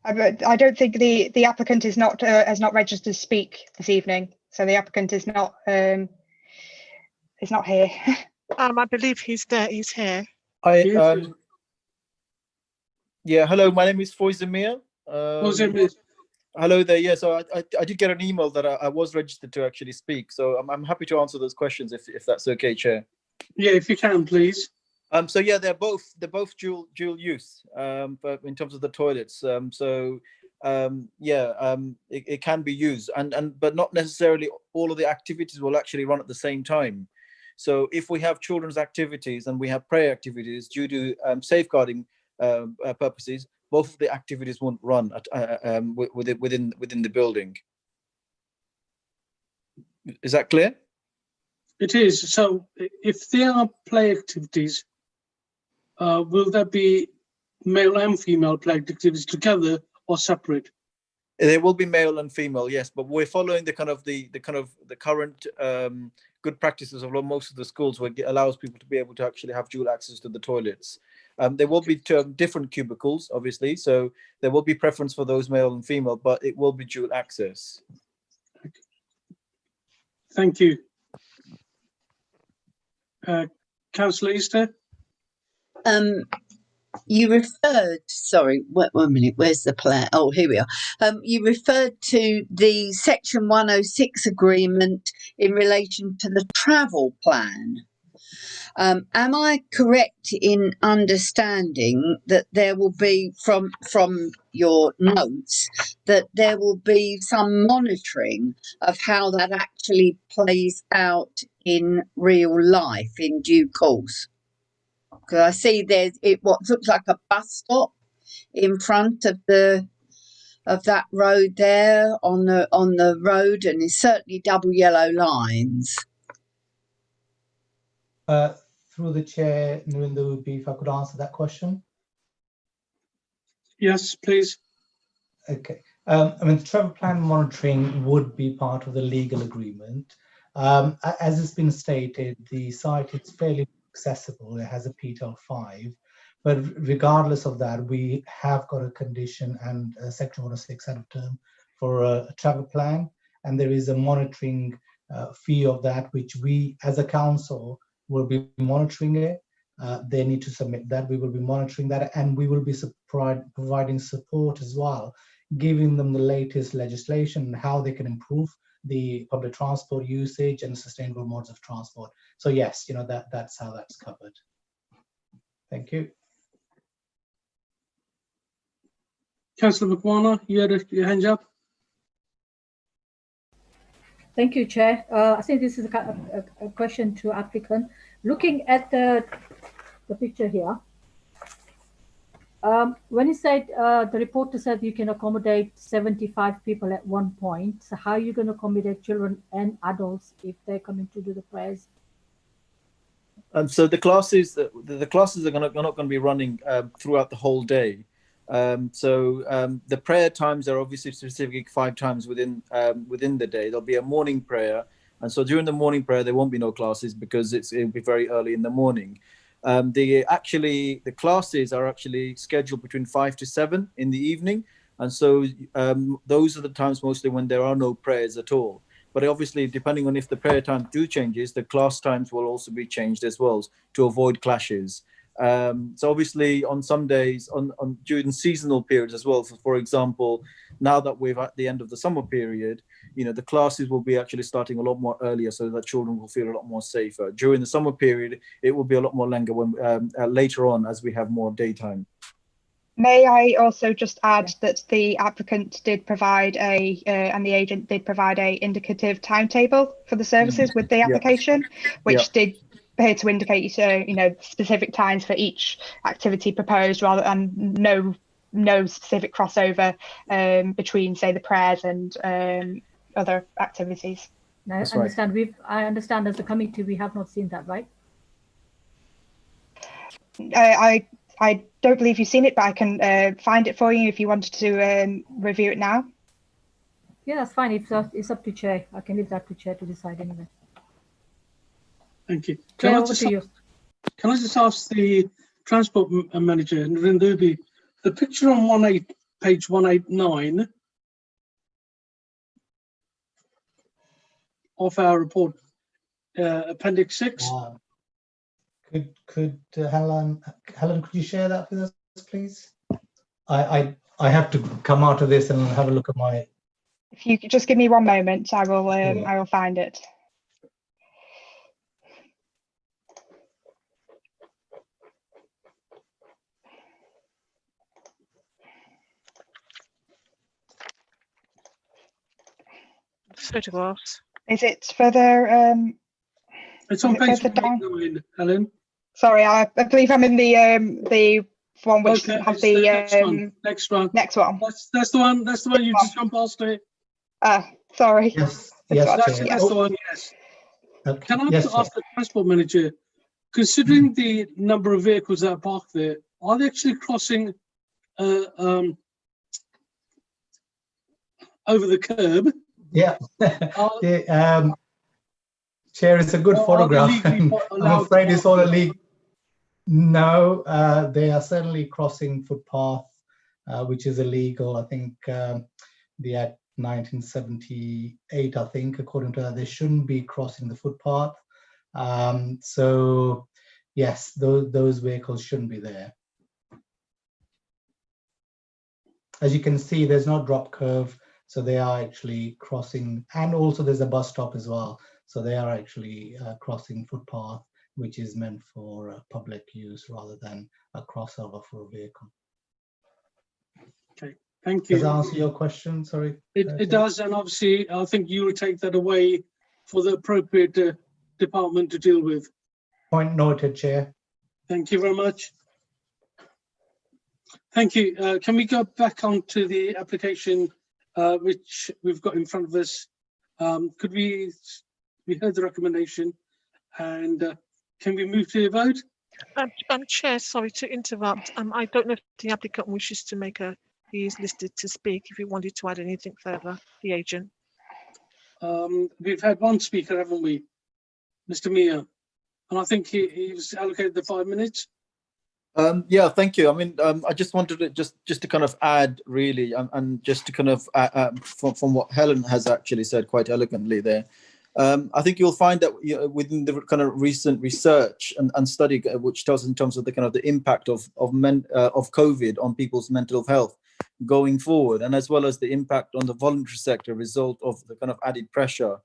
I don't think the applicant is not has not registered to speak this evening, so the applicant is not here. I believe he's there. He's here. Yeah, hello, my name is Foizemir. Hello there. Yeah, so I did get an email that I was registered to actually speak. So I'm happy to answer those questions if that's okay, Chair. Yeah, if you can, please. So yeah, they're both dual use, but in terms of the toilets. It can be used, but not necessarily all of the activities will actually run at the same time. So if we have children's activities and we have prayer activities due to safeguarding purposes, both of the activities won't run within the building. Is that clear? It is. So if there are play activities, will there be male and female play activities together or separate? There will be male and female, yes, but we're following the current good practices of most of the schools, where it allows people to be able to actually have dual access to the toilets. There will be different cubicles, obviously, so there will be preference for those male and female, but it will be dual access. Thank you. Councillor Easter? You referred, sorry, one minute, where's the plan? Oh, here we are. You referred to the Section 106 agreement in relation to the travel plan. Am I correct in understanding that there will be, from your notes, that there will be some monitoring of how that actually plays out in real life in due course? Because I see there's what looks like a bus stop in front of that road there on the road, and it's certainly double yellow lines. Through the chair, Narinder, would be if I could answer that question. Yes, please. Okay. I mean, the travel plan monitoring would be part of the legal agreement. As has been stated, the site is fairly accessible. It has a PTEL 5, but regardless of that, we have got a condition and a Section 106 out of term for a travel plan, and there is a monitoring fee of that, which we as a council will be monitoring it. They need to submit that. We will be monitoring that, and we will be providing support as well, giving them the latest legislation and how they can improve the public transport usage and sustainable modes of transport. So yes, that's how that's covered. Thank you. Councillor McWana, you had your hand up. Thank you, Chair. I think this is a question to applicant. Looking at the picture here, when you said the reporter said you can accommodate 75 people at one point, so how are you going to accommodate children and adults if they're coming to do the prayers? So the classes are not going to be running throughout the whole day. The prayer times are obviously specific 5 times within the day. There'll be a morning prayer, and so during the morning prayer there won't be no classes because it'll be very early in the morning. The classes are actually scheduled between 5 to 7 in the evening, and so those are the times mostly when there are no prayers at all. But obviously, depending on if the prayer times do changes, the class times will also be changed as well to avoid clashes. So obviously on some days during seasonal periods as well, for example, now that we're at the end of the summer period, the classes will be actually starting a lot more earlier so that children will feel a lot more safer. During the summer period, it will be a lot more longer when later on as we have more daytime. May I also just add that the applicant did provide and the agent did provide a indicative timetable for the services with the application, which did appear to indicate specific times for each activity proposed, rather than no specific crossover between, say, the prayers and other activities. I understand. I understand as a committee we have not seen that, right? I don't believe you've seen it, but I can find it for you if you wanted to review it now. Yeah, that's fine. It's up to Chair. I can leave that to Chair to decide anyway. Thank you. Chair, over to you. Can I just ask the Transport Manager, Nrindubi, the picture on page 189 of our report, Appendix 6. Could Helen, could you share that with us, please? I have to come out of this and have a look at my. If you could just give me one moment, I will find it. Photographs. Is it further? It's on page 189, Helen. Sorry, I believe I'm in the one which doesn't have the next one. Next one. That's the one. That's the one you just gone past it. Sorry. Yes, That's the one. Yes. Okay. Can I Yes, ask the Transport Manager, considering the number of vehicles that are parked there, are they actually crossing over the curb? Yeah. Chair, it's a good photograph. I'm afraid it's all illegal. No, they are certainly crossing footpath, which is illegal. I think the Act 1978, I think, according to that, they shouldn't be crossing the footpath. So, yes, those vehicles shouldn't be there. As you can see, there's no drop curve, so they are actually crossing, and also there's a bus stop as well. So they are actually crossing footpath, which is meant for public use rather than a crossover for a vehicle. Okay, thank you. Does that answer your question? Sorry. It does, and obviously I think you will take that away for the appropriate department to deal with. Point noted, Chair. Thank you very much. Thank you. Can we go back onto the application which we've got in front of us? Could we heard the recommendation, and can we move to a vote? Chair, sorry to interrupt. I don't know if the applicant wishes to make he is listed to speak. If you wanted to add anything further, the agent. We've had one speaker, haven't we, Mr. Mia? And I think he was allocated the 5 minutes. Yeah, thank you. I mean, I just wanted to just to kind of add, really, and just to kind of from what Helen has actually said quite elegantly there. I think you'll find that within the kind of recent research and study, which tells in terms of the kind of the impact of COVID on people's mental health going forward, and as well as the impact on the voluntary sector, result of the kind of added pressure.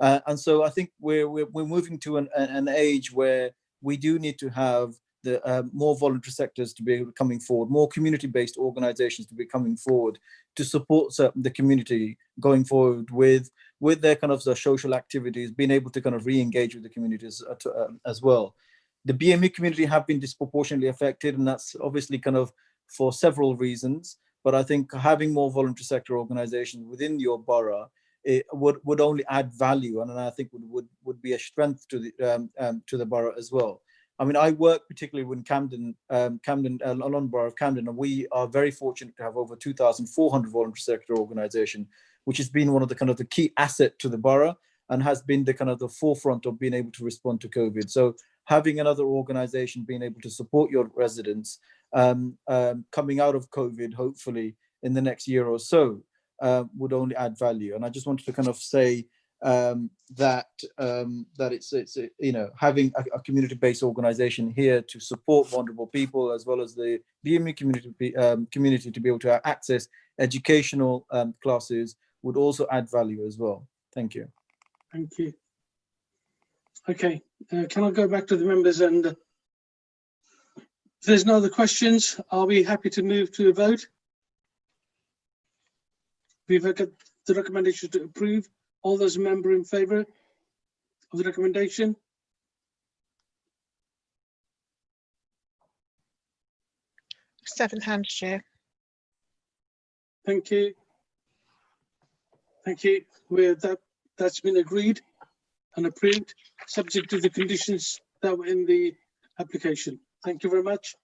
And so I think we're moving to an age where we do need to have the more voluntary sectors to be coming forward, more community-based organizations to be coming forward to support the community going forward with their kind of social activities, being able to kind of re-engage with the communities as well. The BME community have been disproportionately affected, and that's obviously kind of for several reasons. But I think having more voluntary sector organizations within your borough, it would only add value, and I think would be a strength to the borough as well. I mean, I work particularly with London Borough of Camden, and we are very fortunate to have over 2,400 voluntary sector organisation, which has been one of the kind of the key asset to the borough and has been the kind of the forefront of being able to respond to COVID. So having another organisation being able to support your residents coming out of COVID, hopefully in the next year or so, would only add value. And I just wanted to kind of say that it's having a community-based organization here to support vulnerable people, as well as the BME community to be able to access educational classes, would also add value as well. Thank you. Thank you. Okay, can I go back to the members, and if there's no other questions, are we happy to move to a vote? We've got the recommendation to approve. All those members in favour of the recommendation? Seven hands, Chair. Thank you. Thank you. That's been agreed and approved, subject to the conditions that were in the application. Thank you very much.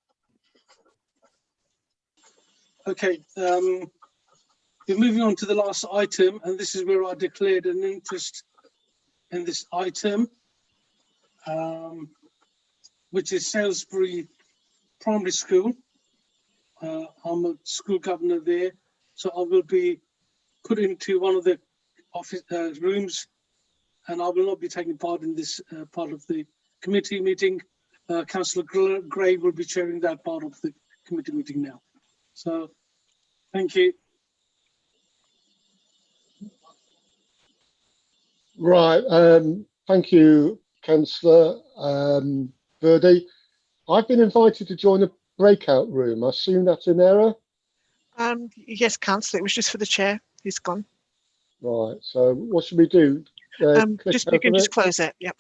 Okay, we're moving on to the last item, and this is where I declared an interest in this item, which is Salisbury Primary School. I'm a school governor there, so I will be put into one of the office rooms, and I will not be taking part in this part of the committee meeting. Councillor Gray will be chairing that part of the committee meeting now. So, thank you. Right, thank you, Councillor Verdi. I've been invited to join a breakout room. I assume that's an error? Yes, Councillor, it was just for the chair. He's gone. Right, so what should we do? You can just it? close it. Yep.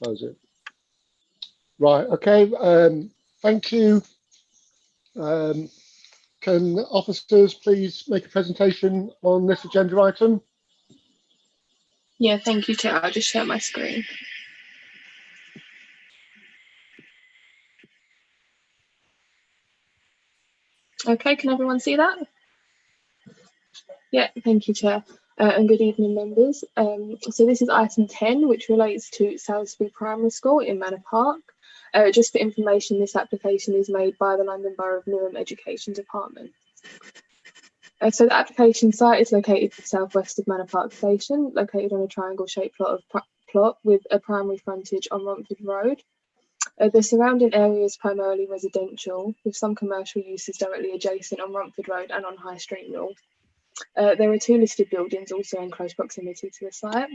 Close it. Right, okay, thank you. Can officers please make a presentation on this agenda item? Yeah, thank you, Chair. I'll just share my screen. Okay, can everyone see that? Yeah, thank you, Chair. And good evening, members. So this is item 10, which relates to Salisbury Primary School in Manor Park. Just for information, this application is made by the London Borough of Newham Education Department. So the application site is located to the southwest of Manor Park Station, located on a triangle-shaped plot with a primary frontage on Romford Road. The surrounding area is primarily residential, with some commercial uses directly adjacent on Romford Road and on High Street North. There are 2 listed buildings also in close proximity to the site.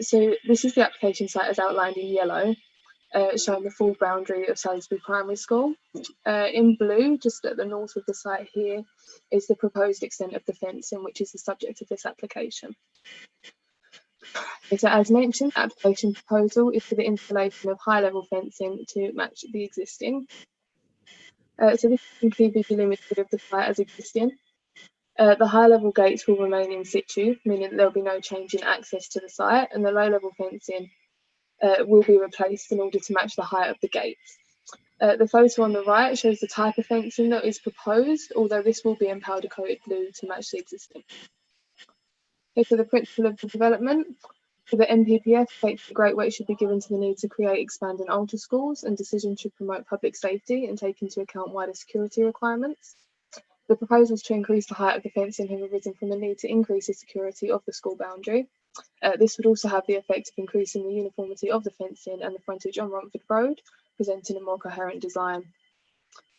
So this is the application site as outlined in yellow, showing the full boundary of Salisbury Primary School. In blue, just at the north of the site here, is the proposed extent of the fencing, which is the subject of this application. So as mentioned, the application proposal is for the installation of high-level fencing to match the existing. So this can be delimited of the site as existing. The high-level gates will remain in situ, meaning that there will be no change in access to the site, and the low-level fencing will be replaced in order to match the height of the gates. The photo on the right shows the type of fencing that is proposed, although this will be in powder-coated blue to match the existing. Okay, so the principle of the development. So the NPPF states that great weight should be given to the need to create, expand and alter schools, and decisions should promote public safety and take into account wider security requirements. The proposals to increase the height of the fencing have arisen from the need to increase the security of the school boundary. This would also have the effect of increasing the uniformity of the fencing and the frontage on Romford Road, presenting a more coherent design.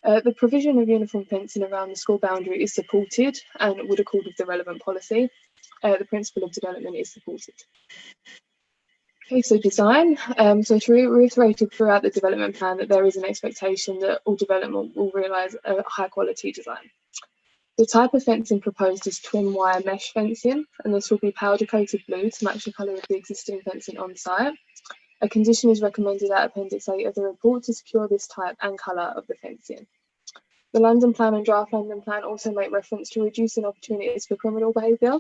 The provision of uniform fencing around the school boundary is supported and would accord with the relevant policy. The principle of development is supported. Okay, so design. So it's reiterated throughout the development plan that there is an expectation that all development will realise a high quality design. The type of fencing proposed is twin wire mesh fencing, and this will be powder coated blue to match the colour of the existing fencing on site. A condition is recommended at Appendix 8 of the report to secure this type and colour of the fencing. The London Plan and Draft London Plan also make reference to reducing opportunities for criminal behaviour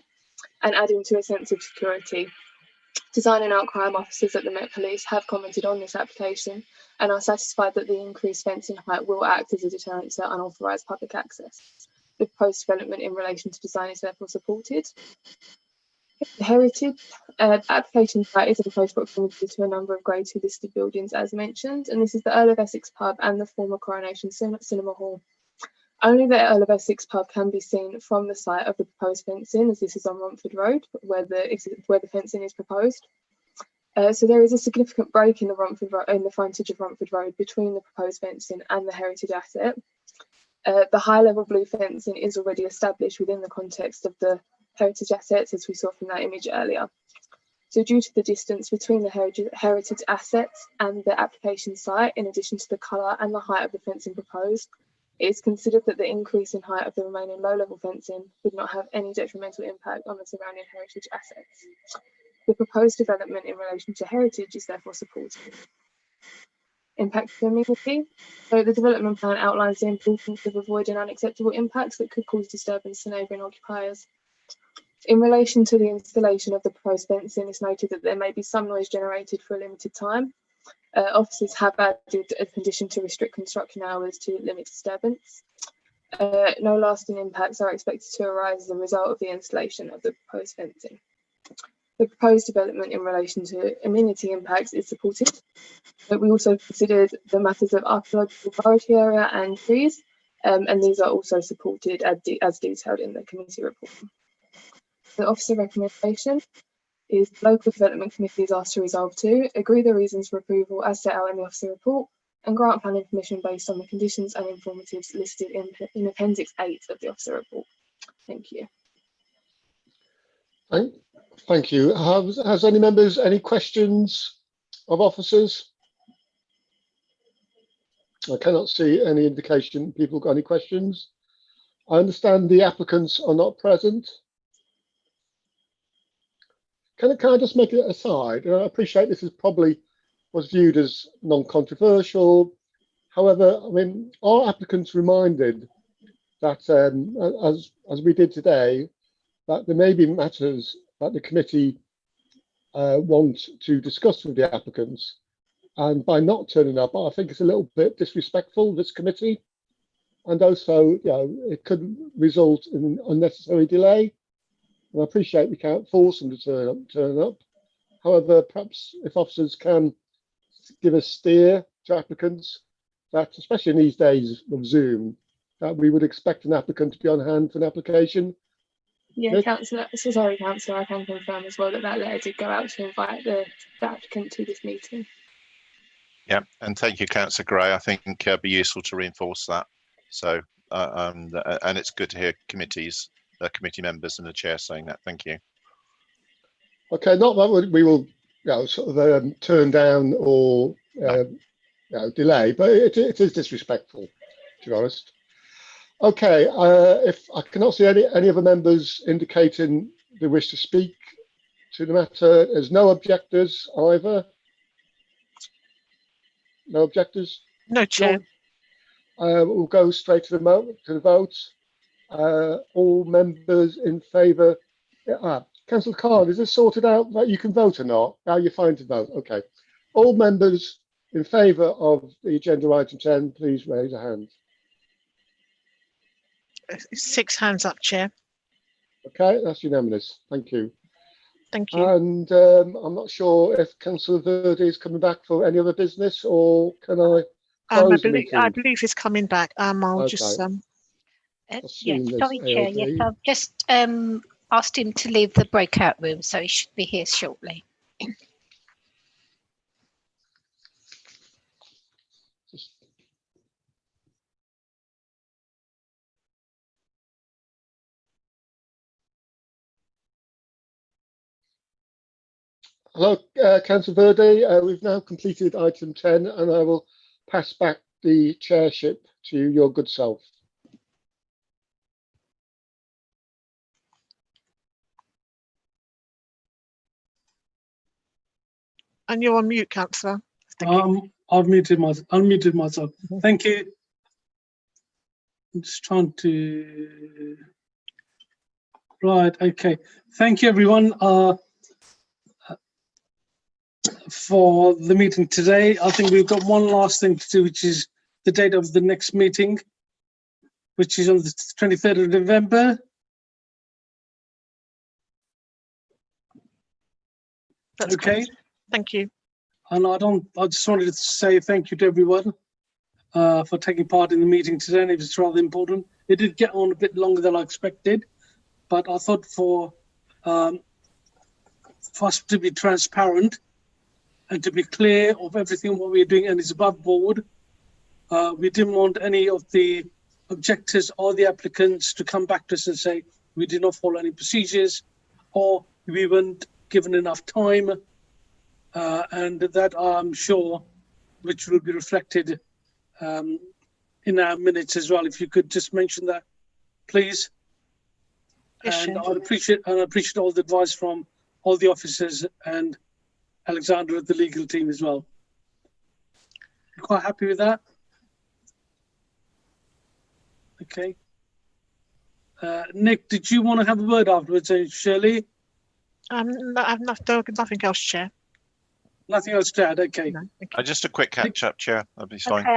and adding to a sense of security. Design and out crime officers at the Met Police have commented on this application and are satisfied that the increased fencing height will act as a deterrent to unauthorised public access. The proposed development in relation to design is therefore supported. The heritage, the application site is in close proximity to a number of Grade 2 listed buildings as mentioned, and this is the Earl of Essex pub and the former Coronation Cinema Hall. Only the Earl of Essex pub can be seen from the site of the proposed fencing, as this is on Romford Road, where the fencing is proposed. So there is a significant break in the frontage of Romford Road between the proposed fencing and the heritage asset. The high-level blue fencing is already established within the context of the heritage assets, as we saw from that image earlier. So due to the distance between the heritage assets and the application site, in addition to the colour and the height of the fencing proposed, it is considered that the increase in height of the remaining low-level fencing would not have any detrimental impact on the surrounding heritage assets. The proposed development in relation to heritage is therefore supported. Impact to amenity. So the development plan outlines the importance of avoiding unacceptable impacts that could cause disturbance to neighbouring occupiers. In relation to the installation of the proposed fencing, it's noted that there may be some noise generated for a limited time. Officers have added a condition to restrict construction hours to limit disturbance. No lasting impacts are expected to arise as a result of the installation of the proposed fencing. The proposed development in relation to amenity impacts is supported, but we also considered the matters of archaeological forestry area and trees, and these are also supported as detailed in the committee report. The officer recommendation is the local development committee is asked to resolve to agree the reasons for approval as set out in the officer report and grant planning permission based on the conditions and informatives listed in Appendix 8 of the officer report. Thank you. Thank you. Has any members any questions of officers? I cannot see any indication people got any questions. I understand the applicants are not present. Can I just make it aside? I appreciate this is probably was viewed as non-controversial. However, I mean, our applicants reminded that, as we did today, that there may be matters that the committee want to discuss with the applicants. And by not turning up, I think it's a little bit disrespectful, this committee. And also, you know, it could result in unnecessary delay. And I appreciate we can't force them to turn up. However, perhaps if officers can give a steer to applicants, that especially in these days of Zoom, that we would expect an applicant to be on hand for an application. Yeah, Nick? Councillor, sorry, Councillor, I can confirm as well that that letter did go out to invite the applicant to this meeting. Yeah, and thank you, Councillor Gray. I think it'd be useful to reinforce that. So, and it's good to hear committee members and the chair saying that. Thank you. Okay, not that we will, you know, sort of turn down or you know, delay, but it is disrespectful, to be honest. Okay, if I cannot see any other members indicating they wish to speak to the matter, there's no objectors either. No objectors? No, Chair. We'll go straight to the vote. All members in favour. Councillor Khan, is this sorted out that you can vote or not? Now you're fine to vote. Okay. All members in favour of the agenda item 10, please raise a hand. 6 hands up, Chair. Okay, that's unanimous. Thank you. Thank you. And I'm not sure if Councillor Verde is coming back for any other business, or can I close the meeting? I believe he's coming back. I'll Okay. just yes, sorry, Chair. Yes, I've just asked him to leave the breakout room, so he should be here shortly. Hello, Councillor Verde. We've now completed item 10, and I will pass back the chairship to your good self. And you're on mute, Councillor. I've unmuted myself. Thank you. I'm just trying to. Right. Okay. Thank you, everyone, for the meeting today. I think we've got one last thing to do, which is the date of the next meeting, which is on the 23rd of November. That's okay. Great. Thank you. And I just wanted to say thank you to everyone for taking part in the meeting today. And it was rather important. It did get on a bit longer than I expected, but I thought for us to be transparent and to be clear of everything what we're doing and is above board, we didn't want any of the objectors or the applicants to come back to us and say we did not follow any procedures or we weren't given enough time, and that I'm sure which will be reflected in our minutes as well. If you could just mention that, please. Yes, and I'd appreciate all the advice from all the officers and Alexander of the legal team as well. You're quite happy with that? Okay. Nick, did you want to have a word afterwards, Shirley? No, I've nothing else, Chair. Nothing else to add. Okay. Just a quick catch up, Chair. That'd be fine. Okay,